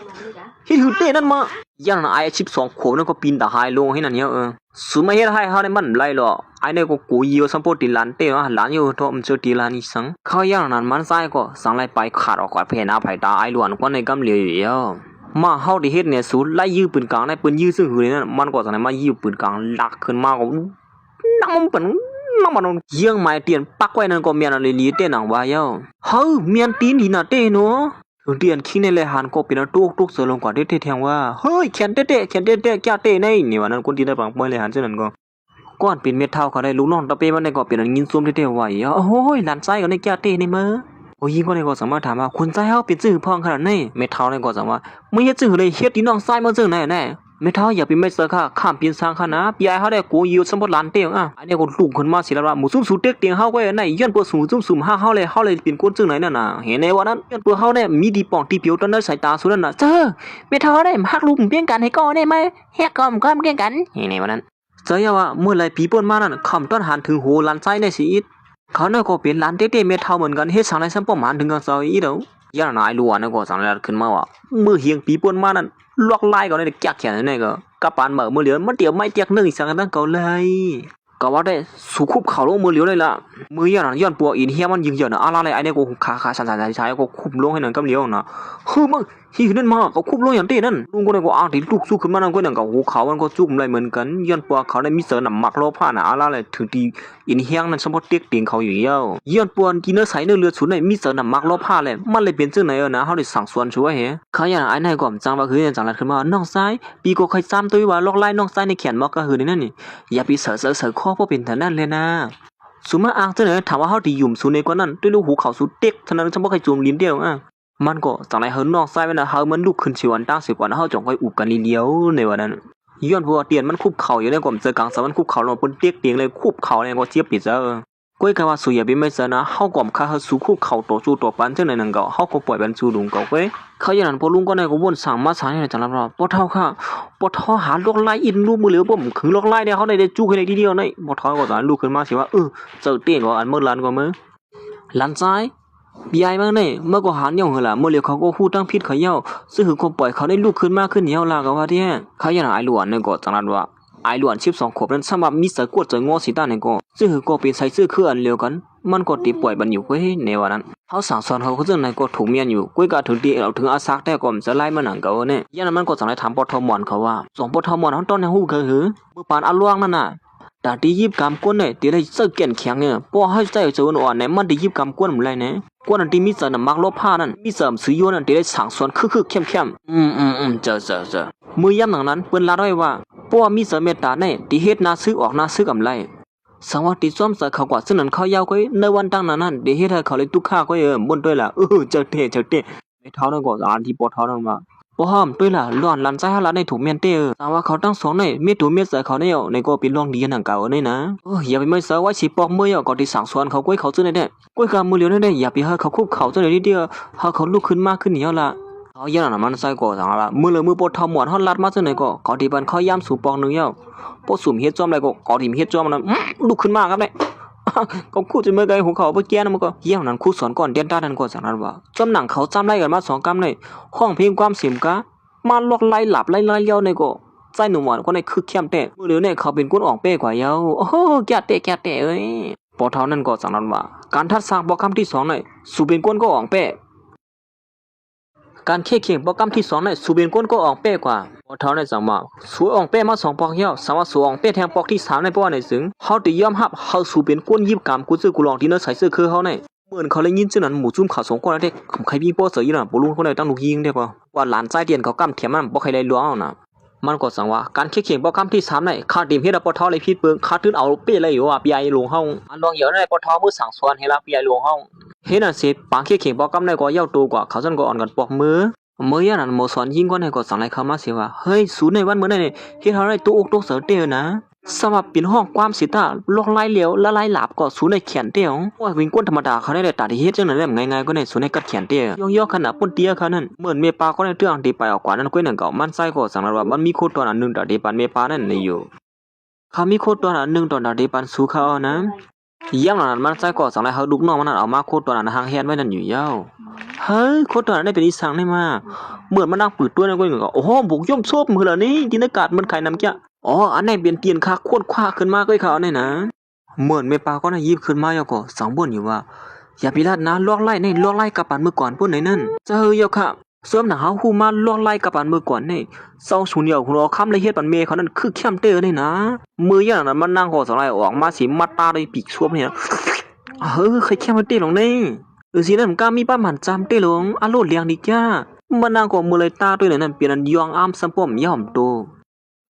เฮ็ดหือเต้นั่นมาอย่างนั้นไอ้12ขวบนั่นก็ปีนตาหายลงให้นั่นเนี่ยสูมาเฮ็ดให้เฮาได้มันไล่หรอไอ้เนี่ยก็กูยิวสัมปติลันเต้ว่าหลานอยู่ทอมจติลานิสังเขาอย่างนั้นมันซ้ายก็สังไล่ไปขาดออกกว่าเพนาไผ่ตาไอ้ล้วนก็ในกำเหลียวมาเฮาที่เฮ็ดเนี่ยสูไล่ยื้อปืนกลางได้ปืนยื้อซึ่งหือนั่นมันก็จังได๋มายื้อปืนกลางลักขึ้นมาก็นักมันเป็นนักมันเยี่ยงไม้เตียนปักไว้นั่นก็เมียนอะไรลีเต้หนังว่าเย้าเฮ้ยเมียนตีนดีน่ะเต้เนาะเตียนขี้ในเลยหันก็เป็นตุกเสือลงกว่าเต้แทงว่าเฮ้ยแขนเต้แก่เต้ในนี่ว่านั้นคนที่ได้ปังบ่เลยหันจังนั้นก็ก้อนเป็นเม็ดเท่าเขาได้ลูกน้องตะเปมันได้ก็เป็นงินซุ่มเต้ๆไว้โอ้ยหลานไส้ก็ได้แก่เต้ในมือโอ้ยยิงก็ได้ก็สามารถถามว่าคุณใจเฮาเป็นซื่อพ่องขนาดนี้เม็ดเท่าได้ก็สามารถมึงเฮ็ดซื่อเลยเฮ็ดที่น้องไส้มาซื่อแน่เม็ดเท่าอย่าไปไม่เสือค่ะข้ามเปลี่ยนสร้างค่ะนะพี่ไอ้เฮาได้กูอยู่สมบัติหลานเตียงอันนี้ก็ลูกขึ้นมาสิแล้วว่าหมูซุ่มสูเต็กเตียงเฮาก็ไหนย้อนเปิ้ซุ่มห้าเฮาเลยเป็นคนซื่อไหนนั่นน่ะเห็นในวันนั้นย้อนเปิ้เฮาได้มีดีป่องตีเปียวตอนนั้นสายตาสุดนั่นน่ะเจ้อเม็ดเท่าได้ฮักลูกเปลี่ยนกันให้ก่อได้มั้ยแฮกก็เปลี่ยนกันเห็นในวันนั้นเจ้าว่าเมื่อไรปีป่นมานั่นคำต้นหันถึงโหลันไส้ในชีวิตเขาเนี่ยก็เป็นหลานเต้ๆเม็ดเท่าเหมือนกันเฮ็ดสังไรสัมปอมหันถึงกันซอยอีเด้อย่านายล้วนก็สังไรขึ้นมาว่ามือเฮียงปีป่นมานั่นลอกไล่ก็ได้แก๊กแขนนี่ก็กะปานมือเหลียวมันเดี๋ยวไม่แจกนึงอีกสังกันตั้งเก่าเลยก็ว่าได้สุคุบเขาลงมือเหลียวเลยล่ะมือย่านย้อนปัวอินเฮียมันยิงเยอะนะอะไรไอ้เนี่ยก็ขาสั่นๆใช้ก็คุบลงให้นั่นกำเหลียวนะคือมึงที่นั่นมาก็คุบลงอย่างเต้นั่นลุงก็ได้ก็อ้างที่ลูกสู้ขึ้นมานั่นก็นั่นก็หูเขามันก็จุ่มอะไรเหมือนกันย้อนปัวเขาได้มีเสือหนำมักโลผ้าน่ะอะไรถึงที่อินเฮียงนั่นสมบูรณ์เต็กเตียงเขาอยู่เยอะย้อนปัวกินเนื้อใสเนื้อเลือดฉุนในมีเสือหนำมักโลผ้าเลยมันเลยเป็นจังไหนนะเขาได้สั่งสวนช่วยเหรอเขาอย่างไอ้นายก็จังว่าคือจังไรขึ้นมาน้องซ้ายปีก็เคยซ้ำตัวว่าลอกไล่น้องซ้ายในแขนมอกก็คือนั่นนี่อย่าไปเสือข้อเพราะเป็นแต่นั่นเลยนะสุมาอ้างจังไหนถามว่าเขาดียุ่มสูในกว่านั้นด้วยลูกหูเขาสูเต็กฉะนั้นฉันบ่เคยจูมลิ้นเดียวมันก็จังไรเฮิร์นน้องซ้ายไปนะเฮิร์มันลุกขึ้นชิวันตั้งสิกว่าเขาจงค่อยอุบกันเลี้ยวในวันนั้นย้อนพัวเตียนมันคุบเข่าอยู่ในกล่อมเจอกลางสมันคุบเข่าลงบนเตียกเตียงเลยคุบเข่าเลยก็เจี๊ยบปิดเจอก้อยกะว่าสุยอย่าไปไม่เจอนะเขากล่อมข้าเขาสู้คุบเข่าตัวจูตัวปันจังไหนนั่งเก่าเขาก็ปล่อยบรรจุลุงเก่าเว้ยเขาอย่างนั้นพอลุงก็ในก็วนสั่งมาสั่งอย่างไรจังไรเราปอเท่าค่ะปอเท่าหาลูกไล่อินลูกมือเหลือผมคือลูกไล่เนี่ยเขาได้จู้แค่ในทีเดียวนี่ปอเท่าก็จะลูกขึ้นมาสิว่าเจอเตียงก็อันเมื่อลันก็มือลันซ้ายปีไอ้บ้างเนี่ยเมื่อก็หันย่องเหรอเมื่อเลี้ยวเขาก็พูดตั้งพิษเขาเย้าซึ่งคือคนปล่อยเขาได้ลูกขึ้นมากขึ้นเย้าลาก็ว่าที่เขาอย่างไอ้หลวนเนี่ยก็จังไรว่าไอ้หลวน12ขวบนั้นสำหรับมิสเตอร์กวดเจองอสีตาเนี่ยก็ซึ่งคือก็เป็นใส่เสื้อคืออันเดียวกันมันก็ตีปล่อยบันอยู่เว้ยในวันนั้นเขาสั่งสอนเขาซึ่งในก็ถูกเมียนอยู่กุ้ยก็ถึงตีเราถึงอาซักแต่ก็จะไล่มาหนังเก่าเนี่ยยันนั้นมันก็จังไรถามปทมอนเขาว่าสองปทมอนเขาต้นในหูคือเมื่อปานอัลล่วงนั่นน่ะแต่ที่ยิบกำก้นเนี่ยตีได้เสื้อเก่นแข็งเนี่ยพอให้ใจเจออ่อนเนี่ยมันได้ยิบกำก้นอะไรเนี่ยก้นอันที่มีเสน่ห์มักลบผ้านั่นมีเสริมซื้อยวนอันที่ได้สั่งสอนคือเข้มเจอมือย้ำหนังนั้นเปิ้นลาด้วยว่าพอมีเสน่ห์เมตตาเนี่ยที่เฮ็ดนาซื้อออกนาซื้อกำไร สังว่าติซ้อมใส่เขากว่าซึ่งนั้นเขายาวก้อยในวันตั้งนั้นเดี๋ยวเฮ็ดให้เขาเลยตุกข้าก้อยบนด้วยล่ะเจอเตไม่เท่านั้นก็อ่านที่ปอเท่านั้นมาปอห้อมด้วยล่ะหล่อนลันใจให้ละในถูกเมียนเตอสังว่าเขาตั้งสองในเมียถูกเมียใส่เขาในในก็เป็นรองดีหนังเก่านี่นะอย่าไปไม่เสือว่าสิปอกมือก็ที่สั่งสอนเขาก้อยเขาซึ่งเนี่ยก้อยกำมือเหลียวนี่อย่าไปให้เขาคุบเขาซึ่งนิดเดียวให้เขาลุกขึ้นมากขึ้นเหนียวละเขาอย่างนั้นมันใส่ก็สังละมือเลยมือปอทอหมวนฮอดลัดมาซึ่งไหนก็เขาที่บ้านเขาย่ำสู่ปองนึงเย้าปอสุ่มเฮ็ดจอมอะไรก็ที่เฮ็ดจอมนั้นลุกขึ้นมาครับเนี่ยก็คู่จะเมื่อไงหัวเขาไปแก้นะมันก็เยี่ยมนั้นคู่สอนก่อนเดียนตาทันก่อนสังนั้นว่าจำหนังเขาจำไล่กันมา2 กำเลยห้องเพลงความเสียมกะมาลอกไล่หลับไล่เลี้ยวในก็ใจหนุ่มหวานก็ในคึกเข้มเตะมือเหลือเนี่ยเขาเป็นก้นออกเป้กว่าเย้าโอ้โหแก่เตะเอ้ยปอเท่านั้นก็สังนั้นว่าการทัดสร้างปอคำที่2ในสู่เป็นก้นก็ออกเป้การเข่งปอคำที่2ในสู่เป็นก้นก็ออกเป้กว่าปอเท่าในสังว่าสู่ออกเป้มา2 ปอกเย้าสังว่าสู่ออกเป้แทงปอกที่3ในปอในซึ่งเขาติยอมรับเขาสู่เป็นก้นยิบกรรมกูซื้อกูลองที่เนื้อใส่เสื้อคือเขาในเหมือนเขาเลยยินซึ่งนั้นหมู่จุ่มเขา2 คนแล้วเด็กใครพี่ปอเสือยี่น่ะบ่รู้คนใดตั้งลูกยิงเด้ป่ะว่าหลานใจเดียนเขากำเถียมมันบ่ใครได้ล้วงเอานะมันก็สังว่าการเข่งปอคำที่3ในคาดิมเฮ็ดปอเท่าเลยผิดเปิงคาตื้นเอาเป้เลยอยู่ว่าปีไอหลวงเฮาอันลองเหยอในปอเท่ามือสั่งสอนให้ละปีไอหลวงเฮาเฮ็ดนั่นสิปางเข่งปอคำในก็ยาวโตกว่าเขาซั่นก็อ่อนกันปอกมือเมื่อนั้นหมอสอนยิงก็ในก็สั่งไล่เข้ามาเสียว่าเฮ้ยสูในวันเมื่อนั้นเฮ็ดเฮาได้ตุกตุกเสือเตียวนะสำหรับเป็นห้องความสิตาลอกไล่เหลียวละลายหลาบก็สูในแขนเตียวว่าวิงก้นธรรมดาเขาได้ตัดเฮ็ดจังนั้นแหละง่ายๆก็ในสูในกัดแขนเตียวย่อๆขนาดปุ่นเตียเขานั่นเหมือนเมปาก็ในเรื่องที่ไปออกกว่านั้นก็นั่นก็มันใส่ก็สั่งว่ามันมีโคตรตัวนึงตัดที่ปันเมปานั่นในอยู่เขามีโคตรตัวนึงตอนตัดที่ปันสู้เขานะยังนั้นมันใส่ก็สั่งให้เขาดุกน้องมันเอามาโคตรตัวนั้นห่างแฮนไว้นั่นอยู่ยาวเฮ้ยโคตรตัวนั้นได้เป็นอีสังได้มาเหมือนมันนั่งปืดตัวนั่นก็อย่างก็โอ้โหบุกย่อมซบมือละนี่จินตนาการมันไข่น้ำแก่อันไหนเปลี่ยนเตียนค่าโคตรคว้าขึ้นมาก็เขาเนี่ยนะเหมือนเมปาก็น่ะยิบขึ้นมาแล้วก็สังบ่นอยู่ว่าอย่าไปลาดนะลอกไล่ในลอกไล่กับปันมือก่อนพุ่นไหนนั่นจะเฮยค่ะเสริมหนังเฮาฮู้มาลอกไล่กับปันมือก่อนนี่เซาสูญเหี่ยวหัวค้ำเลยเฮ็ดปันเมเขานั่นคือเข้มเตอนี่นะมืออย่างนั้นมันนั่งก็สังไล่ออกมาสิมัดตาได้ปีกซ่วมนี่นะเคยเข้มเตลงนี่สินั่นก็มีป้าหมันจำเตลงอโลดเลียงดิจ้ามันนั่งก็มือเลยตาด้วยนั่นเปลี่ยนยองอ้ามซัมป้อมย่อมโต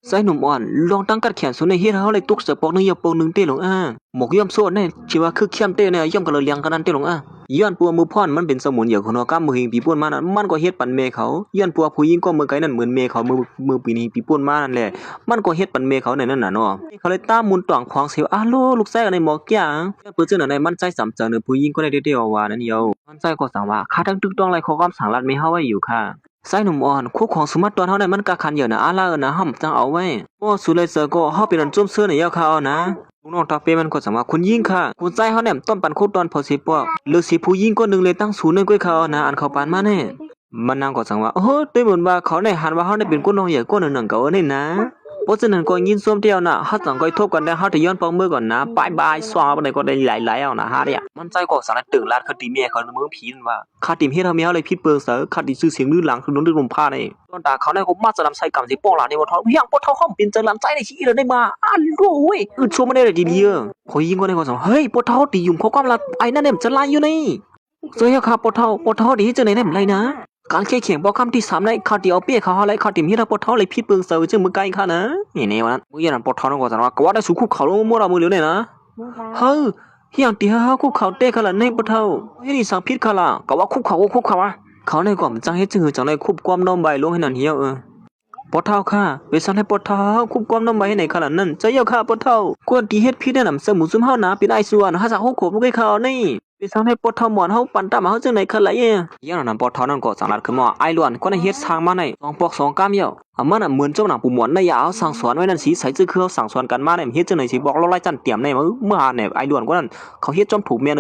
ใส่หนุ่มอ่อนลองตั้งกัดแขนสุดในเฮ็ดเฮาเลยตุกเสือปอกนึงอย่าปอกนึงเต้หลงหมกย่อมโซดเนี่ยชื่อว่าคือเข้มเต้เนี่ยย่อมก็เลยเลี้ยงกันนั่นเต้หลงย้อนปัวมือพ่อนมันเป็นสมุนเหยื่อของนอกมือหิงปีป่วนมานั่นมันก็เฮ็ดปันเมเขาย้อนปัวผู้หญิงก็มือไกนั่นเหมือนเมเขามือปีนี้ปีป่วนมานั่นแหละมันก็เฮ็ดปันเมเขาในนั่นน่ะเนาะเขาเลยตามมุนต่องของเสียวโลลูกไส้กันในหมอกย่างเปิ้นเจ้านั่นในมันใจสำเจอเนื้อผู้หญิงก็ได้เด้อว่านั่นเดียวมันใจก็สั่งว่าข้าทั้งตึกต้องไรขอความสั่งรัดไม่เฮาไว้อยู่ค่ะไส้หนุ่มอ่อนคู่ของสมัติตอนเฮาได้มันกะคันเหยื่อนะล่ะนะห่อมจังเอาไว้บ่สุเลยเซอก็เฮาเป็นอันจุ่มเสื้อในยาวเขานะลูกน้องตาเป้มันก็สั่งว่าคุณยิ่งค่ะคุณใจเฮาเนี่ยต้นปันโคตรตอนพอสิปอกหรือสิผู้ยิ่งก็นึงเลยตั้งศูนย์ในก้อยเขานะอันเขาปานมาแน่มันนางก็สั่งว่าได้เหมือนว่าเขาได้หันว่าเฮาได้เป็นก้นน้องใหญ่ก้นหนึ่งก็นี่นะเพราะฉะนั้นก็ยินส้มเดียวน่ะเฮาต้องก้อยทบกันได้เฮาจะย้อนปองมือก่อนนะบายสวาบ่ได้ก็ได้หลายๆเอานะฮะเนี่ยมันใจก็สั่งให้ตึงลาดคติเมียเขามือผีนั่นว่าคติเฮ็ดเฮาเมียเฮาเลยผิดเปิงเสือคติชื่อเสียงลือหลังคือโดนดึงลมพานี่ตอนตาเขาได้ก็มาจะนำใส่กำสิป้องหลานนี่บ่ท้องอย่างบ่ท้องห้อมเป็นจังหลังใจในชีวิตได้มาโอ้ยชัวมันได้ดีๆขอยิงก็ได้ก็สั่งเฮ้ยบ่ท้อตียุ่มเขาความละไอ้นั่นเนี่ยจะไล่อยู่นี่เสียค่ะบ่ท้อดีจังไหนเนี่ยไรนะการเขียงบอกคำที่3ในคาติเอาเปี้ยเขาอะไรคาติมีระปทอเลยพิษเปิงเสือจึงมือไกลค่ะนะนี่วันนั้นมือยันปทอนั่นก็สั่งว่าก็ว่าได้สู่คุกเขาลงมัวเรามือเหลียวเนี่ยนะเฮ้ยเฮียงตีเฮาคุกเขาเตะเขาละในปทอเฮ้ยนี่สั่งพิษเขาละก็ว่าคุกเขาอ่ะเขาในก่อมจังเฮ็ดจึงจังในคุบความน้อมใบลงให้นั่นเหี่ยวปทอค่ะไปสั่งให้ปทอคุบความน้อมใบให้ไหนค่ะนั่นจะเหี่ยวค่ะปทอกวนตีเฮ็ดพิษได้นำเสมุซุมเฮานะเป็นไอ้ส่วนหาสัก6 ขวบบ่เคยเขานี่ไปสั่งให้ปทหมอนเฮาปั่นตามเฮาจังไหนคั่นล่ะอย่างนั้นปทนั่นก็สั่งลัดขึ้นมาไอ้ล้วนก็ได้เฮ็ดทางมาใน2 ปอก2 กามเหี่ยวมันเหมือนเจ้าหนังปู่หมอนในยาวสั่งสอนไว้นั่นสิใส่จื้อคือสั่งสอนกันมาในเฮ็ดจังไหนสิบอกเราไล่จันเตรียมในเมื่อหาเนี่ยไอ้ล้วนก็นั่นเขาเฮ็ดจอมถูกเมีย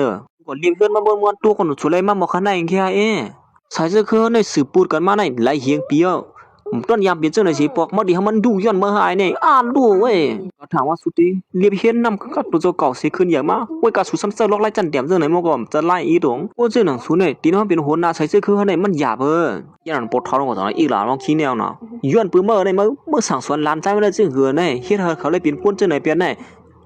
ก็เลี้ยงเฮือนมาม่วนๆตัวคนสุเลยมาบ่คันได้แค่ใส่จื้อคือในสืบปูดกันมาในหลายเฮียงเปียวต้นยามเป็นจังไหนสิปอกมาดิให้มันดูย้อนเมื่อหายนี่ดูเว้ยก็ถามว่าสุติเรียบเฮ็ดนำกับตัวเจ้าเก่าสิขึ้นอย่างมาไว้กะสุซ้ำเซอร์ลอกไล่จันเตรียมจังไหนมาก็จะไล่อีตงโอ้จังหนังสุเนี่ยตีน้องเป็นหัวหน้าใส่จื้อคือในมันหยาบอย่างนั้นปทก็ต้องอีหลาลองขี้แนวน่ะย้อนปื้อเมื่อในเมื่อสั่งสอนหลานใจไว้ได้จึงเหือในเฮ็ดเขาเลยเป็นคนจังไหนเปลี่ยนใ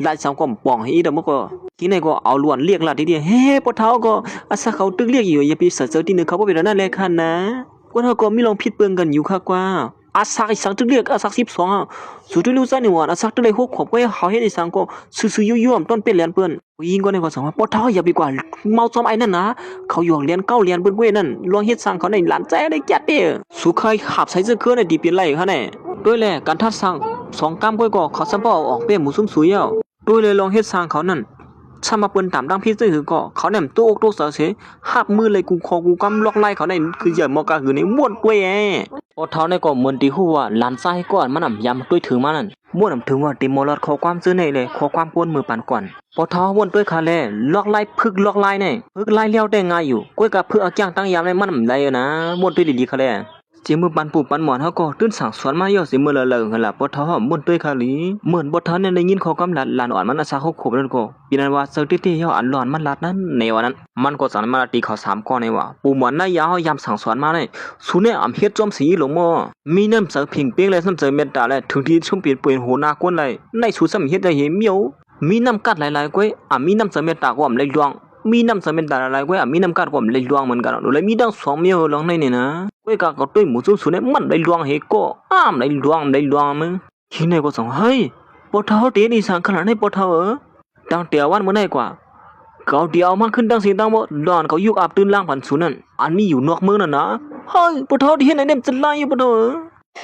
นหลายสามก็ป่องให้อีดมันก็ที่ไหนก็เอาล้วนเรียกลาดทีเฮ้ปทก็อาซะเขาตึกเรียกอยู่อย่าไปเสือที่นึงเขาบ่เป็นนั่นแหละคั่นนะก็เฮาก็มีลองผิดเปิงกันอยู่ค่ะกว่า อาศักอีสังตึกเรียกอาศัก12อ่ะสุดที่รู้ใจนี่ว่าอาศักตึกเลย6ขวบก็เขาเฮ็ดอีสังก็ซื่อๆยุ่ๆต้นเป็นเรียนเปิ้นยิงก็ในก็สังว่าปอเฒ่าอย่าไปกว่าเมาจอมไอ้นั่นนะเขาอยู่เรียนเก้าเรียนเปิ้นเว้ยนั่นลวงเฮ็ดสังเขาในหลานใจได้จัดเด้สุใครขับใส่ซื่อคือในดีเป็นไรคะเนี่ยด้วยแลการทัดสัง2กำก้อยก็เขาซัมบ่ออกเป้หมู่ซุ่มซุยเอาด้วยเลยลองเฮ็ดสังเขานั่นถ้ามาเปิ้นตามดังพี่ซื่อก็เขาแหนมตู้อกตู้เสือเสหับมือเลยกูคอกูกำล็อกไล่เขาได้คืออย่ามอกะหือในม่วนกวยแอพอเท่าในก็เหมือนที่ฮู้ว่าหลานชายก่อนมันนำยำด้วยถือมานั่นม่วนนำถึงว่าติมอลอดขอความซื้อในเลยขอความกวนมือปานก่อนพอเท่าม่วนด้วยคาแลล็อกไล่พึกล็อกไล่ในพึกไล่เลี้ยวได้ง่ายอยู่กวยกับพึกเอาจ้างตั้งยามในมันนำได้นะม่วนด้วยดีๆคาแลเจมือปันปูปันหมอนเฮาก็ตื่นสั่งสอนมาย่อสิมื้อละเลิงหั่นล่ะปอเฒ่าม่วนด้วยคาลีเหมือนบ่ทันได้ยินข้อกำลัดหลานอ่อนมันอาสา6ขวบนั่นก็ปีนั้นว่าเซอร์ติเฮาอันร้อนมันลัดนั้นในวันนั้นมันก็สั่นมาตีเขา3ก้อนในว่าปูหมอนน่ะยาเฮายามสั่งสอนมาได้สุเนี่ยอำเฮ็ดจอมสีหลงม่อมีน้ำเสือเพ่งเป้งและน้ำเสือเมตตาและถึงที่ชุ่มเปลี่ยนเปื่อยโหนากวนเลยในสุสำเฮ็ดได้เห็นเมียวมีน้ำกัดหลายๆก้อยมีน้ำเสือเมตตาก็อำเลยดวงมีน้ำเสือเมตตาหลายๆก้อยมีน้ำกัดก็อำเลยดวงเหมือนกันเลยมีดัง2เมียวลองในนี่นะก้อยก็ต้วยหมูซุ่มๆเนี่ยมันเลยดวงเฮก็เลยดวงมึงทีนี้ก็สั่งเฮ้ยปอเฒ่าเตนี่สั่งขนาดไหนปอเฒ่าตั้งเตียววันมื้อไหนกว่าเขาเดียวมันขึ้นตั้งสิตั้งบ่ดอนเขายุกอาบตื่นล่างพันสุนั่นอันมีอยู่นอกเมืองนั่นนะเฮ้ยปอเฒ่าที่เฮ็ดไหนเนี่ยมันจะไล่อยู่ปอเฒ่า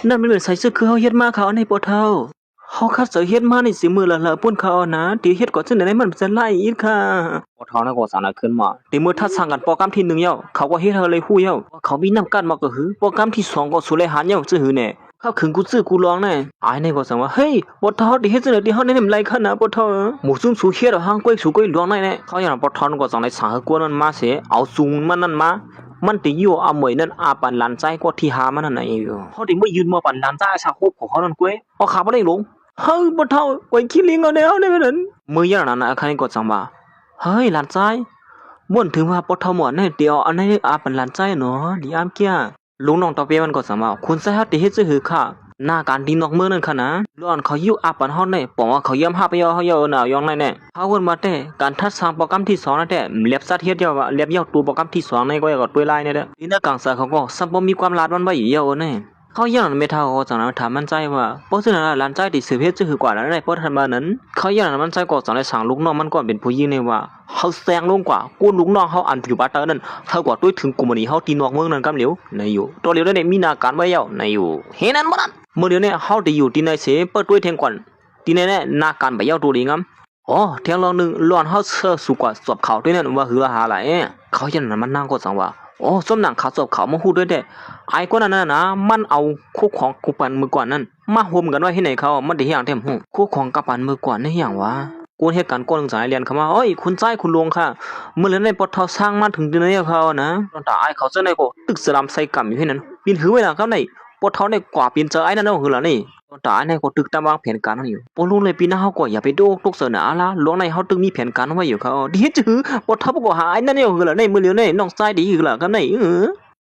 นั่นมันเป็นใส่เสื้อคือเฮาเฮ็ดมาเขาในปอเฒ่าเฮาคัดเสื้อเฮ็ดมานี่สิมื้อละๆป่นเขานะที่เฮ็ดก็จังได๋มันจะไล่อีกค่ะปอเฒ่านั่นก็สั่งน่ะขึ้นมาที่มื้อทัดสั่งกันโปรแกรมที่1เย้าเขาก็เฮ็ดเฮาเลยฮู้เย้าเขามีน้ำกันมาก็หือโปรแกรมที่2ก็สุเลยหานเย้าซื่อหือแน่เขาขึงกูซื้อกูลองแน่ไอ้นี่ก็สั่งว่าเฮ้ยปอเฒ่าที่เฮ็ดจังได๋ที่เฮาเนี่ยมันไล่คั่นนะปอเฒ่าหมู่ซุ่มสูเฮ็ดหางก้อยสูก้อยลองได้แน่เขาอย่างปอเฒ่าก็สั่งได้สั่งให้กวนมันมาเสเอาซุงมันนั่นมามันติอยู่เอาเหมยนั่นอาปันหลานใจก็ที่หามันนั่นน่ะเองเขาติบ่ยืนมาปันหลานใจชาคบของเขานั่นก้อยเอาขาบ่ได้ลงเฮ้ยปอเฒ่าก้อยขี้ลิงเอาแนวได้นั่นมื้อยันนั้นคันก็สั่งว่าเฮ้ยหลานใจม่วนถึงว่าปอเฒ่าหมอนเนี่ยเดียวอันนี้อาปันหลานใจเนาะดิอามเกียลุงน้องตอเปียมันก็สั่งว่าคุณใส่ฮัดติเฮ็ดซื่อหือค่ะหน้าการดีนอกเมืองนั่นค่ะนะร้อนเขาอยู่อาปันฮอดได้บอกว่าเขาเยี่ยมหาไปเฮาเยาน่ะยองได้แน่เขาวนมาแต่การทัดสร้างโปรแกรมที่2นั่นแท้เล็บซัดเฮ็ดเยาว่าเล็บเยาตัวโปรแกรมที่2ในก็ก็ตัวยลายเนี่ยเด้อนี่นะกังซาเขาก็ซับบ่มีความลาดมันไว้เยาแน่เขายังไม่เท่าเขาจังนั้นถามมันใจว่าเพราะฉะนั้นหลานใจที่สืบเฮ็ดจะคือกว่าแล้วได้เพราะทันมานั้นเขายังมันใจก็จังได้สั่งลูกน้องมันก่อนเป็นผู้หญิงเนี่ยว่าเฮาแซงลงกว่ากูลูกน้องเฮาอันอยู่บาเตอร์นั่นเท่ากับด้วยถึงกุมนี้เฮาตีนอกเมืองนั้นกำเหลียวในอยู่ตัวเหลียวได้มีนาการไว้เยาในอยู่เฮนั้นบ่นั้นเมื่อเดี๋ยวนี้เฮาได้อยู่ที่ในเสเปิดด้วยเทงก่อนที่ในเนี่ยนาการไปเยาตัวดีงามอ๋อเที่ยงลองนึงล้วนเฮาเชื่อสุกว่าสอบเขาด้วยนั่นว่าหือหาหลายเขายังนั้นมันนั่งก็จังว่าโอ้ส้มหนังขาสอบเขามาฮู้ด้วยเด้ไอ้คนนั้นนะมันเอาคู่ของกูปันมือก่อนนั่นมาโฮมกันไว้ที่ไหนเขามันได้อย่างเต็มหูคู่ของกับปันมือก่อนนี่อย่างวะกูเหตุการณ์ก้นสายเรียนเข้ามาโอ้ยคุณใจคุณลวงค่ะเมื่อเรียนในปทสร้างมาถึงที่ไหนเขานะตอนตาไอ้เขาเจ้าในก็ตึกสลัมใส่กำอยู่ที่นั้นปีนหือไว้หลังเขาในปทในกว่าปีนเจอไอ้นั่นเอาหือละนี่ตอนตาในก็ตึกตามวางแผนการนั่นอยู่ปลุงเลยปีหน้าเขาก็อย่าไปโดกตกเสนอละหลวงในเขาตึกมีแผนการไว้อยู่เขาดีจื้อปทก็หาไอ้นั่นเอาหือละในมือเลี้ยวในน้องชายดีหือละกันใน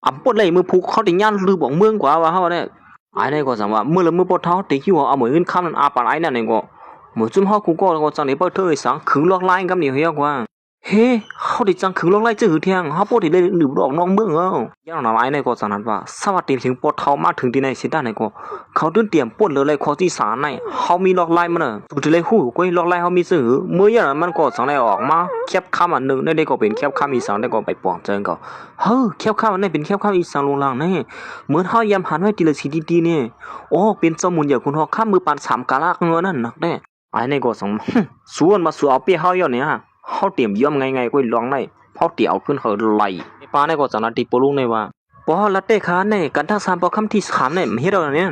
อ่ำปดเลยมือผูกเขาติย่านลือบอกเมืองกว่าว่าเขาเนี่ยไอ้นี่ก็สั่งว่ามือละมือปดเท้าติอยู่เอาเหมือนคำนั้นอาปานไอ้นั่นเองก็เหมือนจุ่มเขากูก็จังได้เปิดเธอสังขึงล็อกไล่กันเดียวเฮียกว่าเฮ้เขาติจังขึงล็อกไล่จื้อเที่ยงเขาปดติเลยหนึบดอกน้องเมืองย่างหน้าไอ้นี่ก็สั่งนั้นว่าสวัสดีถึงปดเท้ามาถึงที่ไหนสิด้านไหนก็เขาเดินเตรียมปดเลยข้อที่3ในเขามีล็อกไล่มันถูกเลยหู้ก้อยล็อกไล่เขามีซื้อมือย่างนั้นมันก็สั่งได้ออกมาแคบคำอันนึงได้ก็เป็นแคบคำอีสังได้ก็ไปป่องเจิงก็เฮ้อแคบคำอันนี้เป็นแคบคำอีสังลงล่างนี่เหมือนเขายำหันไว้ทีละสีดีๆนี่โอ้เป็นสมุนอย่างคุณฮอข้ามมือปาน3กะลักเงินนั่นนักแน่ไอ้นี่ก็สั่งส่วนมาสู่เอาเปี้ยเขาเนี่ยเขาเตรียมย่อมไงก็ลองได้เขาเตี่ยวขึ้นเขาไล่ป้าเนี่ยก็สั่งนาทีปลุงเนี่ยว่าพอละเตะขาเนี่ยกันทักษะพอคำที่3เนี่ยไม่เห็นเราเนี่ย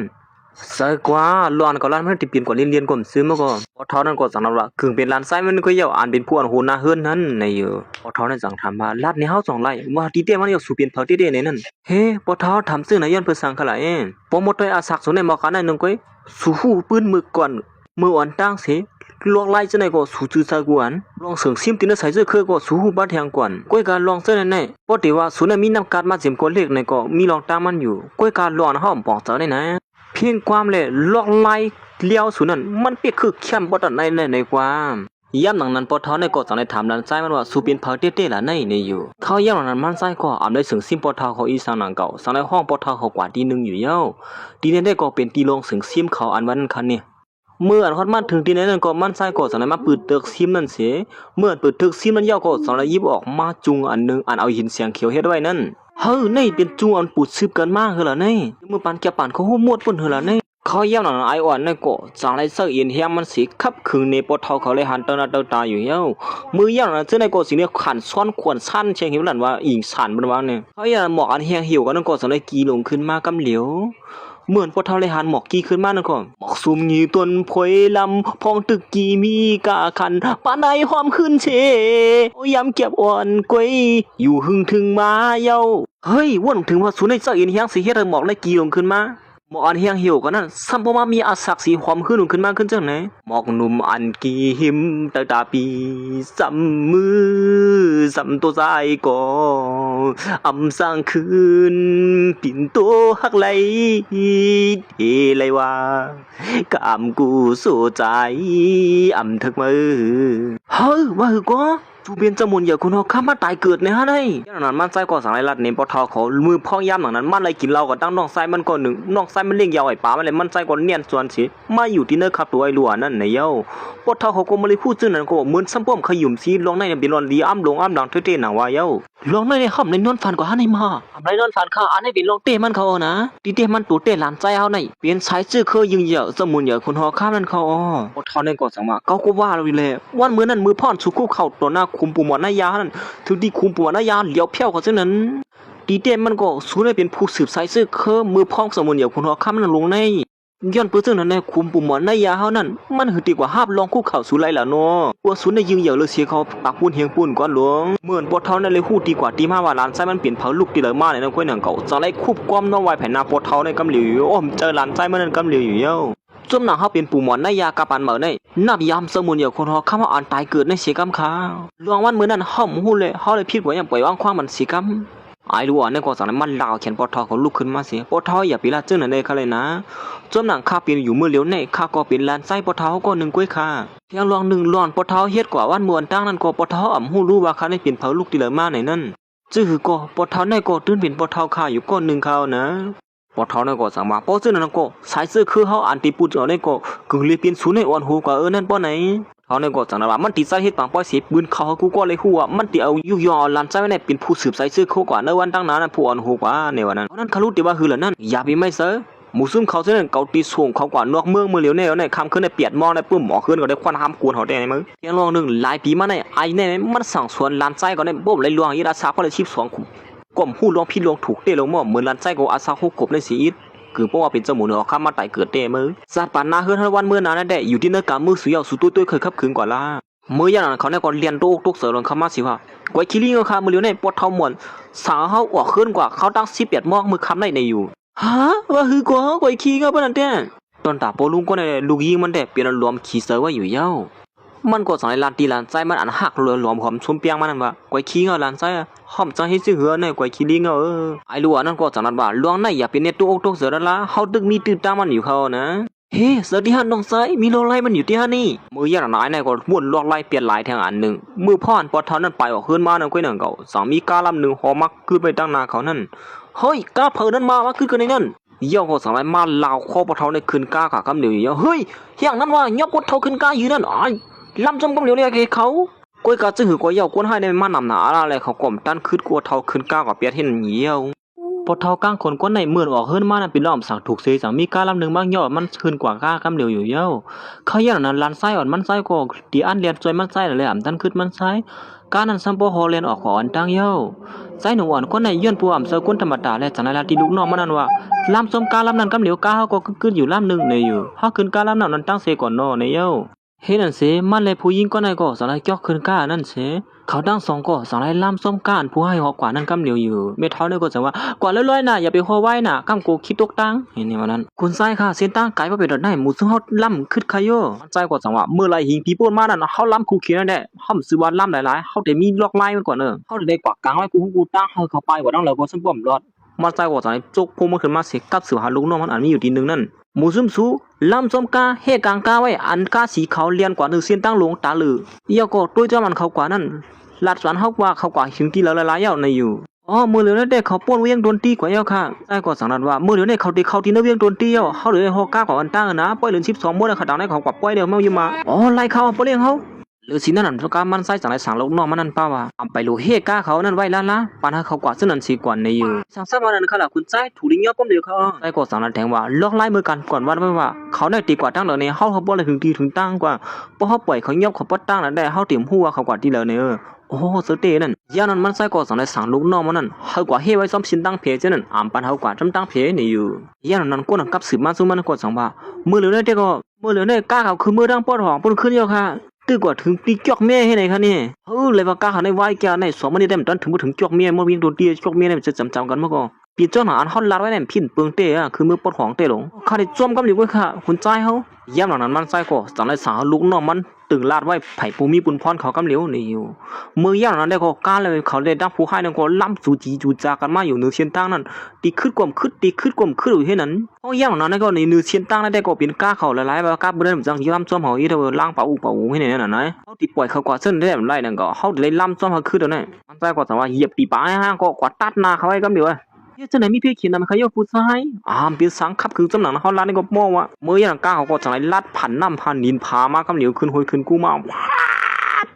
เสือกว่าล้วนก็ล้านมันติเปลี่ยนกว่าเรียนก่อนซื้อมาก็พอเท่านั้นก็สั่งว่าครึ่งเป็นล้านไซมันก็เยาอ่านเป็นผู้อันโหนาเฮือนนั้นในเยอะพอเท่านั้นสั่งถามว่าลาดในเฮา2ไร่ว่าตีเตี้ยมันอยากสู่เปลี่ยนเผาตีเตี้ยในนั้นเฮ้พอเท่าทำซื้อในย้อนเพื่อสั่งขลายพอหมดไปอาศักสนในหมอกันนั่นนึงก็สู่หูปืนมือก่อนมืออ่อนตั้งเสลวงไล่จะไหนก็สู่จื้อซากวนลองเสิงซิมตินใส่เสื้อคือก็สู่หูบ้านแทงก่อนก้อยการลองเสื้อในปกติว่าสุนมีน้ำการมาเสียมคนเล็กในก็มีลองตามมันอยู่ก้อยการลองห้อมปอกเจอได้นะเพียงความเลยลอกไล่เลี้ยวสุนันมันเปียกคือเข้มบ่ตัดในความ ย่ำหนังนั้นปอท้อในก็จังได้ถามหลานไส้มันว่าสูเป็นเผาเต้ๆล่ะในอยู่เขาย่ำหนังนั้นมันไส้ก็อำได้ถึงซิมปอท้อเขาอีสังหนังเก่าสังในห้องปอท้อเขากว่าทีนึงอยู่เย้าทีนี้ได้ก็เป็นตีลงถึงซิมเขาอันวันคันเนี่ยเมื่ออันฮอดมันถึงทีนั้นก็มันไส้ก็สังในมาปืดเตึกซิมนั่นเสียเมื่อปืดตึกซิมนั้นย่อก็สังในยิบออกมาจุงอันนึงอันเอาหินเสียงเขียวเฮ็ดไว้นั่นเฮ้ยนี่เป็นจุงอันปูดซึบกันมากเหรอนี่เมื่อปันแกปันเขาหูมวดปุ่นเหรอนี่เขาเยี่ยมหนังไออ่อนในก็จังไรเสื้ออินเฮียมันสีคับคืนในปอทอเขาเลยหันเตอร์นาเตอร์ตาอยู่เย้ามือเยี่ยมหนังเสื้อในก็สิ่งนี้ขันซ้อนขวนสั้นเชียงหิวหลันว่าอิงสันบนวางเนี่ยเขาเยี่ยมหมอกอันเฮียงหิวกันนั่นก็จังไรกีลงขึ้นมากำเหลียวเหมือนปอทอเลยหันหมอกกีขึ้นมานั่นก็หมอกซุ่มยีต้นพวยลำพองตึกกีมีกาขันปานใดหอมขึ้นเชโอ้ยยำเก็บอ่อนกวยอยู่หึงถึงมาเย้าเฮ้ยว่นถึงว่าสุนัยเสื้ออินเฮียงสีเฮ็ดหมอกเลยกีลงขึ้นมาหมอกอันเฮียงหิวก็นั่นซ้ำพอมามีอาศักสีหอมขึ้นมาขึ้นจังไหนหมอกหนุ่มอันกีหิมตาปีซ้ำมือซ้ำตัวใจก็อำสร้างคืนปิ่นตัวหักไหลเทไหลว่ากามกูโซใจอำทึกมือเฮ้ยว่าหือก็จูเบียนจมุนอย่าคุณเอาข้ามาตายเกิดในฮะได้อย่างนั้นมันไส้ก่อสังไรลัดเนมปอทอเขามือพ่อย่ำหลังนั้นมันเลยกินเหล้ากับตั้งน้องไส้มันก่อนหนึ่งน้องไส้มันเลี้ยงยาวไอ้ป๋ามันเลยมันไส้ก่อนเนียนส่วนสิมาอยู่ที่เนื้อขับตัวไอ้หลวนั่นในเย้าปอทอเขาก็มาเลยพูดซึ่งนั้นก็เหมือนซ้ำป้อมขยุ่มซีลองในเป็นรอนดีอ้ำลงอ้ำหลังเท่ๆหนังว่าเย้าลองในห้องในนอนฟันกว่าฮะในมาในนอนฟันข้าอันนี้เป็นลองเตะมันเขานะตีเตะมันตัวเตะหลานใจเอาในเปลี่ยนสายชื่อเคยยิงเหยอะสมุนเหยอะคุณหอข้ามนั่นเขาอ๋อปอทอในก่อสังมาเขาก็ว่าเราเลยวันมือนั้นมือพ่อนสุกุเข้าตัวหน้าคุมปูหมอนายานั่นถึงที่คุมปูหมอนายาเหลียวเพี้ยวเขาเช่นนั้นตีเตะมันก็สู้ได้เป็นผู้สืบสายชื่อเคยมือพ่องสมุนเหยอะคุณหอข้ามนั่นลงในย้อนเปื้อนนั้นในคุมปุ่มหมอนในยาเฮานั่นมันหือดีกว่าห้าบลองคู่เข่าสู่ไรล่ะเนาะว่าสุนได้ยิงเหยาเลยเสียเขาปากปูนเฮียงปูนก่อนหลวงเหมือนปอเท่านั่นเลยฮู้ดีกว่าตีมาว่าหลานไส้มันเปลี่ยนเผาลูกตีเลยมาในนั้นค่อยหนังเก่าจังไรคูบความน้องวายแผ่นนาปอเท่าในกำเหลียวอ้อมเจอหลานไส้มันนั่นกำเหลียวอยู่เย้าจมหนังเฮาเป็นปู่หมอนในยากะปันเหมือในนับยามสมุนเหยาคนเฮาคำว่าอ่านตายเกิดในเสียกำคาหลวงวันมื้อนั้นเฮาฮู้เลยเฮาเลยผิดว่ายังปล่อยวางความมันเสียกำไอ้รู้ว่าในก่อสังนั้นมันลาวเขียนปอทอเขาลุกขึ้นมาเสียปอทออย่าปีละเจ้าหน่ะได้ค่ะเลยนะจมหนังข้าเป็นอยู่มือเหลียวในข้าก็เป็นลานไส้ปอทอก็หนึ่งก้วยค่ะเพียงลองหนึ่งล้อนปอทอเฮ็ดกว่าวันมวนตั้งนั้นก็ปอทออ่ำฮู้รู้ว่าข้าได้เป็นเผาลูกติเหลือมาไหนนั่นจื้อคือก็ปอทอในก็ตื่นเป็นปอทอข้าอยู่ก้อนหนึ่งข้าวนะปอทอในก็สั่งมาปอซื่อนั้นก็สายซื่อคือเฮาอันติปุจเอาในก็กึ่งเลยเป็นศูนย์ในอ่อนหูกว่านั่นป้อไหนเขาในก็จังนะว่ามันติดสาเหตุปางป้อยเสียปืนเขากูก็เลยฮู้ว่ามันติเอายุยอลันใจไว้ในเป็นผู้สืบสายซื่อเขากว่าในวันตั้งนานนั้นผู้อ่อนหูกว่าในวันนั้นเพราะนั้นเขารู้ติว่าคือละนั่นอย่าไปไม่เซอหมู่ซุ่มเขาเส้นเกาตีส่งเขากว่านอกเมืองมือเหลียวในคำขึ้นในเปียดมองในปื้มหมอขึ้นก็ได้ควันห้ามกวนเขาได้ในมือเพียงลองหนึ่งหลายปีมาในไอในมันสั่งสวนลันใจก็ได้บ่มเลยลวงยีราชาก็เลยชีพ2ขุมก้มหู้ลองพี่ลองถูกเตะลงหม้อเหมือนลันใจก็อาสาฮู้กบในสีอิดคือเพราะว่าเป็นเจ้าหมูเนื้อข้ามมาไต่เกิดเตะมือสัตว์ป่านาเฮือนวันเมื่อนานนั่นแหละอยู่ที่เนื้อกามือสุยเอาสุตุ้ยเคยขับขืนกว่าละเมื่ออย่างนั้นเขาในก่อนเรียนโตกเสือลงคำมาสิว่าก๋วยคิริงเขามือเหลียวในปวดเท้าหมวนสาวเขาออกขึ้นกว่าเขาตั้ง18 มอกมือคำในอยู่ฮะว่าคือกว่าก๋วยขี้ก็เป็นอันเต้ตอนตาโปลุงก็ในลูกยิงมันได้เปลี่ยนรวมขี้เสือว่าอยู่เย้ามันก็สั่งในลานตีลานใจมันอันหักรวมหอมชุ่มเปียงมันนั่นว่าก๋วยขี้ก็ลานใจหอมใจให้ซื้อเหือในก๋วยคิริงไอ้ลูกนั่นก็สั่งนั้นว่าลวงในอย่าเป็นเนตกเสือละเขาตึกมีตื้อตามันอยู่เขานะเฮ้สวัสดีฮะน้องไซมีโลไลมันอยู่ที่ฮะนี่มือย่างนายก็ม้วนลอกไล่เปลี่ยนลายแทงอันหนึ่งมือพ่อนปอทอนนั่นไปออกขึ้นมานั่นก้อยหนังเก่าสามีกาลำหนึ่งหอมักขึ้นไปตั้งนาเขานั่นเฮ้ยกาเผอนั่นมาขึ้นกันในนั่นเย่าก็สั่งไรมาลาวคอปอทอในขึ้นกาขากำเหลียวอยู่เฮ้ยอย่างนั้นว่ายับปอทอขึ้นกาอยู่นั่นอ๋อลำจำกำเหลียวเนี่ยเขาก้อยกาจะหือกว่าเย่าก้นให้ในมานำหนาอะไรเขาก่อมตั้นขึ้นกลัวเทาขึ้นกากับเปียเห็นเยี่ยวปอเท่ากลางคนก้นในเมื่อออกเฮิรนมานั่นเป็นล้อมสั่งถูกเสยสั่งมีก้าลำหนึ่งบางย่อมันขึ้นกว่าก้ากำเหลียวอยู่เย้าเขาอย่างนั้นลันไส้อ่อนมันไส้ก็ตีอันเรียนจอยมันไส้เลยอ่ำตันขึ้นมันไส้ก้านั้นซัมโปฮอเรียนออกก่อนตั้งเย้าไส้หนูอ่อนก้นในย้อนปูอ่ำเสือก้นธรรมดาและจันนายลาตีลูกน้องมันนั่นว่าลำส้มก้าลำนั้นกำเหลียวก้าเขาก็ขึ้นอยู่ลำหนึ่งในอยู่เขาขึ้นก้าลำนั้นตั้งเสก่อนนอในเย้าเฮ้นั่นเสมันเลยผู้หญิงก้นในก็สั่งไรเกี่ยวขึ้นก้านั่นเสเขาตั้ง2ก็สั่งไรล่ำส้มก้านผู้ให้หอกกว่านั่นกำเหลียวอยู่เมทัลเนี่ยก็จะว่ากว่าลอยๆน่ะอย่าไปหัวไว้น่ะกำกูคิดตกตั้งเห็นในวันนั้นคุณไส้ค่ะเส้นตั้งไกลว่าเป็นดอกได้หมูซึ่งเขาล่ำขึ้นขยโยมันใจกว่าจังว่าเมื่อไรหิงปีโป้มานั่นเขาล่ำคู่เขียนนั่นแหละเขาซื้อวันล่ำหลายๆเขาแต่มีล็อกไล่มันก่อนเขาได้กว่ากลางไว้กูตั้งเขาไปกว่าตั้งแล้วก็สมบูรณ์รอด มันใจก็จังได๋จกพวกมันขึ้นมาเสิกับสืบหาลูกน้องมันอันมีอยู่ที่นึงนั่นหมู่ซุ่มซูลำจอมกาเฮกางกาไว้อันกาสีขาวเลียนกว่า1เส้นตั้งหลวงตาลือเอียก็ตุ้ยจ้ามันเขากว่านั้นลัดสวนเฮากว่าเขากว่าถึงที่ละลายๆในอยู่อ๋อมื้อเหลือนั่นได้เขาป้วนเวียงดนตรีกว่าเยาค่ะได้ก็สังนั้นว่ามื้อเหลือนี่เขาที่นเวียงดนตรีเยาเฮาเหลือฮอกกากว่าอันตั้งนะปล่อยเหลือ12มื้อเขาดังได้เขากว่าปล่อยเดียวมาอยู่มาอ๋อไล่เขาบ่เลี้ยงเฮาหรือสินั่นก็การมันใส่จังได๋สังลูกน้องมันนั่นป้าว่าอำไปโลเฮกาเขานั่นไว้ละละปานเขากว่าซึ่งนั่นสิกว่าในอยู่สังสมานั้นค่ะล่ะคุณใจถูลิงยอป้อมเดียวเขาได้ก็สังนั้นแทงว่าลอกไล่มือกันก่อนว่าเขาได้ตีกว่าตั้งเหล่านี้เฮาบ่เลยถึงตีถึงตั้งกว่าบ่เฮาปล่อยเขายอบเขาบ่ตั้งนั้นได้เฮาเตรียมฮู้ว่าเขากว่าที่เหล่านี้โอ้เสเตนั่นยานั้นมันใส่ก็สังได้สังลูกน้องมันนั่นเฮากว่าเฮไว้ซ้อมสินตั้งเพจนั่นอำปันเฮากว่าจำตั้งเพจนี่อยู่ยานั้นก็นังกับสืบมาซุมันก็สังว่ามือเหลือได้ก็มือเหลือได้กาเขาคือมือดังปอดหองปุ่นขึ้นเยาค่ะตื้อกว่าถึงปีจอกแม่ให้ไหนคะนี่เลยว่ากาเขาในไว้แกใน2มื้อนี้ได้มันถึงบ่ถึงจอกแม่มื้อวิ่งโดนตีจอกแม่เนี่ยมันจะจำกันมาก็ปีจ้อหาอันเฮาลัดไว้ในพินเปิงเตอ่ะคือมือปอดของเตหลงข้าได้จอมกำอยู่ก็ค่ะคุณใจเฮายามหลังนั้นมันใส่ก็จังได้สาลูกน้องมันตึงลาดไว้ไผปูมีปุนพรเขากำเหลียวนี่อยู่มือยามหลังนั้นได้ก็กาเลยเขาได้ดังผู้ให้นั่นก็ล้ำจูจีจูจากันมาอยู่เหนือเชียนตั้งนั้นตีขึ้นกว่าขึ้นตีขึ้นกว่าขึ้นอยู่เฮ็ดนั้นเพราะยามหลังนั้นก็ในเหนือเชียนตั้งได้ก็เป็นกาเขาหลายๆว่ากาบ่ได้จังย่ำจอมเฮาอีเด้อล้างปะอุปะอูให้นั่นน่ะนะเฮาติปล่อยเขากว่าเส้นได้ไล่นั่นก็เฮาได้ล้ำจอมเฮาขึ้นแล้วนั่นมันใส่ก็จังว่าเหยียบปีปาให้ก็กว่าตัดหน้าเขาไว้กำเดียวเฮ็ดจังได๋มีเพียงเขียนนำเขายกผู้ชายเป็นสังคับคือจำหนังเฮาลาดนี่ก็มองว่ามื้อยามกาเขาก็จังได๋ลัดผันน้ำพันดินพามากำเหลียวขึ้นห้วยขึ้นกูม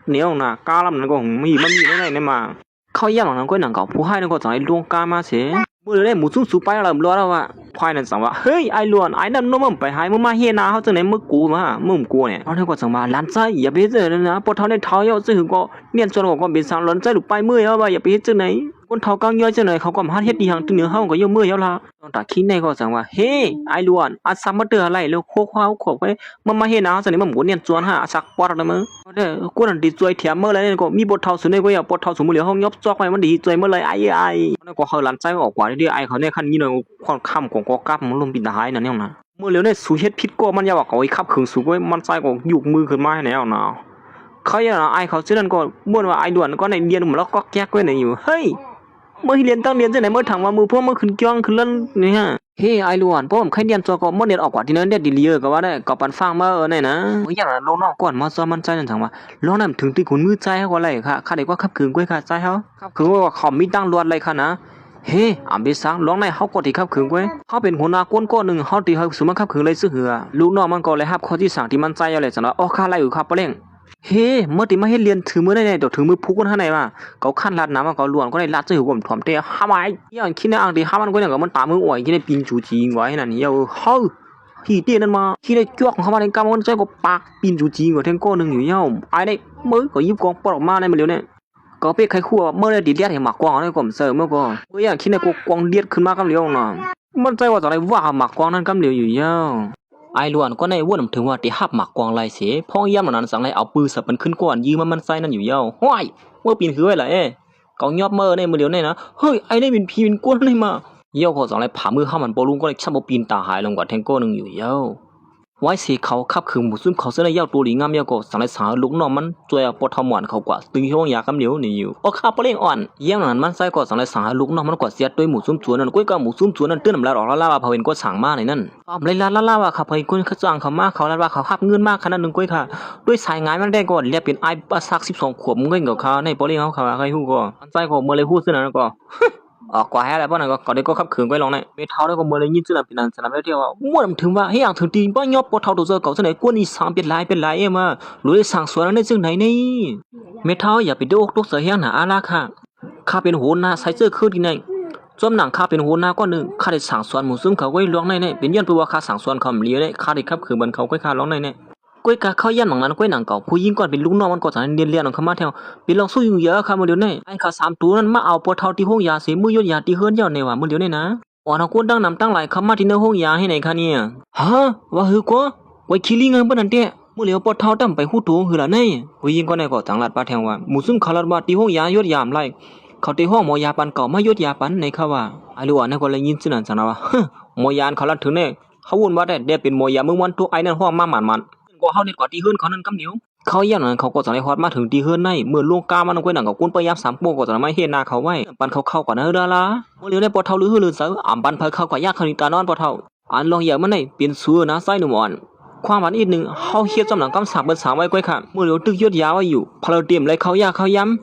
าเหนียวน่ะกาลำนั้นก็มีมันมีได้ๆมาเขาย่างหลังนั้นก็หนังเก่าผู้ให้นั่นก็จังได๋ลวงกามาเสมื้อได้หมู่ซุ่มสูไปแล้วรอแล้วว่าพายนั่นสั่งว่าเฮ้ยไอ้ล้วนไอ้นั่นมึงไปหายมึงมาเฮียนาเฮาจังได๋มึงกูมามึงกูเนี่ยเอาเนี่ยก็จังว่าหลานใจอย่าไปเจอนะปอเท่าในเท้าเยาซึ่งก็เนียนจนก็เป็นสังหลานใจลูกไปมื้อเฮาว่าอย่าไปเฮ็ดจังได๋คนเฒ่ากางย่อยจังได๋เขาก็มาเฮ็ดดีหังตึงเหนือเฮาก็ยกมือเฮาล่ะต้องตาคิดในก็จังว่าเฮ้ไอ้ล้วนอาซัมมาเตออะไรแล้วโคควาโคไปมาเฮ็ดนาจังได๋มาหมูเนียนจวนหาสักปอดได้มั้งเด้อกูนั่นดีจวยเถียมมื้อแล้วนี่ก็มีบ่เท่าสุดนี่ก็อย่าบ่เท่าสมมุติเฮายอบจอกไว้มันดีจวยมื้อเลยไอ้นั่นก็เฮาหลานใจออกกว่าดิไอ้เขาเนี่ยคันนี้เนาะค่อนค่ำของก็กลับมันลมปิดหายนั่นแนวน่ะมื้อแล้วเนี่ยสูเฮ็ดผิดก็มันอย่าว่าเอาไอ้ขับขึงสูไว้มันใจก็ยุกมือขึ้นมาให้แนวน่ะเขาอย่างไอ้เขาซื่อนั่นก็บ่นว่าไอ้ด่วนก็ในเรียนมันแล้วก็แก๊กไว้ไหนอยู่เฮ้ยเมื่อเรียนตั้งเรียนจังไหนเมื่อถังว่ามือพวกมันขึ้นจ้องขึ้นเล่นนี่ฮะเฮ้ไอ้ล้วนพวกผมใครเรียนตัวก็บ่เรียนออกกว่าที่นั้นได้ดีเยอะก็ว่าได้ก็ปันฟังมาไหนนะโอ้ยอย่างนั้นลงนอกก่อนมาซ้อมมันใจนั่นถังว่าลองนำถึงตีขุนมือใจเฮาก็ไรค่ะข้าได้ก็ขับขึงก้วยค่ะใจเฮาขับขึงว่าเขามีตั้งลวดอะไรค่ะนะเฮ้อำไปซังลองในเฮาก็ที่ขับขึงก้วยเฮาเป็นหัวหน้าก้นก้อนนึงเฮาที่เฮาสุมันขับขึงเลยซื่อเหือลูกน้องมันก็เลยรับข้อที่สั่งที่มันใจเอาเลยจังว่าอ๋อข้าไล่อยู่ครับบ่เร่งเฮ้เมื่อที่มาเฮ็ดเรียนถือมือได้ๆดอกถือมือพุกคนข้างในว่าเขาคั่นลาดน้ำว่าเขาล้วนก็ได้ลาดซื่อผมถ่อมเตะหาไว้อย่างคิดในอ่างที่หามันก็อย่างก็มันตามมืออ่อยคิดในปิงจูจีไว้นั่นเฮียเฮาที่เตี้ยนั่นมาคิดในจ้วกของเขามาในกำมันใจก็ปากปิงจูจีก็แทงก้อนนึงอยู่เฮียไอ้ได้มือก็ยิบกองปอดออกมาได้มาเร็วเนี่ยก็เป๊กไข่คั่วเมื่อได้ดิเลียดให้หมากกวางได้ก็เสิร์ฟเมื่อก็อย่างคิดในกูกวางเลียดขึ้นมากำเร็วน่ะมันใจว่าจะได้ว่าหมากกวางนั้นกำเร็วอยู่เฮียไอ้ล้วนก็ในว่นถึงว่าที่หับหมักกวางลายเสียพ่อย่ำหลังนั้นสั่งเลยเอาปืนสับมันขึ้นก่อนยืมมันใส่นั่นอยู่เย้าห้วยเมื่อปีนคือไว้ล่ะกองยอบเมื่อในมือเดียวเนี่ยนะเฮ้ยไอ้ได้เป็นพีเป็นก้นได้มาเย้าเขาสั่งเลยผ่ามือข้ามันโปลุงก็เลยชับปีนตาหายลงกว่าแทงก้นนึงอยู่เย้าไว้สีเขาขับขืนหมูซุ่มเขาเส้นเย้าตัวหลีงามเย้าก็สั่งเลยสาวลูกน้องมันจวยปอทอมหวานเขากว่าตึงห้องยากำเหนียวนี่อยู่โอ้ข้าปเล่งอ่อนเย้านั้นมันใส่ก็สั่งเลยสาวลูกน้องมันกว่าเสียด้วยหมูซุ่มสวนนั่นกุ้ยก็หมูซุ่มสวนนั่นตื้นน้ำลายออกล่าว่าพาเห็นก็สั่งมาในนั่นอ้อมเลยล่าว่าขับเห็นคนเขาจ้างเขามาเขาลาว่าเขาหับเงินมากขนาดนึงกุ้ยค่ะด้วยสายงานมันได้ก่อนเรียกเป็นไอ้ปลาซัก12 ขวบมึงเงินกับเขาในปเล่งเขาใครฮู้ก็มันใส่ก็เมื่อเลยฮู้ซึ่งนั้นก็ออกกว่าแฮ่อะไรบ้างนั่นก็ได้ก็ขับขืนไว้ลองเนี่ยเมทัลได้ก็เมื่อเลยยินซึ่งนั้นเป็นนั้นสนามเที่ยวว่าม่วนถึงว่าให้อ่างถึงตีบ้านยอบปอเท่าตัวเจอเก่าซึ่งไหนกวนอี3เป็นลายมารู้ได้สั่งสวนนั้นได้ซึ่งไหนนี่เมทัลอย่าไปดูอกตุกเสียเฮียงหนาอาลาค่ะข้าเป็นหัวหน้าใส่เสื้อคือที่ไหนจอมหนังข้าเป็นหัวหน้าก้อนนึงข้าได้สั่งสวนหมู่ซุ่มเขาไว้ลองในเป็นย้อนตัวว่าข้าสั่งสวนเขาเลี้ยเนี่ยข้าได้ขับขืนบันเขาไว้ข้าลองในเนี่ยก้อยกะเข้ายันหนังนั้นก้อยหนังเก่าผู้หญิงก่อนเป็นลูกน้องมันก็จะเรียนของเขามาแถวเป็นลองสู้อยู่เยอะค่ะมื้อเดียวนี่ไอ้ข้า3 ตัวนั้นมาเอาปอเท่าที่ห้องยาเสียมือยศยาที่เฮือนยอดในว่ามื้อเดียวนี่นะอ๋อนะคนตั้งนำตั้งหลายคำมาที่ในห้องยาให้ไหนคะเนี่ยฮะว่าหือก็ไว้คิลิงเงินปานนั้นเตะมื้อเหลียวปอเท่าตั้มไปฮู้ตัวหือล่ะในผู้หญิงก็ในก็จังลัดปาแถวว่าหมู่ซุ่มเขาลัดว่าที่ห้องยายศยามไล่เขาที่ห้องหมอยาปันเก่ามายศยาปันในเขาว่าไอ้ลูกอ่ะนั่นก็เลยยินซื่อนั้นจังนะว่าหมอยานเขาลัดถึงเนี่ยเขาวุ่นว่าได้เป็นหมอยามึงวันตัวไอ้นั่นห้องมาหมันก็เฮานี่กว่าที่เฮือนเขานั่นกำเหนียว เขาอย่างนั้นเขาก็จะได้ฮอดมาถึงที่เฮือนในเมื่อลงกามันก้อยหนังกับกุ้นพยายาม3โมงก็จะไม่เห็นหน้าเขาไว้ปันเขาเข้าก่อนเด้อล่ะเมื่อเหลียวได้ปอเฒ่าหรือหือลือเสืออ่ำปันเผเข้าก็ยากเขานี่ตานอนปอเฒ่าอันลองอย่ามันได้เปลี่ยนซัวนะไส้หนุ่มอ่อนความหวานอีกนึงเฮาเฮ็ดจำหนังกำสามเบิ่3ไว้ก้อยค่ะเมื่อเหลียวตึกยอดยาวไว้อยู่พอเราเตรียมเลยเขายาเขาย้ำ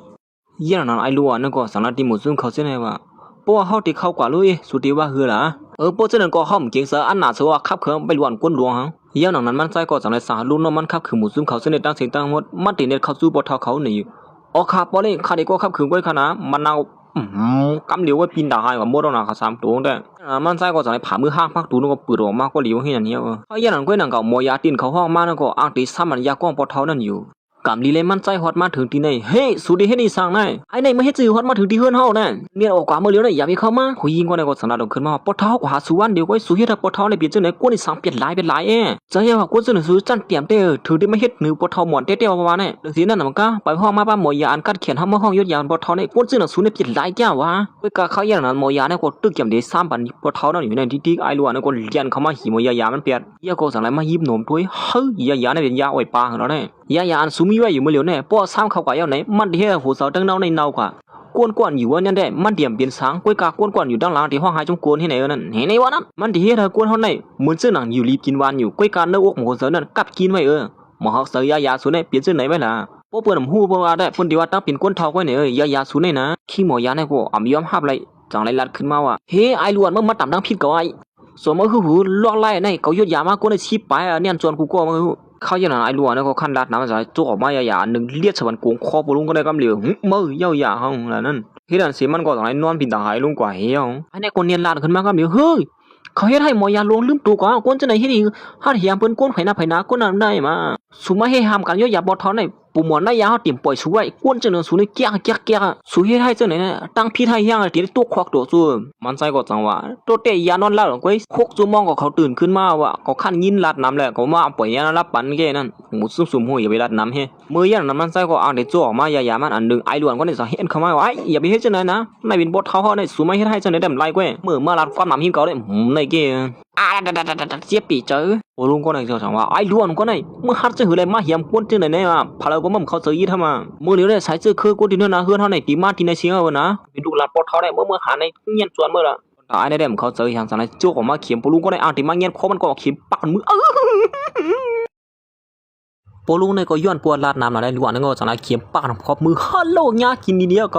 อย่างนั้นไอ้ลัวนั่นก็สังนาติหมู่ซุ่มเขาเสียแน่ว่าปัวเฮาติเข้ากว่าลุยสุดที่ว่าหือล่ะปัวเจ้านั้นก็เฮาเก่งเสืออันหนาเสือว่าขับเขิมไปล้วนก้นหลวงหังอย่างนั้นมันใจก็จังได๋สาลูกน้องมันขับคือหมู่ซุ่มเขาเสน็จตั้งเสียงตั้งหมดมันติเน็ตเข้าสู่บ่เท่าเขานี่อยู่อ๋อครับบ่เลยข้าได้ก็ขับคือก้อยคณะมันนาวกำเหลียวไว้ปีนดาหายว่าหมดแล้วนะเขา3ตัวแต่มันใจก็จังได๋ผ่ามือห้างพักตูนก็ปืดออกมาก็เหลียวเฮ็ดอันนี้อย่างนั้นก้อยนั่นก็หมอยาตินเขาห้องมานั่นก็อ้างติซ้ำมันยากล้องปอเท่านั่นอยู่กำลีเลยมันใจฮอดมาถึงที่ไหนเฮ้สุดีเฮ็ดนี่สั่งได้ไอ้ไหนมาเฮ็ดจื้อฮอดมาถึงที่เฮือนเฮานั่นเมียออกกว่ามื้อเหลียวได้อย่าไปเข้ามาผู้หญิงก็ได้ก็สนาดขึ้นมาปอเท่ากว่าสุวรรณเดี๋ยวก็สุเฮ็ดปอเท่าได้เปลี่ยนจังได๋กวนนี่สั่งเปลี่ยนหลายเป็นหลายใจว่ากูจะสุจันเตรียมเด้อถือได้มาเฮ็ดหนูปอเท่าหมอนเต้ๆประมาณนั้นจังซี่นั่นมันก็ไปห้องมาป้าหมอยาอันกัดเขียนเฮามาห้องยศยาปอเท่าได้กวนซึ่งสุเนี่ยเปลี่ยนหลายแก้ววะไปกะเขาอย่างนั้นหมอยาเนี่ยก็ตึกเก็บได้3ปันปอเท่านั่นอยู่ในที่ไอ้ล้วนนั่นก็เลียนเข้ามาหิหมอยามันเปียดยาก็สั่งอะไรมายิบหนมถ้วยเฮ้ยยาเนี่ยเป็นยาอ้อยปลาเหรอเนี่ยยาอันสุมีไว้อยู่มื้อเหลียวแน่ป้อซ้ำเข้ากว่าyawไหนมันเฮ็ดหูเสาตั้งเนาในเนากว่ากวนๆอยู่ว่านั่นได้มันเตรียมเปลี่ยนสางก้อยกากวนๆอยู่ด้านหลังที่ห้องหายจงกวนที่ไหนนั่นเห็นในว่านั้นมันที่เฮ็ดให้กวนเฮาไหนเหมือนซื่อหนังอยู่รีบกินหวานอยู่ก้อยกาเนื้ออกหมูเสือนั่นกัดกินไว้หมอเฮาเสือยาสูในเปลี่ยนซื่อไหนไว้ล่ะป้อเปิ้นฮู้บ่ว่าได้เพิ่นที่ว่าตั้งเป็นกวนเฒ่าไว้เนี่ยยาสูในนะขี้หมอยาในก็อำยอมรับไรจังไรลัดขึ้นมาว่าเฮ้ไอ้ล้วนมึงมาตำดังผิดก็ไอ้สมมือหูลอกไล่ในเขายดยามากวนได้ชิบไปเนี่ยจวนกูก็มือเขาอย่างนั้นไอ้ล้วนเนี่ยก็ขั้นลัดน้ำจะจ่อออกมายานึงเลียดสวรรค์โกงคอปลุงก็ได้กำเหลียวมือยาวๆห้องนั่นเฮ็ดอันเสียมันก็ต้องไอ้นอนปิดตาหายลงกว่าเฮียไอ้เนี่ยคนเนียนลาดขึ้นมากำเหลียวเฮ้ยเขาเฮ็ดให้หมอยาลงลืมตัวก่อนคนจะไหนเฮ็ดอีกหาเหียมเปิ้นก้นไผนาก้นนั้นได้มาสุมาให้ห้ามกันยอย่าบ่ท้อในปูหมอนได้ยาเฮาติ่มปล่อยช่วยก้นจังนึงสุนี่เกียกสุเฮ็ดให้จังไหนน่ะตั้งพี่ให้ย่างติตัวควักตัวซูมันใจก็จังว่าตัวเตยานอนลาดก้อย6ชั่วโมงก็เขาตื่นขึ้นมาว่าก็คั่นยินลาดน้ำแล้วก็มาปล่อยยารับปันแกนั่นหมูซุ่มๆหูอย่าไปลาดน้ำเฮมื้อย่างนั้นมันใจก็เอาได้จ่อออกมายามันอันนึงไอ้ล้วนก็ได้สิเฮ็ดเข้ามาว่าไอ้อย่าไปเฮ็ดจังไหนนะนายเป็นบ่เฒ่าเฮาได้สุมาเฮ็ดให้จังไหนได้ไล่ก้อยมื้อมาลาดความน้ำหิมเก่าได้ในเกเจี๊ยบปีเจอโอ้ลุงก็ไหนเจ้าสั่งว่าไอ้ล้วนก็ไหนมึงฮัดจะหืออะไรมาเหียมกวนจังไหนเนี่ยพาเราก็มั่มเขาเจอยี่ทำมามื้อเหลียวได้ใช้เจอคือกวนที่นั่นนะเฮือนเฮาในตีมาที่ในเสียงเอานะเป็นลูกหลานปอเฒ่าได้มื้อหาในเงียนจวนมื้อละไอ้ได้เขาเจออย่างสั่งไหนโจกออกมาเข็มปลุงก็ได้อ่างที่มาเงียนคอมันก็เข็มปักมือปลุงในก็ย้อนปวดลาดน้ำน่ะได้ล้วนนั่นก็สั่งไหนเข็มปักขอบมือฮัลโหลยากินดีๆ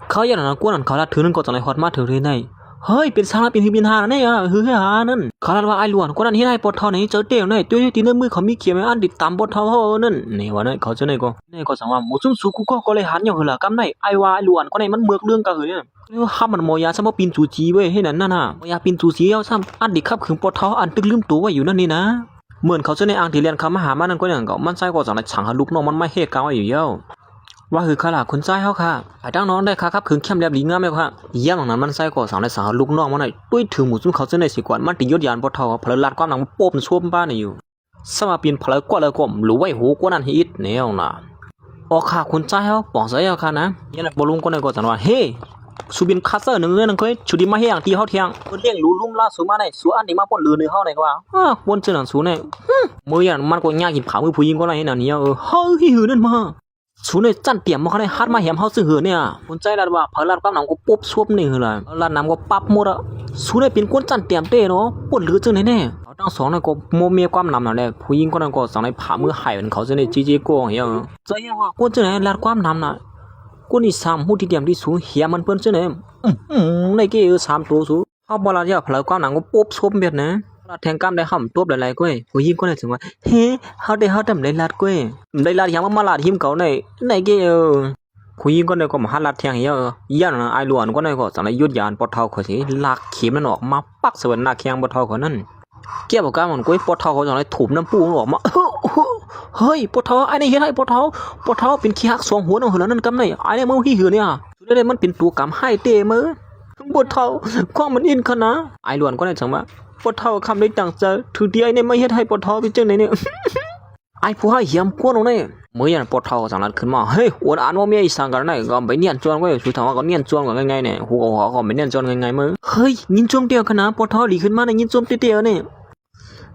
เขาอย่างนั้นกวนนั้นเขาลาดถือนั่นก็สั่งไหนฮอดมาถือที่ไหนเฮ้ยเป็นสาระเป็นหินหาเนี่ยฮือหานั่นเขาว่าไอ้หลวนคนนั้นที่ได้ปอดทอไหนเจอเตี้ยเนี่ยตัวที่ในมือเขามีเขียนอันติดตามปอดทอเขานั่นนี่ว่าเนี่ยเขาจะเนี่ยก็สั่งว่าหมูซุ่มสุกุก็เลยหันอย่างเหรอกำไหนไอ้ว่าไอ้หลวนคนไหนมันเมือกเรื่องกันเหรอเนี่ยห้ามมันมอยาซ้ำปีนจูจีเว้ยให้นั่นน่ะมอยาปีนจูจีเอาซ้ำอันดิขับขึงปอดทออันตึกลืมตัวไว้อยู่นั่นนี่นะเหมือนเขาจะในอ่างที่เรียนคำมหามานั่นก็อย่างก็มันใช่ก็สั่งในฉังลูกน้องมันไม่เฮกาวอยู่เย้าว่าคือขลาคุณใจเฮาค่ะไอ้ตั้งน้องได้ค่ะครับคือเข้มแลบลีงามแล้วค่ะย่างนั้นมันใส่ก่อสาวในสาวลูกน้องมันหน่อยตุ้ยถึงหมู่ซุ่มเขาจะในสิกวนมันติยศยานบ่เท่าพลลาดความหนังโป๊บช่วมบ้านอยู่สมาเปลี่ยนพลกว่าแล้วก็หรือไว้หูกว่านั้นฮิตแนวน่ะออกค่ะคุณใจเฮาบอกซะเอาค่ะนะยันบ่ลุงก็ได้ก็สั่นว่าเฮ้สุบินคาเซอร์นึงนั่นเคยชุดิมาเฮียงที่เฮาเที่ยงเพิ่นเลี้ยงรู้ลุ่มล่าสุมาได้สุอันที่มาป่นลือในเฮาได้ก็ว่าป่นซื่อนั่นสุเนี่ยมื้อยันมันก็ยากกินผามือผู้หญิงก็ได้นั่นเนี่ยเฮ้ยหือนั่นมาสูเนี่ยจันเตรียมมาเขาได้ฮัดมาแหมเฮาซึ่งเหือเนี่ยคนใจลาดว่าพลาดความหนังก็ปุ๊บซวบนี่เหรอลาดน้ำก็ปั๊บหมดอ่ะสูเนี่ยเป็นคนจันเตรียมเต้เนาะปวดเหลือจังแน่ๆเอาทั้งสองนั่นก็โมเมียความน้ำนั่นแหละผู้หญิงคนนั้นก็สั่งให้ผ่ามือหายเป็นเขาจะได้จีโก้เหี้ยใจว่าคนจังไหนลาดความน้ำน่ะคนนี่3หูที่เตรียมที่สูเหียมันเปิ้นจังไหนในเกอ3ตัวสูเฮาบ่ลาดยาพลาดความหนังก็ปุ๊บซวบเบ็ดนะแทงกล้ามได้ห่ำตัวหลายๆก้อยผู้หญิงคนนั้นถึงว่าเฮ้เฮาได้เฮาทำได้ลาดก้อยได้ลาดอย่างมาลาดหิมเขาในเกผู้หญิงคนนั้นก็มาหาลาดแทงเหี้ยย่านไอ้หลวนคนนั้นก็สั่งให้ยุดยานปอเฒ่าเขาสิลากเข็มนั้นออกมาปักสวนหน้าแข้งปอเฒ่าเขานั่นแก้บอกกามันก้อยปอเฒ่าเขาสั่งให้ถูบน้ำปูออกมาเฮ้ยปอเฒ่าไอ้นี่เฮ็ดให้ปอเฒ่าเป็นขี้ฮัก2หัวน้องเหือนั่นกำไหนไอ้นี่มึงขี้หือเนี่ยสุดได้มันเป็นตัวกำให้เตมื้อปอเฒ่าความมันอินขนาดไอ้หลวนก็ได้จังว่าปอเฒ่าคำได้จังจะถือที่ไอ้เนี่ยไม่เฮ็ดให้ปอเฒ่าเป็นจังไหนเนี่ยไอ้ผู้ให้เหี่ยมกวนตรงนี้มื้อยันปอเฒ่าจังนั้นขึ้นมาเฮ้ยอวดอ่านว่ามีไอ้สังกันได้ก็ไปเนียนจวนไว้สุดท้ายก็เนียนจวนก็ง่ายๆเนี่ยฮู้ก็ก็ไปเนียนจวนง่ายๆมื้อเฮ้ยยินจมเดียวขนาดปอเฒ่าหลีขึ้นมาได้ยินจมเตี้ยๆนี่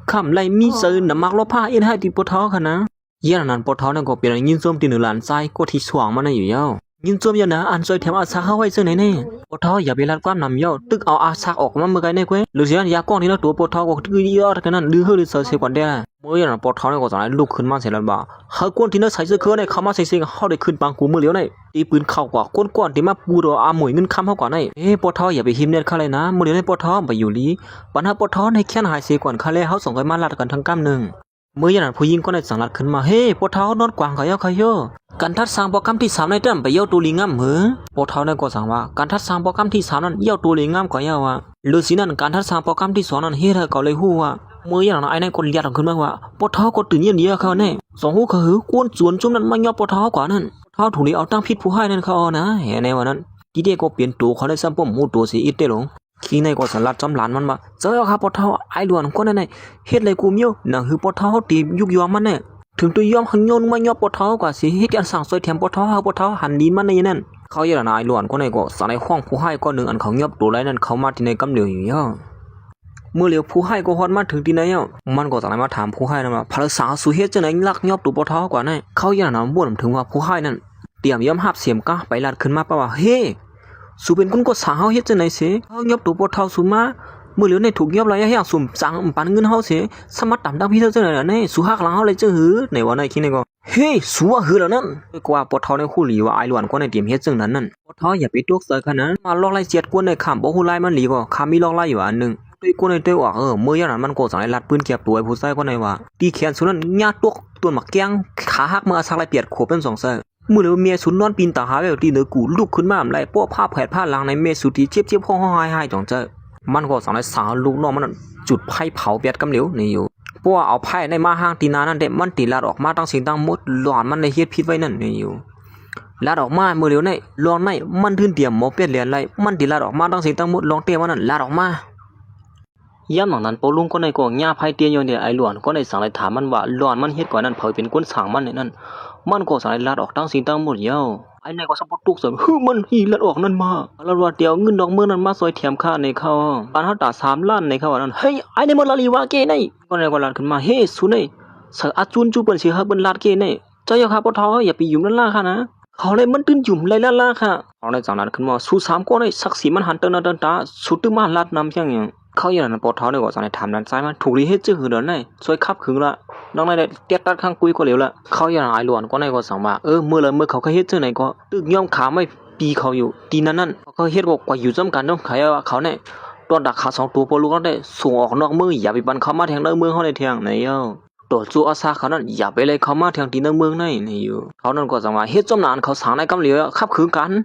คำไรมีซื่อน้ำมักลบผ้าอินให้ที่ปอเฒ่าขนาด เยี่ยนั้นปอท้อนั่นก็เป็นยินส้มตีหนึ่งหลานไส้ก็ที่สว่างมันอยู่เย้ายินส้มยันนะอันซอยแถมอาซาเข้าไว้ซึ่งไหนเนี่ยปอท้ออย่าไปรัดความนำเย้าตึกเอาอาซาออกมาเมื่อไงเนี่ยเว้ยหรือเสียยากล้องที่เราตัวปอท้อก็ตึกเยอะกันนั่นดื้อเฮือหรือเสียก่อนเด้อเมื่อยันปอท้อเนี่ยก็จะลุกขึ้นมาเสร็จแล้วบ่าเขาก้นที่นั่นใส่เสื้อเครื่องเนี่ยเขามาใส่เสื้อเขาได้ขึ้นปังกูมือเลี้ยวเนี่ยตีปืนเข้ากว่าก้นที่มาปูดอาหมวยเงินคำเขาก่อนเนี่ยปอท้ออย่าไปหิมเนี่ยเขาเลยนะมือเลี้ยวในปอท้อไปอยู่ลีปัญหาปอท้อในแค่หายเสียก่อนเขาเลยเขาส่งไปมาลัดกันทั้งกำหนึ่งเมื่อยันผู้หญิงก็ได้สั่งลัดขึ้นมาเฮ้ปอท้อนอนกวางเขาเย้าเขาเย้าการทัดสร้างโปรแกรมที่3ในเต็มไปเย้าตัวลิงงามเหรอปอท้อเนี่ยก็สั่งว่าการทัดสร้างโปรแกรมที่3นั้นเย้าตัวลิงงามกว่าเย้าฤาษีนั้นการทัดสร้างโปรแกรมที่2นั้นเฮ็ดให้เขาเลยฮู้ว่าเมื่อยันไอ้นั่นก็เลียดขึ้นมาว่าปอท้อก็ตื่นเย็นเดียวเขาเนี่ยสองหูเขาหือกวนสวนจุ่มนั้นมันยอปอท้อกว่านั้นปอท้อถูกนี้เอาตั้งพิษผู้ให้นั่นเขานะเห็นในวันนั้นที่เด็กก็เปลี่ยนตัวเขาได้ซ้ำป้อมมูตัวสีอิดได้หลงขี้ในก็สลัดจำหลานมันว่าเจ้าครับปอท้อไอ้หลวนก็นั่นเฮ็ดอะไรกูเมียวนั่นคือปอท้อตียุกยอมมันเนี่ยถึงตัวยอมหันโยนมายอปอท้อกว่าสิเฮ็ดการสั่งซอยแถมปอท้อปอท้อหันดินมันในนั่นเขาอย่านายหลวนก็ในก็สในห้องผู้ให้ก็หนึ่งอันเขายอบตัวไรนั่นเขามาที่ในกำเหลียวอยู่ย่อเมื่อเหลียวผู้ให้ก็ฮอดมาถึงที่ไหนอ่ะมันก็จะมาถามผู้ให้นั่นว่าพระสาวสุเฮ็ดจังไหนลักยอบตัวปอท้อกว่านั่นเขาอย่านบ่นถึงว่าผู้ให้นั่นเตรียมยอมหับเสียมก้าไปลัดขึ้นมาป่ะว่าเฮ้สุเป็นคนก็สาวเฮ็ดจังไหนเสเขายอบตัวปอท้อสุมาเมื่อเหลียวในถูกยอบไรให้สุ่มสั่งปันเงินเฮาเสสมัดต่ำดังพี่เท่าจังไหนนี่สุหักหลังเฮาเลยจังหือในวันไหนคิดในก็เฮ้สัวหือแล้วนั่นกว่าปอท้อในคู่หลีว่าไอหลวนก็ในเตรียมเฮ็ดจังนั้นนั่นปอท้ออย่าไปตกใส่ขนาดมาลอกไล่เจียดกวนในขำบ่ฮู้ไล่มันหลีก็ขำมีลอกไล่อยู่อันนึงด้วยกูในตัวว่าเมื่อยันนั้นมันก็สั่งให้ลัดปืนเก็บตัวไอ้ผู้ชายก็ในว่าตีแขนสุนั้นญาติตัวหมักแกงขาหักมือสักไรเปียดโขเป็น2เส้นมือเหลือเมียสุนนอนปีนตาหาแบบตีเนื้อกูลุกขึ้นมาไหลป้อผ้าแผดผ้าหลังในเมสุที่เจ็บห้องหายจ่องเจอมันก็สั่งให้สาวลูกน้องมันจุดไผ่เผาเปียดกำเหลวนี่อยู่ป้อเอาไผ่ในมาห้างตีนานั่นเด็มันตีลัดออกมาตั้งสิ่งตั้งมดหลอนมันในเฮ็ดพิษไว้นั่นนี่อยู่ลัดออกมามือเหลียวในลอนในมันทื่นเตรียมหมอเปียดเหรียญไรมันตีลัดออกมาตั้งสิ่งตั้งมดลองเตี้ยมันนั่นลัดออกมาย่ำหนังนั้นปลุงก็ในกองหญ้าไผ่เตี้ยอยู่เนี่ยไอหลวนก็ในสั่งเลยถามมันว่าหลอนมันเฮ็ดก่อนนั้นเผยเป็นก้นสางมันเนี่ยนั่นมันก็สั่งเลยลัดออกตั้งสิ่งตั้งหมดเย้าไอ้นายก็สะปตุกเสริมมันหีลัดออกนั่นมาแล้วว่าเดี๋ยวเงินดอกเมื่อนั้นมาซอยแถมค่าในเขาปานเฮาตา3 ล้านในเขาว่านั้นเฮ้ยไอ้นี่มันละลีว่าเก้นี่ก็ในก็ลัดขึ้นมาเฮ้สุนี่เสืออาจุนจูเปิ้นสิเฮาเปิ้นลัดเก้นี่เจ้าอย่าครับปทอย่าไปยุ่งนั่นล่ะค่ะนะเขาเลยมันตื่นยุ่มเลยล่ะค่ะเขาในจังนั้นขึ้นมาสู้3ก็ในศักดิ์ศรีมันหันเตินตาสุดตึมาลัดนำจังอย่างเขาอย่างนั้นปทเนี่ยก็สั่งให้ถามด้านซ้ายมันถูกลีเฮ็ดจื้อหือเดินได้ช่วยขับขึงละน้องนายได้เตียดตัดข้างกุยก็เหลวละเขาอย่างไอ้หลวนก็ในก็สั่งว่าเมื่อเขาเฮ็ดจื้อไหนก็ตึกย่อมขาไม่ปีเขาอยู่ตีนั้นเขาเฮ็ดบอกกว่าอยู่จำกันต้องขายว่าเขาเนี่ยตอนดักขา2ตัวปลูกได้ส่งออกนอกมืออย่าไปบันเขามาแทงในเมืองเขาในแทงไหนเอ้าตัวจูอาซาเขานั้นอย่าไปเลยเขามาแทงตีในเมืองนี่อยู่เขานั้นก็สั่งว่าเฮ็ดจำนานเขาสั่งในกำเหลียวขับขึงกั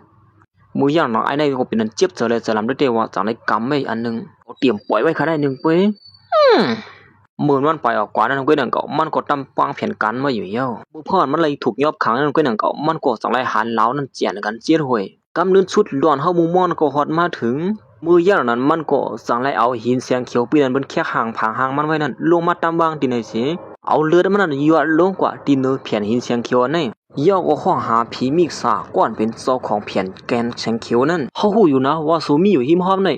นมือย่างน้องไอ้นายก็เป็นนั้นเจ็บเจอเลยจะลำด้วยเตว่าจากในกำไม่อันนึงเอาเตรียมปล่อยไว้เขาได้1เป้เหมือนมันไปออกกว่านั้นก็ดังเก่ามันก็ตำวางแผนการมาอยู่เย้าบุพรมันเลยถูกยอบขังนั้นก็ดังเก่ามันก็สั่งไล่หันเล้านั้นเจียนกันเจียดห่วยกำลื่นชุดหลอนเฮามุมม่อนก็ฮอดมาถึงมือย่างนั้นมันก็สั่งไล่เอาหินเสียงเขียวปีนั้นบนแค่ห่างผางห่างมันไว้นั่นลงมาตามวางตีในสิเอาเลือดมันนั้นยัวลงกว่าตีเนื้อแผ่นหินเสียงเขียวนั่นย่อก็ห้องหาผีมีสาก้อนเป็นเจ้าของแผ่นแกนเสียงเขียวนั่นเฮาฮู้อยู่นะว่าสูมีอยู่หิมห้อมนี่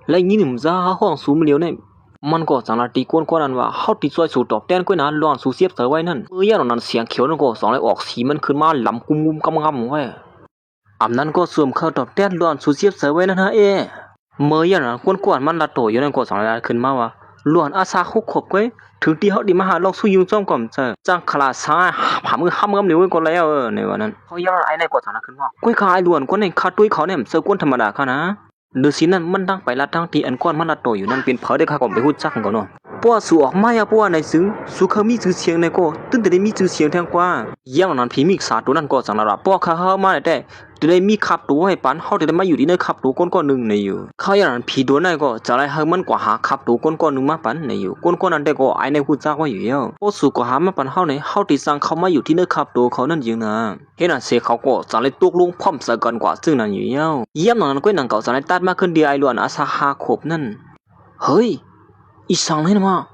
และยินหึมซาห้องสูมเหลียวนี่มันก็จังละตีกวนนั้นว่าเฮาติดซอยสู่ตอบแต้นก้อยนะร้อนสู่เสียบเสไว้นั่นมือย่านั้นเสียงเขียวนั่นก็2เลยออกสีมันขึ้นมาลำกุมๆกำๆไว้อำนั้นก็สวมเข้าตอบแต้นร้อนสู่เสียบเสไว้นั่นฮะมือย่านั้นกวนมันละโตอยู่นั่นก็2เลยขึ้นมาว่าล้วนอาซาคุกขบก้อยถึงที่เฮาดิมาหาลอกสู้ยุงจ้อมก่อมเจอจังคลาซ้ายหามือห้ำกำเหลียวก็แล้วในวันนั้นเขาย่าไอ้ในก็จังละขึ้นว่าก้อยขาไอ้ล้วนก็ในคาตุ้ยเขาเนี่ยเสือกวนธรรมดาค่ะนะฤาษีนั้นมันตั้งไปละทั้งที่อันก้อนมันละโตอยู่นั่นเป็นเผอได้ข้าก็ไปฮู้จักกันเนาะป้อสู่ออกมาอย่าป้อในซึ้งสู่เขามีชื่อเสียงในก็ตึ้งแต่ได้มีชื่อเสียงแทงกว่าอย่างนั้นผีมีสาตัวนั้นก็จังละป้อข้าเฮามาได้จะได้มีขับตัวให้ปันเฮาจะได้มาอยู่ที่ในขับตัวก้อนๆนึงในอยู่เขาอย่างนั้นผีตัวนั้นก็จะไล่ให้มันกว่าหาขับตัวก้อนๆนึงมาปันในอยู่ก้อนๆนั้นได้ก็ไอ้ในฮู้จักว่าอยู่แล้วป้อสู่ก็หามาปันเฮาในเฮาที่สั่งเขามาอยู่ที่ในขับตัวเขานั่นอยู่นะเฮ็ดนั้นเสเขาก็จะไล่ตกลงพร้อมซะกันกว่าซึ่งนั้นอยู่แล้วเยี่ยมนั้นก็นังเก่าจะไล่ตัดมาขึ้นเดียไอ้ล้วนอาซาหาขบนั่นเฮ้ยอีสังเลยนะมาก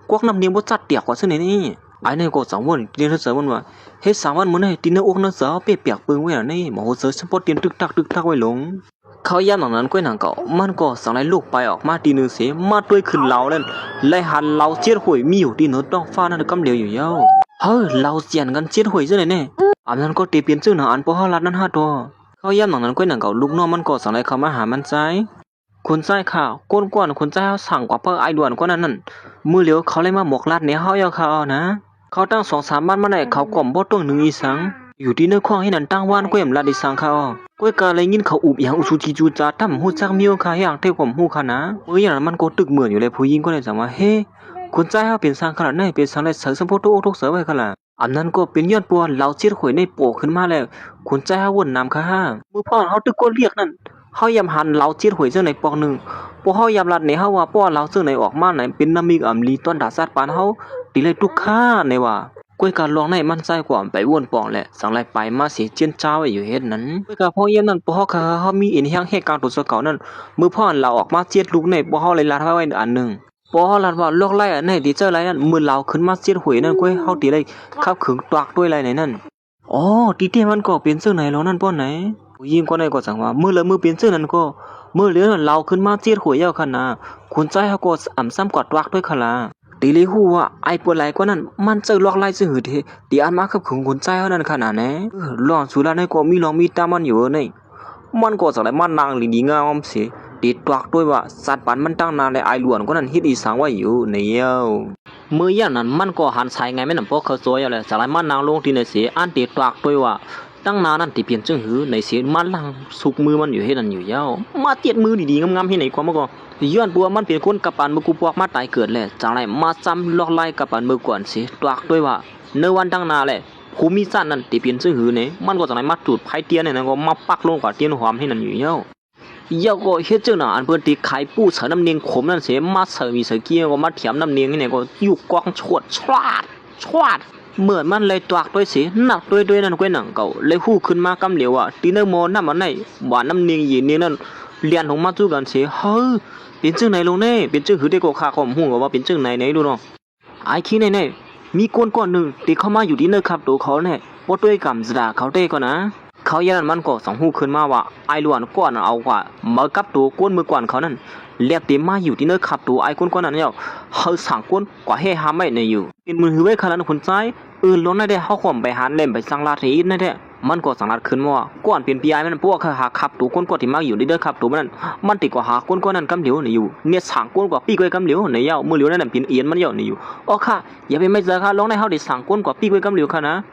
วกน้ำเนียงบ่จัดเตียกกว่าซึ่งนี่ไอ้นี่ก็สังวนเรียนเสริมมันว่าเฮ็ด3 วันมื้อนี้ตีนอกนักเสือเปียกๆปึงไว้น่ะนี่หมอเสือสปอร์ตเตียนตึกตักไว้ลงเขาย่ำนั้นก็นังเก่ามันก็สั่งให้ลูกไปออกมาตีนึงเสมาด้วยขึ้นเหลานั่นไล่หันเหลาเจียดหวยมีอยู่ที่เนื้อต้องฟ้านั่นกำเหลียวอยู่เย้า ฮ้ยเราเสียนกันเจ็ดหวยซะเลยเนี่ยอันนั้นก็ตีเปลี่ยนชื่อหนังอันพอเฮารัดนั้น5ตัวเขาย่ำหนังนั้นก็หนังเก่าลูกน้องมันก็สั่งอะไรเข้ามาหามันใจคนใจข่าวก้นกวนคนใจเฮาสั่งกว่าเพิ่นไอด่วนกว่านั้นนั่นมือเหลียวเขาเลยมาหมกลัดเนี่ยเฮาเอาเขานะเขาตั้ง2-3บ้านมาได้เขาก่อมบ่ต้องหนึ่งอีสังอยู่ที่เนื้อข้องให้นั่นตั้งว่านก็ยำลัดอีสังเขาก้อยกาเลยยินเขาอุบอย่างอุสุจิจูจาตั้มฮู้จักมีโอคาอย่างเท่ก่อมฮู้ค่ะนะอย่างนั้นมันก็ตึกเหมือนอยู่เลยผู้หญิงก็เลยสั่งว่าเฮ้คนใจเฮาเป็นสังขนาดไหนเป็นสังได้เสริมสมบูรณ์ทุกเสริมไว้ค่ะล่ะอันนั้นก็เป็นยอดปัวเหล่าเจียดข่อยในโปขึ้นมาแล้วคนใจเฮาวนนำค่ะมือพ่อเฮาตึกก็เรียกนั่นเฮายำหันเหล่าเจียดข่อยจังไหนปอกนึงพวกเฮายำลัดในเฮาว่าป้อเหล่าจังไหนออกมาไหนเป็นน้ำมีอำลีต้นดาซาดปานเฮาติเลยทุกค่าในว่าก้อยการลองในมันใจกว่าไปวนปองแหละสังไรไปมาเสียเจียนเจ้าไว้อยู่เฮ็ดนั้นก้อยการพ่อยำนั้นป้อเฮาค่ะเฮามีเอ็นแฮงเหตุการณ์ตัวเก่านั้นมือพ่อเราออกมาเจียดลูกในป้อเฮาเลยลัดไว้อันนึงพอเฮาลัดว่าลอกไล่อันไหนที่เจอไรนั่นมือเราขึ้นมาเจียดหวยนั่นก้อยเฮาติเลยขับขึงตวกด้วยไรไหนนั่นอ๋อตีเตี้ยมันก็เป็นซื่อไหนแล้วนั่นป้อไหนผู้หญิงก็ได้ก็สั่งว่ามือละมือเป็นซื่อนั้นก็มือเหลือเราขึ้นมาเจียดหวยยาวคั่นน่ะคนใจเฮาก็อ่ำซ้ำกอดตวกด้วยคั่นล่ะตีเลยฮู้ว่าไอ้ปวดไหลกว่านั้นมันเจอลอกไล่ซื่อหือเทตีอันมาขับขึงคนใจเฮานั่นขนาดแน่ลองสุราในก็มีลองมีตามันอยู่นี่มันก็จังได๋มันนางลีดีงามสิตีตวกด้วยว่าสัตว์ปันมันตั้งนานเลยไอหลวนก็นั้นฮิตอีสังไว้อยู่เนี่ยมือย่างนั้นมันก็หันใส่ไงแม่นำพวกเขาสวยเอาแหละสลายมันนางลงที่ในเสียอันตีตวกด้วยว่าตั้งนานนั่นตีเปลี่ยนจึงหือในเสียมันลังสุกมือมันอยู่เฮ็ดนั่นอยู่ยาวมาเตียดมือดีๆงามๆที่ไหนกว่ามันก็ย้อนปัวมันเป็นคนกับปานมือกูพวกมาตายเกิดแหละจังไรมาซ้ำลอกไล่กับปานมือก่อนสิตวกด้วยว่าในวันตั้งนาแหละภูมิศาสตร์นั่นตีเปลี่ยนจึงหือเนี่ยมันก็จังไรมาจุดไผเตียนเนี่ยก็มาปักลงกว่าเตียนหอมให้นั่นอยู่ยาว要个เฮ็ดจังน่ะอันเพิ่นที่ขายปูเสน้ำเนียงขมนั่นเสมาเสมีเสเกียก็มาเถียมน้ำเนียงนี่ก็อยู่กองชวดชวาดชวาดเหมือนมันเลยตวกด้วยสิหนักด้วยนั่นก้อยหนังเก่าเลยฮู้ขึ้นมากำเหลียวอ่ะตีเนโมน้ำมันไหนหวานน้ำเนียงยีนี่นั่นเลียนของมาจู้กันสิเฮ้ยเป็นจังไหนลงแน่เป็นจังหือได้ก็ค่าของฮู้ว่าเป็นจังไหนดูเนาะไอ้ขี้ไหนมีก้นนึงที่เข้ามาอยู่ที่เนครับตัวเขาแน่บ่ด้วยกำซะเขาได้ก็นะเขายันมันก็สองหูขึ้นมาว่าไอหลวนก้อนเอากว่ามากับตัวก้นมือก่อนเขานั่นเรียกเต็มมาอยู่ที่เนื้อขับตัวไอก้นก้อนนั้นเนี่ยเขาสั่งก้นกว่าให้หาไม่ในอยู่เป็นมือหือไว้ขนาดคนใจล้นได้เขาข่มไปหันเล่มไปสังลาทีนั่นแหละมันก็สังลาขึ้นว่าก้อนเป็นปีไอมันพวกเขาหาขับตัวก้นก้อนที่มาอยู่ที่เนื้อขับตัวมันติดกว่าหาก้นก้อนนั้นกำเหลียวในอยู่เนี่ยสั่งก้นกว่าปีกไว้กำเหลียวในเย้ามือเหลียวนั่นเป็นเอียนมันเย้าในอยู่อ๋อค่ะอย่าไปไม่เจอค่ะลองได้เขาได้สั่งก้นกว่าปีกไว้กำเหลียวค่ะนะ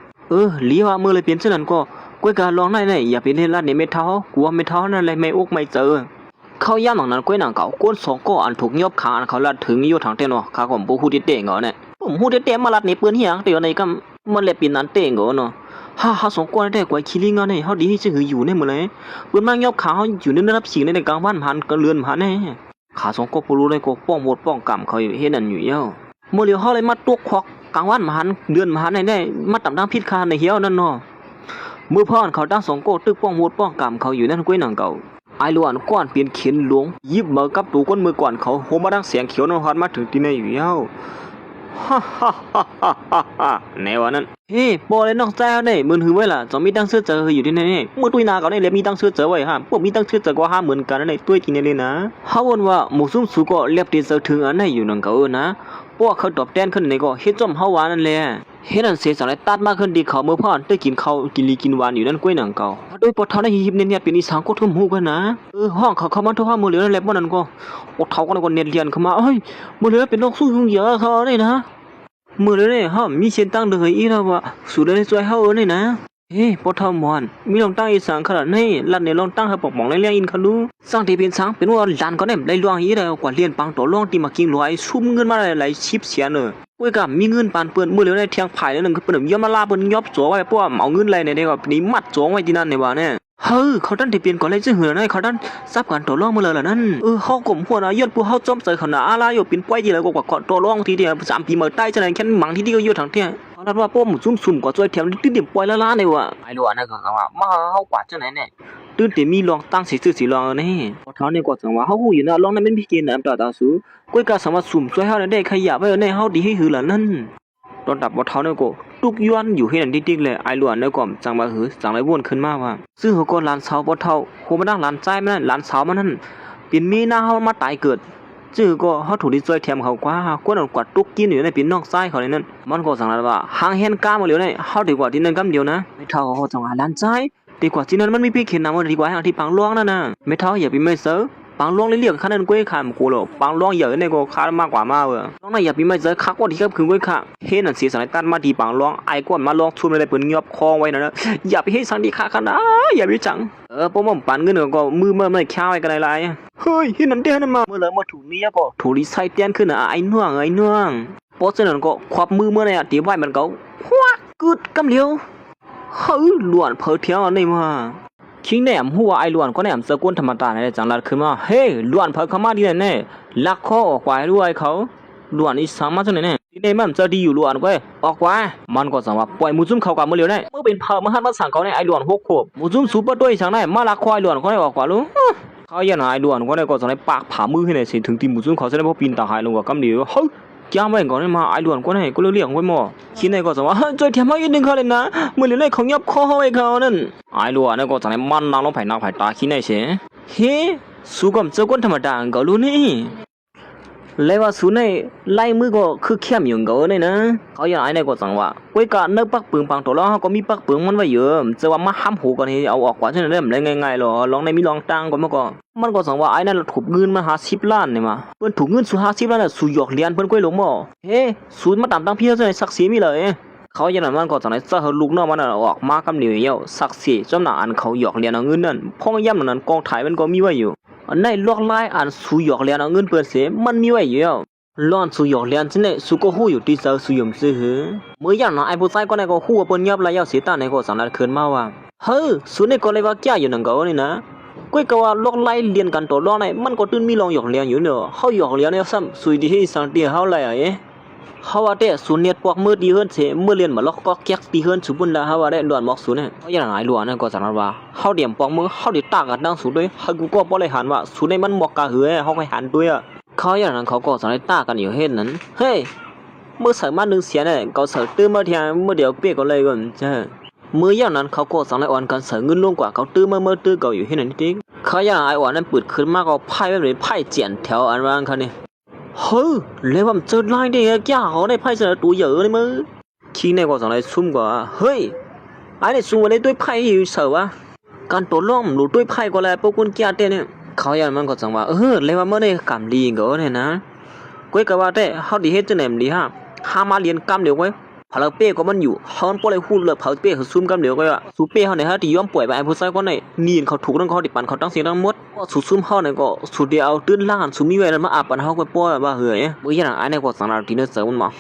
เลี้ยวมือเลยเปลี่ยนเช่นนั้นก็ก้อยการลองได้เนี่ยอย่าไปเล่นลาดในเม็ดเท้ากลัวเม็ดเท้านั่นเลยไม่อกไม่เจอเขาย่ำหนังนั้นก้อยหนังเก่าก้นสองก็อันถูกยอบขาอันเขาลัดถึงอยู่ทางเต้นวะข้าผมพูดเต้งเหรอเนี่ยผมพูดเต้มาลัดในปืนเหี้ยเดี๋ยวในก็มันเลยปีนนั้นเต้งเหรอเนาะฮ่าสองก้อนได้กว่าคิริงอ่ะเนี่ยเขาดีที่จะหืออยู่เนี่ยหมดเลยปืนมันยอบขาเขาอยู่ในรับสิ่งในกลางบ้านพันก็เลือนผ่านแน่ขาสองก็ปูรู้เลยก็ป้องหมดป้องกำเขาอยู่เฮ็ดนั่นอยู่เย้าโมเลียวเขาเลยมาตัวควักกลางบ้านพันเดือนพันได้มาต่ำดังพิษคาในเหี้ยวนั่นเนาะมือพ่อนเขาตั้งสองโกตึกป้องมดป้องกำเขาอยู่นั่นก้อยหนังเก่าไอหลวนก้อนเปลี่ยนเขียนหลวงยิบมากับตูก้นมือก่อนเขาโหมาดังเสียงเขียวนอนฮอดมาถึงที่ในอยู่เย้าแนวนั้นเฮ้ปอเลยน้องแจ้วเนี่ยมือหือไว้ล่ะจะมีตั้งเสื้อเจออยู่ที่นี่มือตุยนาเขาเนี่ยเลยมีตั้งเสื้อเจอไว้ฮะพวกมีตั้งเสื้อเจอกว่า50,000กันในตัวที่นี่เลยนะเขาวนว่าหมูซุ่มสูก็เรียบตีเจอถึงอันไหนอยู่นั่นเก่านะพวกเขาตอบแทนขึ้นในก็เฮ็ดจอมเฮาวานั่นแหละเฮ็ดอันเสียสารตัดมาขึ้นดีเขาเมื่อพ่อนได้กินข้าวกินลีกินหวานอยู่นั่นก้อยหนังเก่าโดยปอเท่าในหิบเนี่ยเป็นอีสานก็ทุ่มหูกันนะห้องเขามาทุกห้องมือเหลือนั่นแหละบ่นั่นก็ปอเท่ากันก็เน็ตเรียนเข้ามาเฮ้ยมือเหลือเป็นโรคสู้ยุ่งเหยิงเขาได้นะมือเหลือเนี่ยเฮามีเช่นตั้งเลยอีแล้วว่าสู้ได้ช่วยเฮานี่นะปอเท่ามอนมีลองตั้งอีสานขนาดนี้ลัดเนี่ยลองตั้งให้ปอกหม่องเลี้ยงอินเขารู้สร้างที่เป็นช้างเป็นว่าหลานก็ได้ได้ลวงอีแล้วกว่าเรียนปังตัวลวงที่มากินรวยซุ่มเงินมาหลายชิปเสียเนอะก้อยกับมีเงินปานเปิ้นมือเหลียวในเทียงไผ่แล้วนึงคือเปิ้นยอมมาลาเปิ้นยอบจัวไว้เพราะว่าเอาเงินไรเนี่ยได้ก็นี่มัดจัวไว้ที่นั่นในว่าเนี่ยเขาดันที่เปลี่ยนก่อนเลยจึงหือนะเขาดันซับกันตัวรองมาเลยล่ะนั่นเฮากลมหัวนะย้อนผู้เฮาจ้อมใส่เขาหน้าอาลาอยู่เป็นป่วยที่แล้วก็กว่าตัวรองทีเดียว3ปีมาใต้จังได๋แค่หมังที่ที่ก็อยู่ทางเที่ยเขาดันว่าป้อมซุ่มๆกว่าช่วยแถมติดป่วยละๆนี่ว่าไอ้รู้อันนั้นก็ว่ามาเฮากว่าจังไหนเนี่ยตื่นแต่มีลองตั้งสิซื้อสิลองนี่พอเท่านี้ก็จังว่าเฮาฮู้อยู่นะลองนั้นเป็นพิเกณฑ์น้ำตาสู้ก้อยก็สามารถซุ่มช่วยเฮาได้ขยับไว้ในเฮาดีให้หือล่ะนั่นตอนดับบ่เท่านี่ก็ตุกย้อนอยู่ให้นั่นติ๊กๆเลยไอ้หลวนในก่อมจังมาหือจังไรวนขึ้นมาว่าซึ่งเขาก็หลานสาวบ่เท่าโหมาดังหลานใจมันนั่นหลานสาวมันนั่นเป็นมีหน้าเฮามาตายเกิด จื้อก็เฮาถูกที่ซอยแถมเขากว่ากวนกว่าตุกกินอยู่ในปีนอกซ้ายเขาเลยนั่นมันก็สั่งว่าหางแฮนก้ามาเหลียวนี่เฮาดีกว่าที่นั่นกำเดียวนะไม่เท่าเฮาจังว่าล้านใจดีกว่าที่นั่นมันมีพี่เขียนนำว่าดีกว่าทางที่ปังหลวงนั่นน่ะไม่เท่าอย่าไปไม่เซอปังหลวงเรียกคันนั้นก้วยขามกูหรอกปังหลวงเยอะนี่ก็คามากกว่ามาเว้ยน้องน่ะอย่าไปไม่เซอคักว่าที่ครับคือก้วยขาเฮ็ดนั่นเสียสายตันมาที่ปังหลวงไอ้กวนมาลองชุมอะไรเปิ้นยอบคอไว้นั่นนะอย่าไปเฮ็ดสังดีขาขนาดอย่าไปจังป้อมปันเงินก็มือไม่แค่ไว้กันหลายเฮ้ยเฮ็ดนั่นเด้นั่นมาเมื่อเลยมาถูเมียก็ถูลิไส้เตี้ยนขึ้นน่ะไอ้น่วงเพราะฉะนั้นก็ควับมือเมื่อเนี่ยตีไว้มันก็ควักกึดกำเลียวเฮ้ยหลวนเผอเที่ยวนี่มาคิงแหนมหัวไอหลวนก็แหนมสกุลธรรมดาเนี่ยจังลัดขึ้นมาเฮ้หลวนเผอเข้ามาดีแน่ลักคอออกไว้ด้วยเขาหลวนอีสังมาจังไหนที่ในมันจะดีอยู่หลวนก็ออกไว้มันก็สั่งว่าปล่อยมูซุ่มเข้ากับมือเร็วได้เมื่อเป็นเผอมาหันมาสั่งเขาในไอหลวน6 ขวบมูซุ่มซูเปอร์ด้วยสั่งได้มาลักคอไอหลวนก็ได้ออกกว่ารู้เขาอย่าหน่ายหลวนก็ได้ก็สั่งได้ปากผามือให้ในสิถึงตีมูซุ่มเขาจะได้พอปีนตาหายลงกับกำเดียวเฮ้ยจ้างไว้ก่อนมาไอหลวนก็ได้ก็เรียกไว้หมอคิดในก็สั่งว่าใจเทียมมาอีกนึงเขาเลยนะมือเร็วได้เขายับคอไว้เขานั่นไอหลวนนั่นก็สั่งได้มันนางลงไผ่นางไผ่ตาคิดในเสียเฮ้สู้กับเจ้าก้นธรรมดาก็รู้นี่เลยว่าสู้ในไล่มือก็คือเข้มอยู่ก็เนี่ยนะเขาอย่างไอ้ในก็สั่งว่าก้อยกะเนื้อปักปืนปังตัวล้อก็มีปักปืนมันไว้เยอะจะว่ามาห้ามหูก่อนนี่เอาออกกว่าใช่ไหมเริ่มได้ง่ายๆหรอลองในมีลองตังก่อนมาก่อนมันก็สั่งว่าไอ้นั่นถูกเงินมา50 ล้านเนี่ยมาเพิ่นถูกเงินสู่50 ล้านน่ะสู่หยอกเลียนเพิ่นก้อยหลงบ่เฮ้สูนมาตามตั้งพี่เจ้าในศักดิ์ศรีมีเลยเขาอย่างนั้นมันก็สั่งในซะเฮลูกน้องมันออกมากำเหนียวเหี่ยวศักดิ์ศรีจำหน้าอันเขาหยอกเลียนเอาเงินนั่นพ่อย่ำนั้นกองถ่ายมันก็มีไว้อยู่ในลวกลายอันสู่หยอกเลียนเอาเงินเปิ้นเสมันมีไว้อยู่ล้อนสู่หยอกเลียนจังได๋สู่ก็ฮู้อยู่ที่เซาสู่ยมซื่อหือเมื่ออย่างนั้นไอ้ผู้ชายก็ได้ก็ฮู้ว่าเปิ้นยับแล้วเสียตาในก็สั่งนั้นขึ้นมาว่าเฮ้อสู่นี่ก็เลยว่าแก่อยู่นั่นก็นี่นะก้อยก็ว่าลวกลายเรียนกันตัวล้อในมันก็ตื่นมีลองหยอกเลียนอยู่เนาะเฮาหยอกเลียนเนี่ยซ้ำสู่ที่สังเตียเฮาไหลอ่ะเฮาว่าแต่สู่เน็ตพวกมือดีเฮิรนเสมื้อเรียนมาล็อกก็แก๊กตีเฮิรนสุปุ่นละเฮาว่าได้ล้วนหมอกสู่เนี่ยเฮาอย่างหลายล้วนนั่นก็สั่งนั้นว่าเฮาเดียมปองมือเฮาได้ตากันดังสู่ด้วยเฮากูก็บ่ได้หันว่าสู่ในมันหมอกกะเหือเฮาไปหันด้วยอ่ะเขาอย่างนั้นเขาก็สั่งได้ตากันอยู่เฮ็ดนั้นเฮ้ยเมื่อใส่มา1 เสียเนี่ยเขาใส่ตื้อมาเที่ยเมื่อเดียวเปียกก็เลยก่อนจ้ะเมื่ออย่างนั้นเขาก็สั่งได้อ่อนกันใส่เงินลงกว่าเขาตื้อมาตื้อเก่าอยู่เฮ็ดนั้นจริงเขาอย่างไอ้อ่อนนั้นปืดขึ้นมาก็ไพ่แบบนี้ไพ่เจียนแถวอันว่างเขานี่เฮ้ยแล้วว่ามันเจอลายได้ยากเขาได้ไพ่เสนอตัวเยอะเลยมั้ยขี้ในก็สั่งได้ซุ่มกว่าเฮ้ยไอ้นี่ซุ่มได้ด้วยไพ่อยู่เสือวะการตัวล้อมหลุดด้วยไพ่ก็แล้วพวกคุณแก่เต้เนี่ยเขาอย่างมันก็จังว่าเลยว่าเมื่อได้กำลีก็เนี่ยนะก้อยก็ว่าแต่เฮาดีเฮ็ดจังได๋ดีฮะหามาเรียนกำเดียวไว้พลังเป้ก็มันอยู่เฮาบ่ได้ฮู้เลิกเผาเป้เขาซุ่มกำเดียวก็ว่าสู้เป้เฮาเนี่ยฮะที่ยอมป่วยไปไอ้ผู้ชายคนไหนนี่เขาถูกทั้งเขาที่ปันเขาตั้งเสียงทั้งหมดก็สู้ซุ่มเฮาเนี่ยก็สู้เดียวเอาตื้นล่างสู้มีไว้แล้วมาอาบปันเฮาก็ป่วยว่าเฮ้ยมื้ออย่างไอ้เนี่ยก็สังนาทีเนเสริมันมา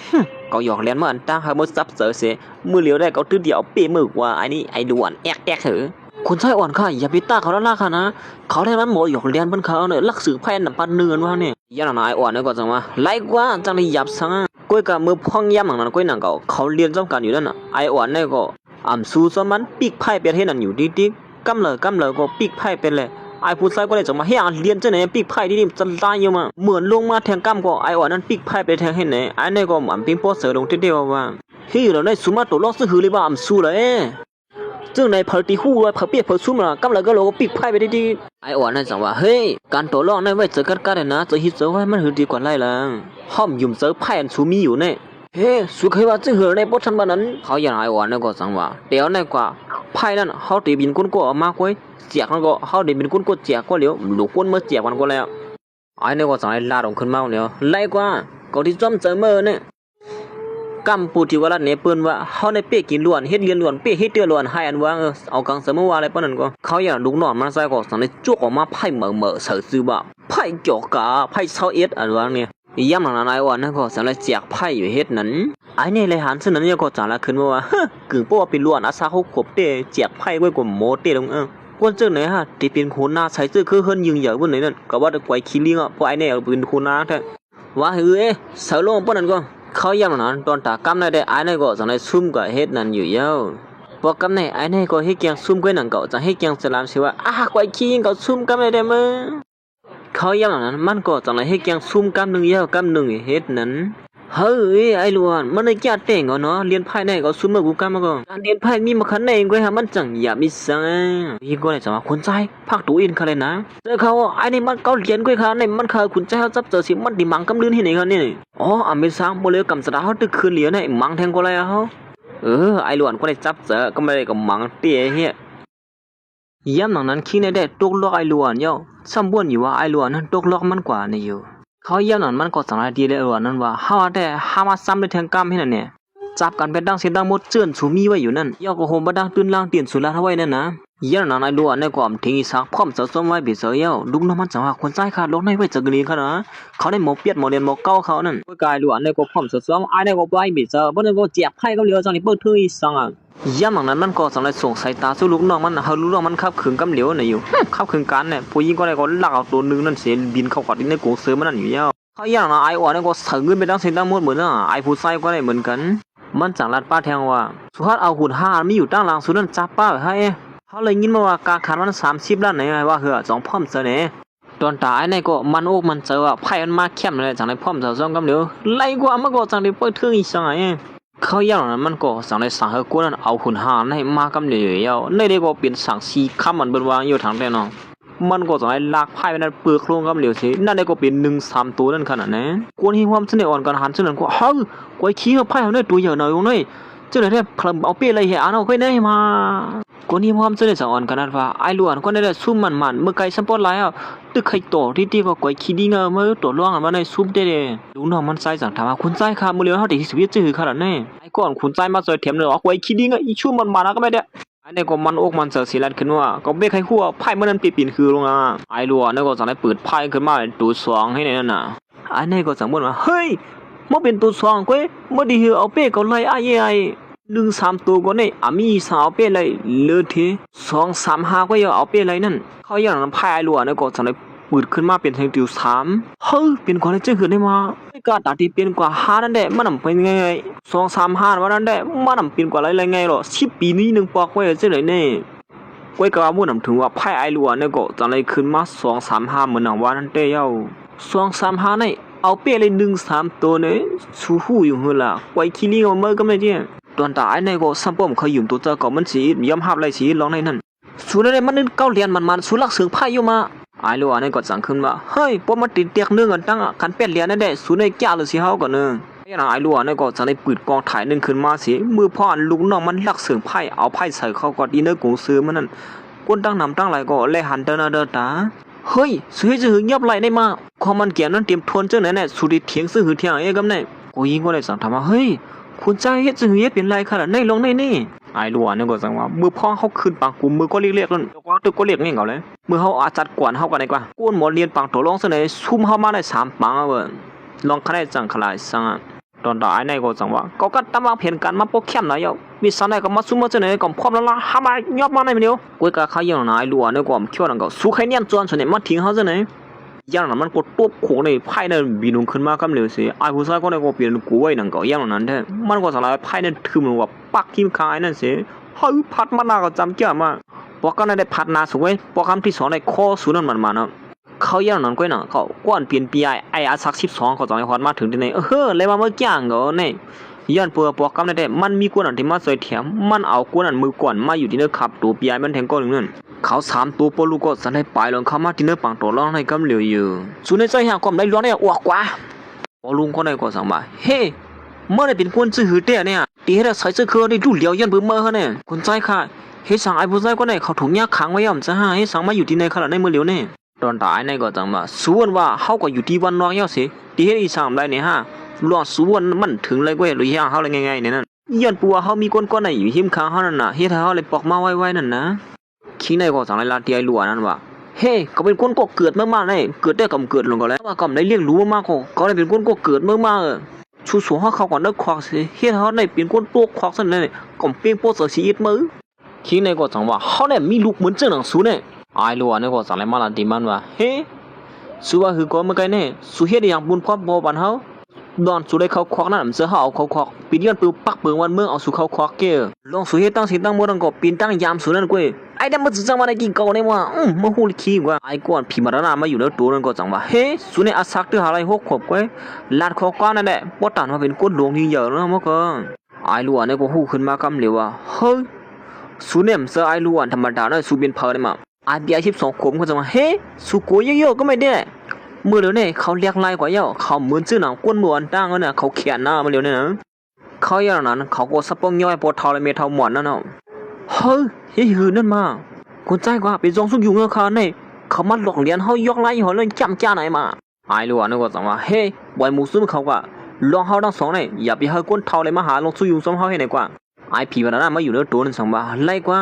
เขาหยอกเล่นมาอันตั้งเฮาบ่ซับเสือเสมื้อเหลียวได้เขาตื้นเดียวเป้มือว่าไอ้นี่ไอ้ด่วนแอกเหอคนชายอ่อนค่ะอย่าไปตาเขาละค่ะนะเขาได้มันหมอหยอกเลียนเพิ่นเขาเนี่ยลักสือไพ่นำปันเนือนว่าเนี่ยอย่างนั้นไอ้อ่อนเนี่ยก็จังว่าไล่กว่าจังได้ยับซังก้อยกับมือพ่องย่ำหนังนั้นก้อยหนังเขาเรียนจ้องกันอยู่นั่นน่ะไอ้อ่อนเนี่ยก็สู้ซะมันปีกไพ่เป็นให้นั่นอยู่ดิกำเลยก็ปีกไพ่เป็นเลยไอ้ผู้ชายก็เลยจังมาให้เรียนจังไหนปีกไพ่ที่นี่จะตายอยู่มาเหมือนลงมาแทงกำก็ไอ้อ่อนนั้นปีกไพ่ไปแทงให้ไหนไอ้เนี่ยก็ปิ้งโป๊ะเสือลงเดียวว่าเฮ้ยเราได้สุมาตัวล็อกซื้อหือเลยว่าสู้เลยซึ่งในพอตีคู่ว่าพอเปียกพอซุ่มละกำลังก็โลก็ปิกไพ่ไปดีๆไอ้อ่อนนั่นจังว่าเฮ้ยการตัวรอดนั่นไว้เจอกันเลยนะจะฮิตเจอไว้มันหือดีกว่าไล่ละห้อมยุ่มเจอไพ่อันซูมีอยู่เนี่ยเฮ้สุเคยว่าจึงหือในบทชันบ้านนั้นเขาอย่างไอ้อ่อนนั่นก็จังว่าเดี๋ยวในกว่าไพ่นั่นเขาตีบินก้นก็ออกมากไว้เจียกนั่นก็เขาตีบินก้นก็เจียกก็เหลียวหลุดก้นเมื่อเจียกมันก็แล้วไอ้เนี่ยก็จังไอ้ลาดองขึ้นมาเนี่ยไล่กว่าก็ที่จอมเจอเมื่อเนี่ยกำปูที่ว่าเนี่ยเปิ้นว่าเฮาได้เป้กินล้วนเฮ็ดเรียนล้วนเป้เฮ็ดเตื้อล้วนให้อันว่าเอากังเสมอว่าอะไรปานนั้นก็เขาอย่างลูกน้องมันใส่ก็สังได้จุกออกมาไพ่เหม่อๆซื่อๆบ่ไพ่จอกกาไพ่21อันว่าเนี่ยย่ำหลังๆไอ้ว่านั่นก็สังได้แจกไพ่อยู่เฮ็ดนั้นไอ้นี่เลยหันซึ่งนั้นเนี่ยก็จังละขึ้นมาว่ากึ่งป้ว่าเป็นล้วนอาซา6 ขวบเต้แจกไพ่ไว้กว่าโมเต้ลงกวนเจ้าไหนฮะที่เป็นคนหน้าใช้ซื่อคือเฮิรนยิงใหญ่บนไหนนั่นก็ว่าไกวขี้ลิงอ่ะเพราะไอ้นี่เป็นคนหน้าแท้ว่าเฮ้ยเสือลงปานนั้นก็เขาย่ำนั้นตอนตากำในได้ไอ้นี่ก็จังได้ซุ่มกับเฮ็ดนั่นอยู่ยาวพอกำในไอ้นี่ก็เฮ็ดแกงซุ่มก้อยนั่นก็จังเฮ็ดแกงสลามสิว่าไกวขี้ยิงก็ซุ่มกำในได้มั้ยเขาย่ำนั้นมันก็จังได้เฮ็ดแกงซุ่มกำนึงยาวกำนึงเฮ็ดนั้น เฮ้ยไอ้ล้วนมันได้แก่เต่งก่อนเนาะเรียนไพ่ได้ก็ซุ่มกูกันมาก่อนการเรียนไพ่มีมาคันได้ก็หามันจังอย่ามีสังอีกก็ได้จังว่าคนใจภาคตัวอินเขาเลยนะเจอเขาไอ้นี่มันเขาเรียนก็ค่ะในมันเคยคุณใจเขาจับเจอสิมันดิมังกำลื่นที่ไหนกันนี่อ๋ออเมซังบ่เลยกำสะดาเขาตึกคืนเหลียในมังแทงก็เลยเฮาไอ้ล้วนก็ได้จับเจอก็ไม่ได้กับมังเตี้ยเฮียย้ำหนังนั้นคิดได้ตกลอกไอ้ล้วนเย้าซ้ำบ่นอยู่ว่าไอ้ล้วนนั้นตกลอกมันกว่านี่อยู่เขาย้ำหนังมันก็สังเกตดีเลยว่านั้นว่าเฮาแต่หามาซ้ำในแทงกำให้นั่นเนี่ยจับกันไปดังเสียงดังหมดเจือนสูมีไว้อยู่นั่นย่อก็โหมบ่ดังตื่นล่างเตียนสุราไว้นั่นนะย้ำหนังไอ้ล้วนในความทิ้งอีสักพร้อมจะซ้อมไว้บิเสยเย้าลุงน้องมันจังว่าคนใจขาดลงในไว้จักรีเขานะเขาได้หมอเปียดหมอเรียนหมอเก้าเขานั่นกายล้วนในก็พร้อมจะซ้อมไอ้ในก็ไปบิเสบ่ได้ก็เจ็บไพ่ก็เหลือจังนี่เปิดถืออีสังย้ำหนังนั้นมันก็สังเลยส่งสายตาสู้ลูกน้องมันเฮาลูกน้องมันขับขึงกำเหลียวน่ะอยู่ขับขึงกันเนี่ยผู้หญิงก็ได้ก็ลักเอาตัวนึงนั่นเสียบินเข้ากัดในกรงเสือมันนั่นอยู่เย้าเขาอย่างนะไอ้อ้วนนี่ก็ถือเงินไปดังเสียงดังหมดเหมือนน่ะไอ้ผู้ชายก็ได้เหมือนกันมันจังลัดป้าแทงว่าสุฮัตเอาหุ่นห้ามีอยู่ตั้งหลังสุนั่นจับป้าให้เขาเลยยินมาว่าการขันมัน30ล้านไหนว่าเหือ2พร้อมเสน่ตอนตายในก็มันอกมันเจอว่าไพ่มันมาเข้มเลยจังได้พร้อมเจอซ่องกำเหลียวไล่กว่ามันก็จังได้เปิดถึงอีสังไงเขาอย่างนั้นมันก็สั่งในสั่งให้กูนั้นเอาหุ่นหาในมากำเหลียวในเด็กก็เป็นสั่งซีคำมันเป็นวางอยู่ทางแต่นองมันก็สั่งให้ลากไพ่ไปนั้นเปลือกโครงกำเหลียวสินั่นเด็กก็เป็น1-3ตัวนั่นขนาดนั้นกูนี่ความสนิทอ่อนกันหันสนิทก็เฮ้ยกูขี้เขาไพ่เขาเนี่ยตัวใหญ่หน่อยตรงนี้เจ้าไหนเนี่ยคลำเอาเปี้ยอะไรเหี้ยอันเอาค่อยได้มากูนี่ความสนิทสังอ่อนกันนั้นว่าไอ้ล้วนก็ได้ซุ่มมันเมื่อไกลสปอตไลท์ตึกไข่โตที่ก็กูขี้ดีเงาเมื่อตัวล่วงมาในซุ่มเด้ลุงน้องมันใจสั่งถามว่าคุณใจค่ะมือเลี้ยวเขาเด็กชีวิตจืดขนาดนี้ไอ้ก่อนคุณใจมาเจอเถียมเลยกูขี้ดีเงาอีชุ่มมันมาแล้วก็ไม่ได้ไอ้เนี่ยก็มันอกมันเจอสีแลนขึ้นว่าก็เบ้ใครหัวไพ่เมื่อนั้นปีนคือลงอ่ะไอ้ล้วนเนี่ยก็สั่งให้เปิดไพ่ขึ้นมาตัวสองให้ในนั่นน่ะไอ้เนี่ยก็สั่งบ่นว่าเฮ้ยเมื่อเป็นตัวสองกูเมื่อดีเหือเอาเป้ก็ไล่ไอ้1-3ตัวก็เนี่ยมี3เอาเป้เลยเลือดที2-3-5ก็ยังเอาเป้เลยนั่นเขาอย่างนั้นไพ่ไอ้ล้วนเนี่ยก็สั่งให้ปืดขึ้นมาเป็นทางติว3เฮ้ยเป็นกว่าได้เจอหือได้มาไม่กล้าตัดที่เป็นกว่า5นั่นแหละมันนำเป็นไง2-3-5วันนั้นแหละมันนำเป็นกว่าอะไรไงหรอ10ปีนี้1ปอกไว้เจอเลยเนี่ยก้อยกระมุ่นนำถึงว่าไพ่ไอ้ล้วนเนี่ยก็จังเลยขึ้นมา2-3-5เหมือนหนังว่านั่นเต้เย้า2-3-5เนี่ยเอาเป้เลย1-3ตัวเนี่ยสู้หูอยู่หือล่ะก้อยขี้ลิงเอาเมื่อก็ไม่เจ้ตอนตายในก็สัมป้อมเขายุ่มตัวเจอก็มันสียอมหับไรสีร้องในนั่นสู้ได้มันนึกเก้าเรียนมันสู้ลักเสือไพ่อยู่มาไอ้ล้วนเนี่ยก็สั่งขึ้นว่าเฮ้ยพวกมันติดเตียกนึงกันตั้งขันเป็ดเรียนนั่นแหละสู้ในแก่เลยสิเฮาก่อนนึงไอ้ล้วนเนี่ยก็สั่งในปืดกองถ่ายนึงขึ้นมาสิมือพ่อลูกน้องมันลักเสือไพ่เอาไพ่ใส่เข้าก็ดีเนอร์กงซื้อมันนั่นก้นตั้งนำตั้งไหลก็เลยหันเดินเดินตาเฮ้ยซื้อจะหึงยับไหลได้มาความมันเกี่ยนั้นเตรียมทวนเจ้าไหนเนี่ยสุดที่เถียงซื้อหือเถียงไอ้กำเนี่ยกูยิงก็เลยสั่งถามว่าเฮ้ยคุณใจเฮ็ดจะหึงเฮ็ดเป็นไรขนาดในลงในนี่ไอ้ล้วนเนี่ยก็สั่งว่ามือพ่อเขาขึ้นปางกูมือก็เรียกนั่นก็ตึกก็เรียกนี่เขาเลยมือเขาอาจัดกวนเขากันดีกว่าก้นหมอเรียนปางตัวลงเสนอซุ่มเข้ามาได้3ปังเว้ยลองคะแนนจังขลายสั่งตอนตายในก็สั่งว่าก็ตามวางแผนกันมาโปกเข้มหน่อยเยามีสันได้ก็มาซุ่มมาเสนอก็พร้อมแล้วล่ะหามายอบมาในมื้อเดียวกูก็เขาอย่างนายล้วนเนี่ยก็เขียวนั่นก็สู้ใครเนี่ยจวนเสนอมาทิ้งเขาซะไหนอย่างนั้นมันก็ตบโขงในไพ่ในบินขึ้นมากับเหลวสิไอ้ผู้ชายก็ได้ก็เปลี่ยนกูไว้นั่นก็อย่างนั้นแท้มันก็สลายไพ่ในถือมันว่าปักทิ่มคายนั่นสิเฮ้ยพัดมานาก็จำเกี่ยมาปอกกันได้พัดนาสวยปอกคำที่2ในข้อศูนย์นั่นมันมาเนาะเขาอย่างนั้นก็น่ะเขาก้อนเปลี่ยนปีไอ้อาสัก12เขาจังไอ้ฮอดมาถึงที่ไหนเลยมาเมื่อกี้ก็เนี่ยย้อนเปื่อปอกคำได้มันมีกวนอันที่มาใส่แถมมันเอากวนอันมือก่อนมาอยู่ที่เนื้อขับตัวปีมันแทงก้อนนั่นเขา3ตัวปลูกก็สันให้ปลายลงเข้ามาที่เนื้อปังตัวร้องให้กำเหลียวอยู่ส่วนในใจหางความได้ร้อนเนี่ยอวกกว่าปลุงก็ได้ก็สั่งมาเฮ้เมื่อได้เป็นคนซื้อหือเต้เนี่ยตีให้ได้ใส่เสื้อเคอได้ดูเหลียวยันเบื่อเมื่อเนี่ยคนใจค่ะเฮ้สั่งไอ้ผู้ชายก็ได้เขาถุงยาขังไว้ย่อมจะหาให้สั่งมาอยู่ที่ในขนาดในมือเหลียวเนี่ยตอนตายในก็สั่งมาส่วนว่าเขาก็อยู่ที่วันนอกย่อสิตีให้อีสั่งได้เนี่ยฮะรอดส่วนมันถึงเลยก็หรือยังเขาเลยไงเนี่ยนั่นย้อนปัวเขามีก้นๆไหนอยู่หิมค้างเขานั่นน่ะเฮ็ดให้เขาเลยปอกมาไว้นั่นนะขี้ในก็สั่งในลาตีไอ้ล้วนนั่นว่าเฮ้ก็เป็นคนก็เกิดมากๆเลยเกิดได้กำเกิดลงก็แล้วว่าก็ได้เลี้ยงรู้มากๆก็ได้เป็นคนก็เกิดมากๆชูสูงเขาก่อนได้ควักสิเฮ็ดเขาได้เป็นคนตัวควักซะเลยก็เปียงโปเสียชีวิตมือขี้ในก็สั่งว่าเขาได้มีลูกเหมือนเจ้าหนังสูเนี่ยไอ้ล้วนเนี่ยก็สั่งในมาลาตีมันว่าเฮ้สูว่าคือก็เมื่อไงเนี่ยสูเฮ็ดอย่างบุญพร้อมบ่บันเฮาดอนสุได้เขาควักนั่นเสือเขาเอาเขาควักปีนย้อนปืนปักปืนวันเมืองเอาสู่เขาควักเกลองสุเฮ็ดตั้งสิตั้งบ่ตั้งก็ปีนตั้งยามสุนั่นกุ้ย ไอ้เด็กมันจะจังมาได้กินเก่าเนี่ยว่ะมาหูลิขี้ว่าไอ้ก่อนพี่มาดานามาอยู่ในตัวนั่นก็จังว่าเฮ้สุเนี่ยอาศักที่หาอะไรหกขบก้อยลาดคอกว้านนั่นแหละปอตันมาเป็นก้นหลวงที่เยอะนะมั้งก็ไอ้ล้วนเนี่ยก็หูขึ้นมากำเหลวว่าเฮ้สุเนี่ยมันเจอไอ้ล้วนธรรมดาเนี่ยสุเป็นเพลินมาไอ้เบียร์12ขบก็จังว่าเฮ้สุโกยเยอะๆก็ไม่ได้มือเดี๋ยวนี้เขาเรียกไล่กว่าเยอะเขาเหมือนชื่อหนังก้นหมวนตั้งเนี่ยเขาเขียนหน้ามาเดี๋ยวนี้นะเขาอย่างนั้นเขาก็สปองย่อยปวดเท้าเลยเมทัลหมอนนั่นเนาะเฮ้ยหืนนั่นมาคนใจกว่าเป็นจงสุกอยู่เงือกเขาเนี่ยเขามาหลอกเลียนเขายกไล่หัวเลยจำจ้าไหนมาไอ้ล้วนเนี่ยก็จังว่าเฮ้บอยมูซึมเขาว่าลองเขาทั้งสองเนี่ยอย่าไปให้ก้นเท้าเลยมาหาลงสุกอยู่ซ้ำเขาให้ไหนกว่าไอ้ผีวันนั้นมาอยู่ในตัวนั่นสังว่าไล่กว่า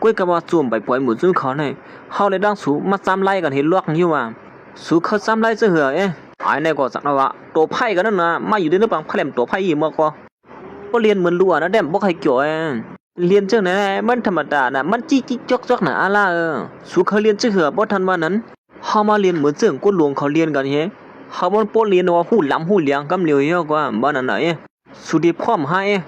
ก้อยกับว่าจุ่มไปปล่อยหมูซึมเขาเนี่ยเขาเลยดังสูมาซ้ำไล่กันเห็นลวกอยู่ว่าสูเขาซ้ำไล่เสือไอ้เนี่ยก็จังว่าตัวไพ่กันนั่นนะมาอยู่ในเรื่องบางแผลมตัวไพ่ยี่มากก็เรียนเหมือนล้วนนะเด่มบอกให้เกี่ยวเรียนเจ้าไหนมันธรรมดานะมันจิ๊กจอกนะอะไรสูเขาเรียนเจ้าบ่ทันว่านั้นเขามาเรียนเหมือนเจ้าก้นหลวงเขาเรียนกันเขามันโปเรียนว่าหูล้ำหูเลี้ยงกำเหลียวเยอะกว่าบ้านไหนสุดีพร้อมให้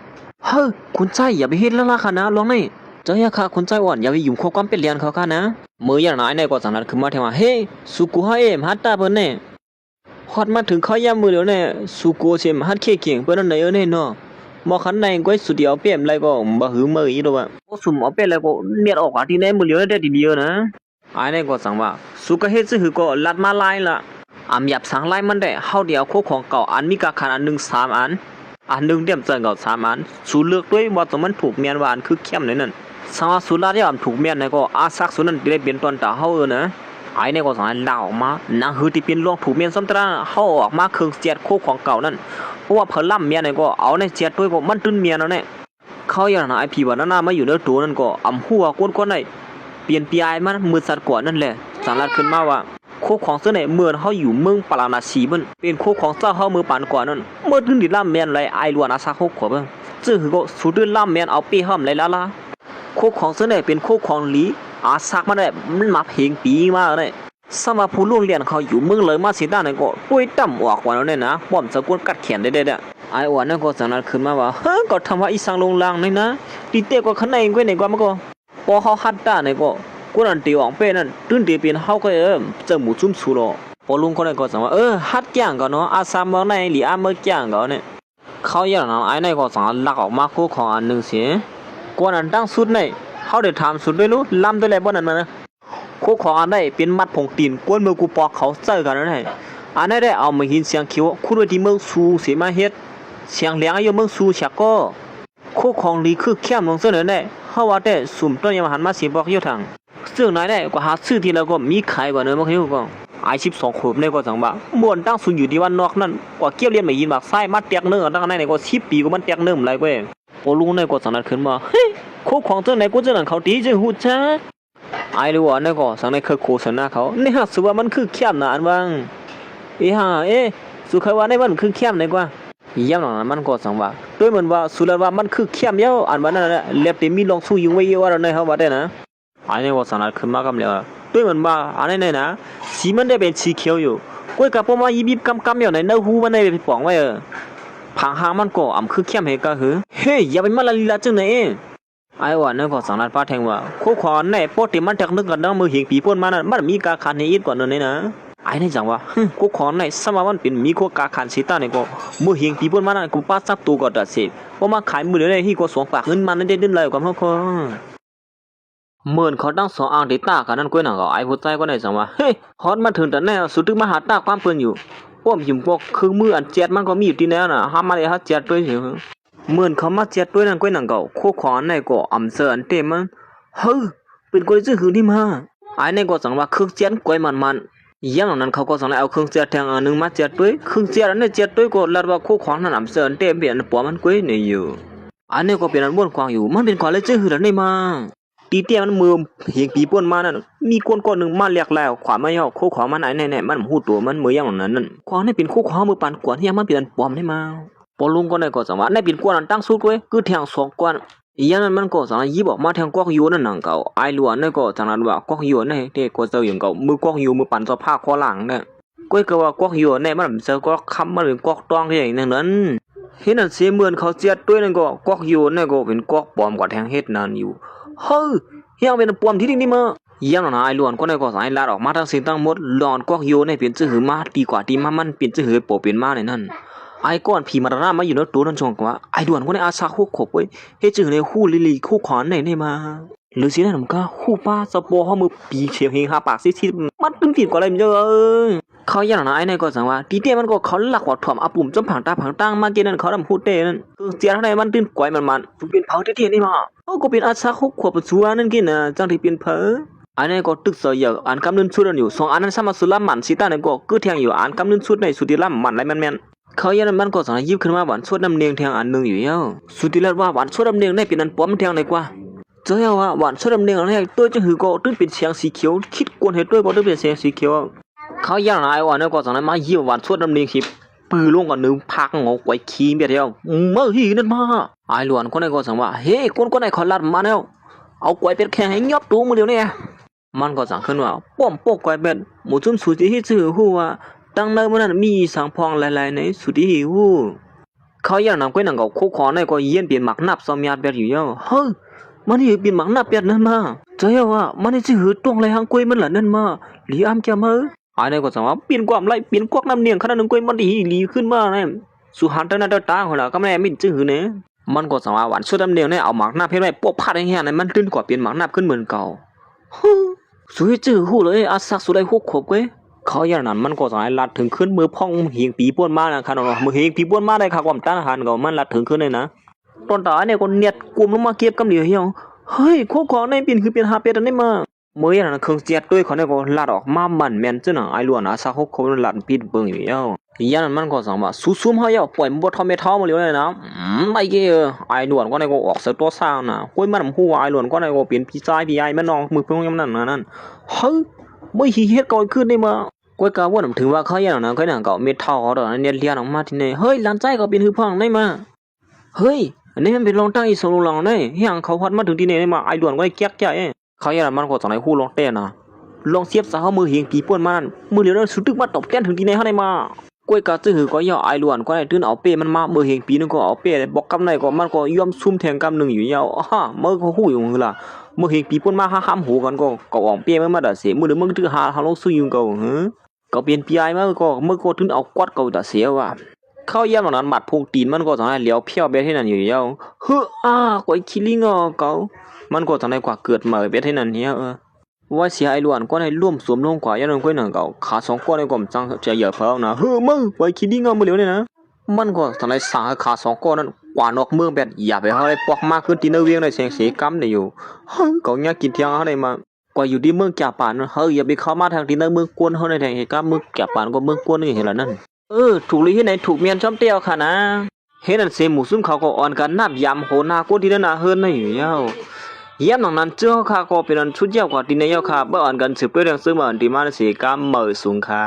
เฮ้ยคุณใจอย่าไปเฮ็ดละล่ะค่ะนะลองนี่เจ้าอย่าค่ะคุณใจอ่อนอย่าไปยุ่งข้อความเป็นเรียนเขาค่ะนะมืออย่างไหนก็สังนัดขึ้นมาเทว่าเฮ้สุกูให้ฮัตตาเปิ้นเนี่ยฮอดมาถึงเขาย่ำมือเดี๋ยวเนี่ยสุกูเชมฮัตเข่งเปิ้นนั่นไหนเนี่ยเนาะมอคันในก้อยสุดเดียวเปลี่ยนอะไรก็บ่หือมืออีตัวโอ้สุ่มเอาเป็นอะไรก็เมียดออกที่ไหนมือเดียวได้ทีเดียวนะไอ้เนี่ยก็สั่งว่าสุกเฮ็ดซื่อก็ลัดมาลายละอำหยับสังลายมันได้เฮาเดียวโคของเก่าอันมีกาคันอัน1 3อัน1เต็มเจิงเก่า3อันสูเลือกด้วยว่าตรงมันถูกเมียนว่าอันคือเข้มในนั้นสังว่าสุลาที่อันถูกเมียนในก็อาซักสุนั้นได้เป็นตอนตาเฮานะไอ้เนี่ยก็สั่งลาออกมานางหือที่เป็นลวงถูกเมียนซ้ำตราเฮาออกมาเครื่องเจ็ดโคของเก่านั่นเพราะว่าเพิ่นล่ำเมียเนี่ยก็เอาในเจ็ดด้วยก็มันตื้นเมียนั่นแหละเขาอย่างนั้นไอ้พี่ว่านามาอยู่ในตัวนั่นก็อำหัวก้นได้เปลี่ยนปีไอมันมือสัตว์กว่านั่นแหละสารลัดขึ้นมาว่าโคของเสื้อไหนเมื่อเขาอยู่เมืองปาราณสีมันเป็นโคของเจ้าเขามือปานกว่านั่นเมื่อถึงดิล่ำเมียนไรไอล้วนอาซาโคขวบเบิ่งซึ่งก็สุดล่ำเมียนเอาปีห้อมไรละโคของเสื้อไหนเป็นโคของหลีอาซักมันได้มันมาเพลงปีมาเลยสมาผู้ล่วงเรียนเขาอยู่เมืองเลยมาสิด้านนั้นก็ป่วยต่ำออกกว่านั้นเนี่ยนะป้อมสกุลกัดแขนได้ไอ้อ้วนนั่นก็สังนัดขึ้นมาว่าเฮ้ก็ทำว่าอีสังลงล่างนี่นะตีเตะก็ข้างในก็ไหนกว่ามันก็พอเขาฮัดด้านนี่ก็กูนั่นตีออกเป็นนั่นตื่นตีเป็นเฮาก็เจอหมูจุ่มสูรอพอลุงคนนั้นก็สังว่าฮัดแก่งก็เนาะอาซามเมืองในหรืออาเมืองแก่งก็เนี่ยเขาอย่างนั้นไอ้นั่นก็สังลักออกมาคู่ของอันนึงเสียกูนั่นตั้งสุดในเฮาได้ถามสุดด้วยรู้ล้ำด้วยอะไรบ่นั่นมานะคู่ของอันได้เป็นมัดผงตีนกวนมือกูปอกเขาเจอกันนั่นให้อันนั้นได้เอามาหินเสียงคิ้วคู่ด้วยที่เมืองซูเสียมาเฮ็ดเสียงเลี้ยงอยู่เมืองซูชักก็คู่ของลีคือเข้มลงเสนอได้เฮาว่าแต่สุ่มต้นยามหันมาสิบอกอยู่ทางซึ่งไหนได้ก็หาซื้อทีแล้วก็มีขายกว่าเนื้อมันคือก็ไอ12ขวบเนี่ยก็จังบ่ม่วนตั้งสุนอยู่ที่วันนอกนั่นกว่าเกี่ยวเรียนไม่ยินบักไส้มาเตียกเนื้อตั้งในก็10ปีก็มันเตียกเนื้ออะไรก็โอลุงเนี่ยก็สังนัดขึ้นมาเฮ้ยคู่ของเจ้าไหนกูเจ้านั้นเขาตีจึงฮู้จักไอ้รู้ว่าเนี่ยก็สังในคือโฆษณาเขาเนี่ยสึกว่ามันคือเข้มนะอันว่างสุขว่าในมันคือเข้มไหนกว่าย่ำหนังมันก็สังว่าด้วยเหมือนว่าสุรว่ามันคือเข้มเยอะอันว่านั่นแหละเล็บเต็มมีลองสู้ยิงไว้เยอะว่าในเขาว่าได้นะอันนี้ก็สังนัดขึ้นมากำเลยด้วยเหมือนว่าอันนี้นะสีมันได้เป็นสีเขียวอยู่ก้อยกับพวกมายีบีบกำอยู่ในเนื้อหูมันได้เป็นป่องไว้ผังหางมันก็อ่ำคือเข้มเหก็คือเฮ้ยอย่าไปมาละลีลาจังไหนไอ้ว่านั่นก็สังนัดป้าแทงว่าโคขวานในโปรตีมันจากนึกกันนะมือเหียงปีพ่นมานั่นมันมีการคันอีกกว่านั้นนะไอ้นี่จังว่ากูขอในสมาวันเป็นมีโคกาคันสิตาเนี่ยก็มือเหียงปีปุ่นมานั่นกูป้าซับตัวก็ตัดสิเพราะมาขายมือเดียวที่ก็2 ปากเงินมันนั่นได้เดินเลยกับเขาก็เหมือนเขาตั้ง2 อ่างติดตากันนั่นก้อยหนังก็ไอ้ผู้ใจก็ได้จังว่าเฮ้ยฮอตมาถึงแต่แน่สุดที่มาหาตาความเปิ้นอยู่ป้อมหิมพวกคือมืออันเจ็ดมันก็มีอยู่ที่แน่น่ะห้ามมาเลยฮะเจ็ดด้วยเฉยเหมือนเขามาเจ็ดด้วยนั่นก้อยหนังก็โคขอในก็อำเสอันเต็มมันเฮ้ยเป็นก้อยซื่อหือที่มาไอ้นี่ก็จังว่าคือเจ็ดก้อยมันอย่างนั้นเขาก็สั่งให้เอาเครื่องเจียแทงอันนึงมาเจียด้วยเครื่องเจียอันนี้เจียด้วยก็ลัดว่าคู่ของนั้นอำเสนเต็มเปลี่ยนปัวมันกุ้ยเนี่ยอยู่อันนี้ก็เป็นอันบ้วนกวางอยู่มันเป็นกว่าเลยเจอหือได้มาตีเตี้ยมันมือเหียงปีป่วนมานั่นมีก้นหนึ่งมาเรียกแล้วขวาไม่ย่อคู่ของมันไหนแน่ๆมันหูตัวมันมืออย่างนั้นนั่นควางนี่เป็นคู่ของมือปานกวนที่มันเป็นปอมได้มาปอลุงก็ได้ก็สั่งว่าในเป็นกวนตั้งสู้กุ้ยคือแทง2 กวนอย่างนั้นมันก็สั่งยีบออกมาแทงกอกยูนั่นหนังเก่าไอ้ล้วนนี่ก็สั่งนั้นว่ากอกยูนี่เด็กก็เจออย่างเก่ามือกอกยูมือปั่นสภาพข้อหลังเนี่ยก้อยก็ว่ากอกยูนี่มันเจอก็คำมันเป็นกอกตองอย่างนั้นเห็นนั่นเสียเหมือนเขาเจียดด้วยนั่นก็กอกยูนี่ก็เป็นกอกปลอมกว่าแทงเฮ็ดนั่นอยู่เฮ้ย เฮียเป็นปวมที่นี่มาเยี่ยมนะไอ้ล้วนก็ได้ก็สายลาดออกมาทั้งสิ่งทั้งหมดหลอนกวกโยในเปลี่ยนชื่อหือมาดีกว่าที่มันเปลี่ยนชื่อหือโปเปลี่ยนมาในนั่นไอ้ก้อนผีมารามาอยู่ในตัวนั่นชงกว่าไอ้ล้วนก็ได้อาสาคู่ขบไว้เฮ้ชื่อในคู่ลิลีคู่ขวานในมาหรือสินั่นมันก็คู่ป้าสปอเขามือปีเฉียบเฮงหาปากซิมันตึงติดกว่าอะไรมันเยอะเขาอย่างนั้นไอ้ในก็สั่งว่าทีเดียมันก็เขาหลักว่าถ่อมอาปุ่มจมผังตาผังตั้งมาเกนั่นเขาทำพูดเต้นั่นคือเสียเท่าไหร่มันตื่นกวยมันเป็นเผาที่นี่มาเขาก็เป็นอาชาคุกขวบชัวนั่นกินนะจังที่เป็นเผออันนี้ก็ตึกเสียอันกำนึงชุดอยู่สองอันนั้นสามารถสุดละมันสิตาเนี่ยก็เทียงอยู่อันกำนึงชุดในสุดที่ละมันไรแมนเขาอย่างนั้นมันก็สั่งยิบขึ้นมาหวานชุดน้ำเนียงเทียงอันนึงอยู่เย้าสุดที่ละว่าหวานชุดน้ำเนียงในเป็นอันป้อมเทียงในกว่าเจ้าว่าหวานชุดน้ำเนียงอะไรตัวจะหือก็ตึ้งเป็นเสียงสีเขียวคิดกวนเหตุด้วยก็ตึ้งเป็นเสียงสีเขียวเขาอย่างไรวะเนี่ยก็สั่งมาเยี่ยมวันสวดดำเนินคลิปปืนลงก่อนนึงพักงอกไว้ขี้เบียดเดียวเมื่อฮีนั่นมาไอ้หลวนคนไหนก็สั่งว่าเฮ้คนไหนขอลัดมาแล้วเอาไว้เป็ดแข็งให้ยอบตัวมือเดียวเนี่ยมันก็สั่งขึ้นว่าป้อมปกไว้เป็ดหมูจุ่มสุดที่ชื่อหัวตั้งเนิ่มนั้นมีสังพองหลายๆในสุดที่หัวเขาอย่างนั้นก็นั่งกับคู่คอในก็เยี่ยนเปลี่ยนหมักนับสมียดเบียดอยู่เยอะเฮ้ยมันนี่เปลี่ยนหมักนับเบียดนั่นมาเจ้าว่ามันนี่ชื่อตรงไรหางกุยมันหล่ะนั่นมาหลีอ้ำจะมาไอ้เนี่ยก็สั่งว่าเปลี่ยนความไรเปลี่ยนกวักน้ำเนียงขนาดนึงก็มันดีหลีขึ้นมาเนี่ยสุหันต์นั่นตาหัวละก็ไม่ได้มินจื้อเนี่ยมันก็สั่งว่าหวานชุดน้ำเนียงเนี่ยเอาหมากหน้าเพชรไว้ปบพัดให้เหี้ยเนี่ยมันตื่นกว่าเปลี่ยนหมากหน้าขึ้นเหมือนเก่าสุยจื้อหูเลยอาศักสุดได้หกขบเว้ยเขาอย่างนั้นมันก็สั่งให้ลัดถึงขึ้นมือพ่องเหียงปีป้วนมานะครับน้องมือเหียงปีป้วนมาได้ค่ะความต้านทานก็มันลัดถึงขึ้นเลยนะตอนต่อเนี่ยก็เนียดกลุ่มลงมาเก็บกำเหลียวเหี่ยวเฮ้ยโคของในเปลี่ยนคือเปลี่ยนหาเป็ดอันนี้มาเมื่ออย่างนั้นเครื่องเจ็ดด้วยเขาเนี่ยก็ลัดออกมามันแมนเจ้าหน่ะไอ้ล้วนอาซาเขาลัดปิดเบิ่งอยู่แล้วอย่างนั้นมันก็สั่งว่าซุ่มๆเฮาอย่าปล่อยมันบ่ทอมไม่ท้อมาเลยนะไอ้เก้ไอ้ล้วนก็เนี่ยก็ออกเสตัวสร้างน่ะคุยมันฮู้ว่าไอ้ล้วนก็เนี่ยก็เป็นพี่ชายพี่ใหญ่แม่น้องมือเพิ่นยามนั้นนั่นเฮ้ยไม่เฮ็ดก่อนขึ้นได้มาก้อยกาว่าถึงว่าเขาอย่างนั้นเขาเนี่ยก็เม็ดเท่าดอกเนี่ยเลียนออกมาที่นี่เฮ้ยหลานใจก็เป็นหือพังได้มาเฮ้ยอันนี้มันเป็นรองตั้งอีสโลลองได้เฮียงเขาพัดมาถึงที่นี่ได้มาไอ้ล้วนก็แก๊กใจเขาอย่างนั้นมันก็จังได๋ฮู้ลองเต้นะลองเสียบซะเฮามือเฮียงปีป่วนมานั่นมือเหลียวนั้นสุดตึกมาตบแก้นถึงที่ไหนเฮาได้มาก้อยกาจื้อก็ย่อไอ้ล้วนก็ได้ตื่นเอาเป้มันมามือเฮียงปีนึงก็เอาเป้บอกกำไหนก็มันก็ยอมซุ่มแทงกำนึงอยู่ยาวฮ่ามือก็ฮู้อยู่ล่ะมือเฮียงปีป่วนมาห้ามหูกันก็ออกเป้มันมาดะเสมือมึงตื้อหาลงซุยอยู่ก็ก็เปลี่ยนปีไอมาก็มือก็ถึงเอากวาดก็ดะเสียว่าเข้าย่ำนั้นบัดพงตีนมันก็จังได๋เหลียวเพี้ยวเบ็ดให้นั่นอยู่ยาวเฮ้อก้อยคิลิงก็มันก็จังได๋กว่าเกิดมาเบ็ดให้นั่นเฮียว่าเสียไอ้ล้วนก็ได้ร่วมสวมลงกว่ายันก้อยนั่นก็ขาสองก้อนในก็จังจะเหยียบเพิ่นนะเฮ้อมึงไว้คิลิงมื้อเหลียวนี่นะมันก็จังได๋สาขาสองก้อนนั้นกว่านอกเมืองแบบอย่าไปเฮาได้ปอกมากขึ้นที่เนเวียงได้เสียงเสกำได้อยู่เฮ้ยก็อยากกินเที่ยงเฮาได้มาก็อยู่ที่เมืองจ่าปานเฮ้ยอย่าไปเข้ามาทางที่เมืองกวนเฮาได้เหตุการณ์เมืองจ่าปานก็เมืองกวนนี่เห็นแล้วนั่นถูกหรือที่ไหนถูกเมียนชอมเตี้ยวค่ะนะเฮ็ดนั่นเสหมู่ซุ่มเขาก็อ่อนกันนับยำโหนาโคที่นั่นน่ะเฮิรนได้อยู่ยาวเยี่ยมนั้นเจ้าค่ะก็เป็นอันชุดเยี่ยวกว่าที่ในเยี่ยวค่ะเมื่ออ่อนกันสืบเรื่องซึ่งเหมือนที่มาเสียกรรมเหมยสูงค่ะ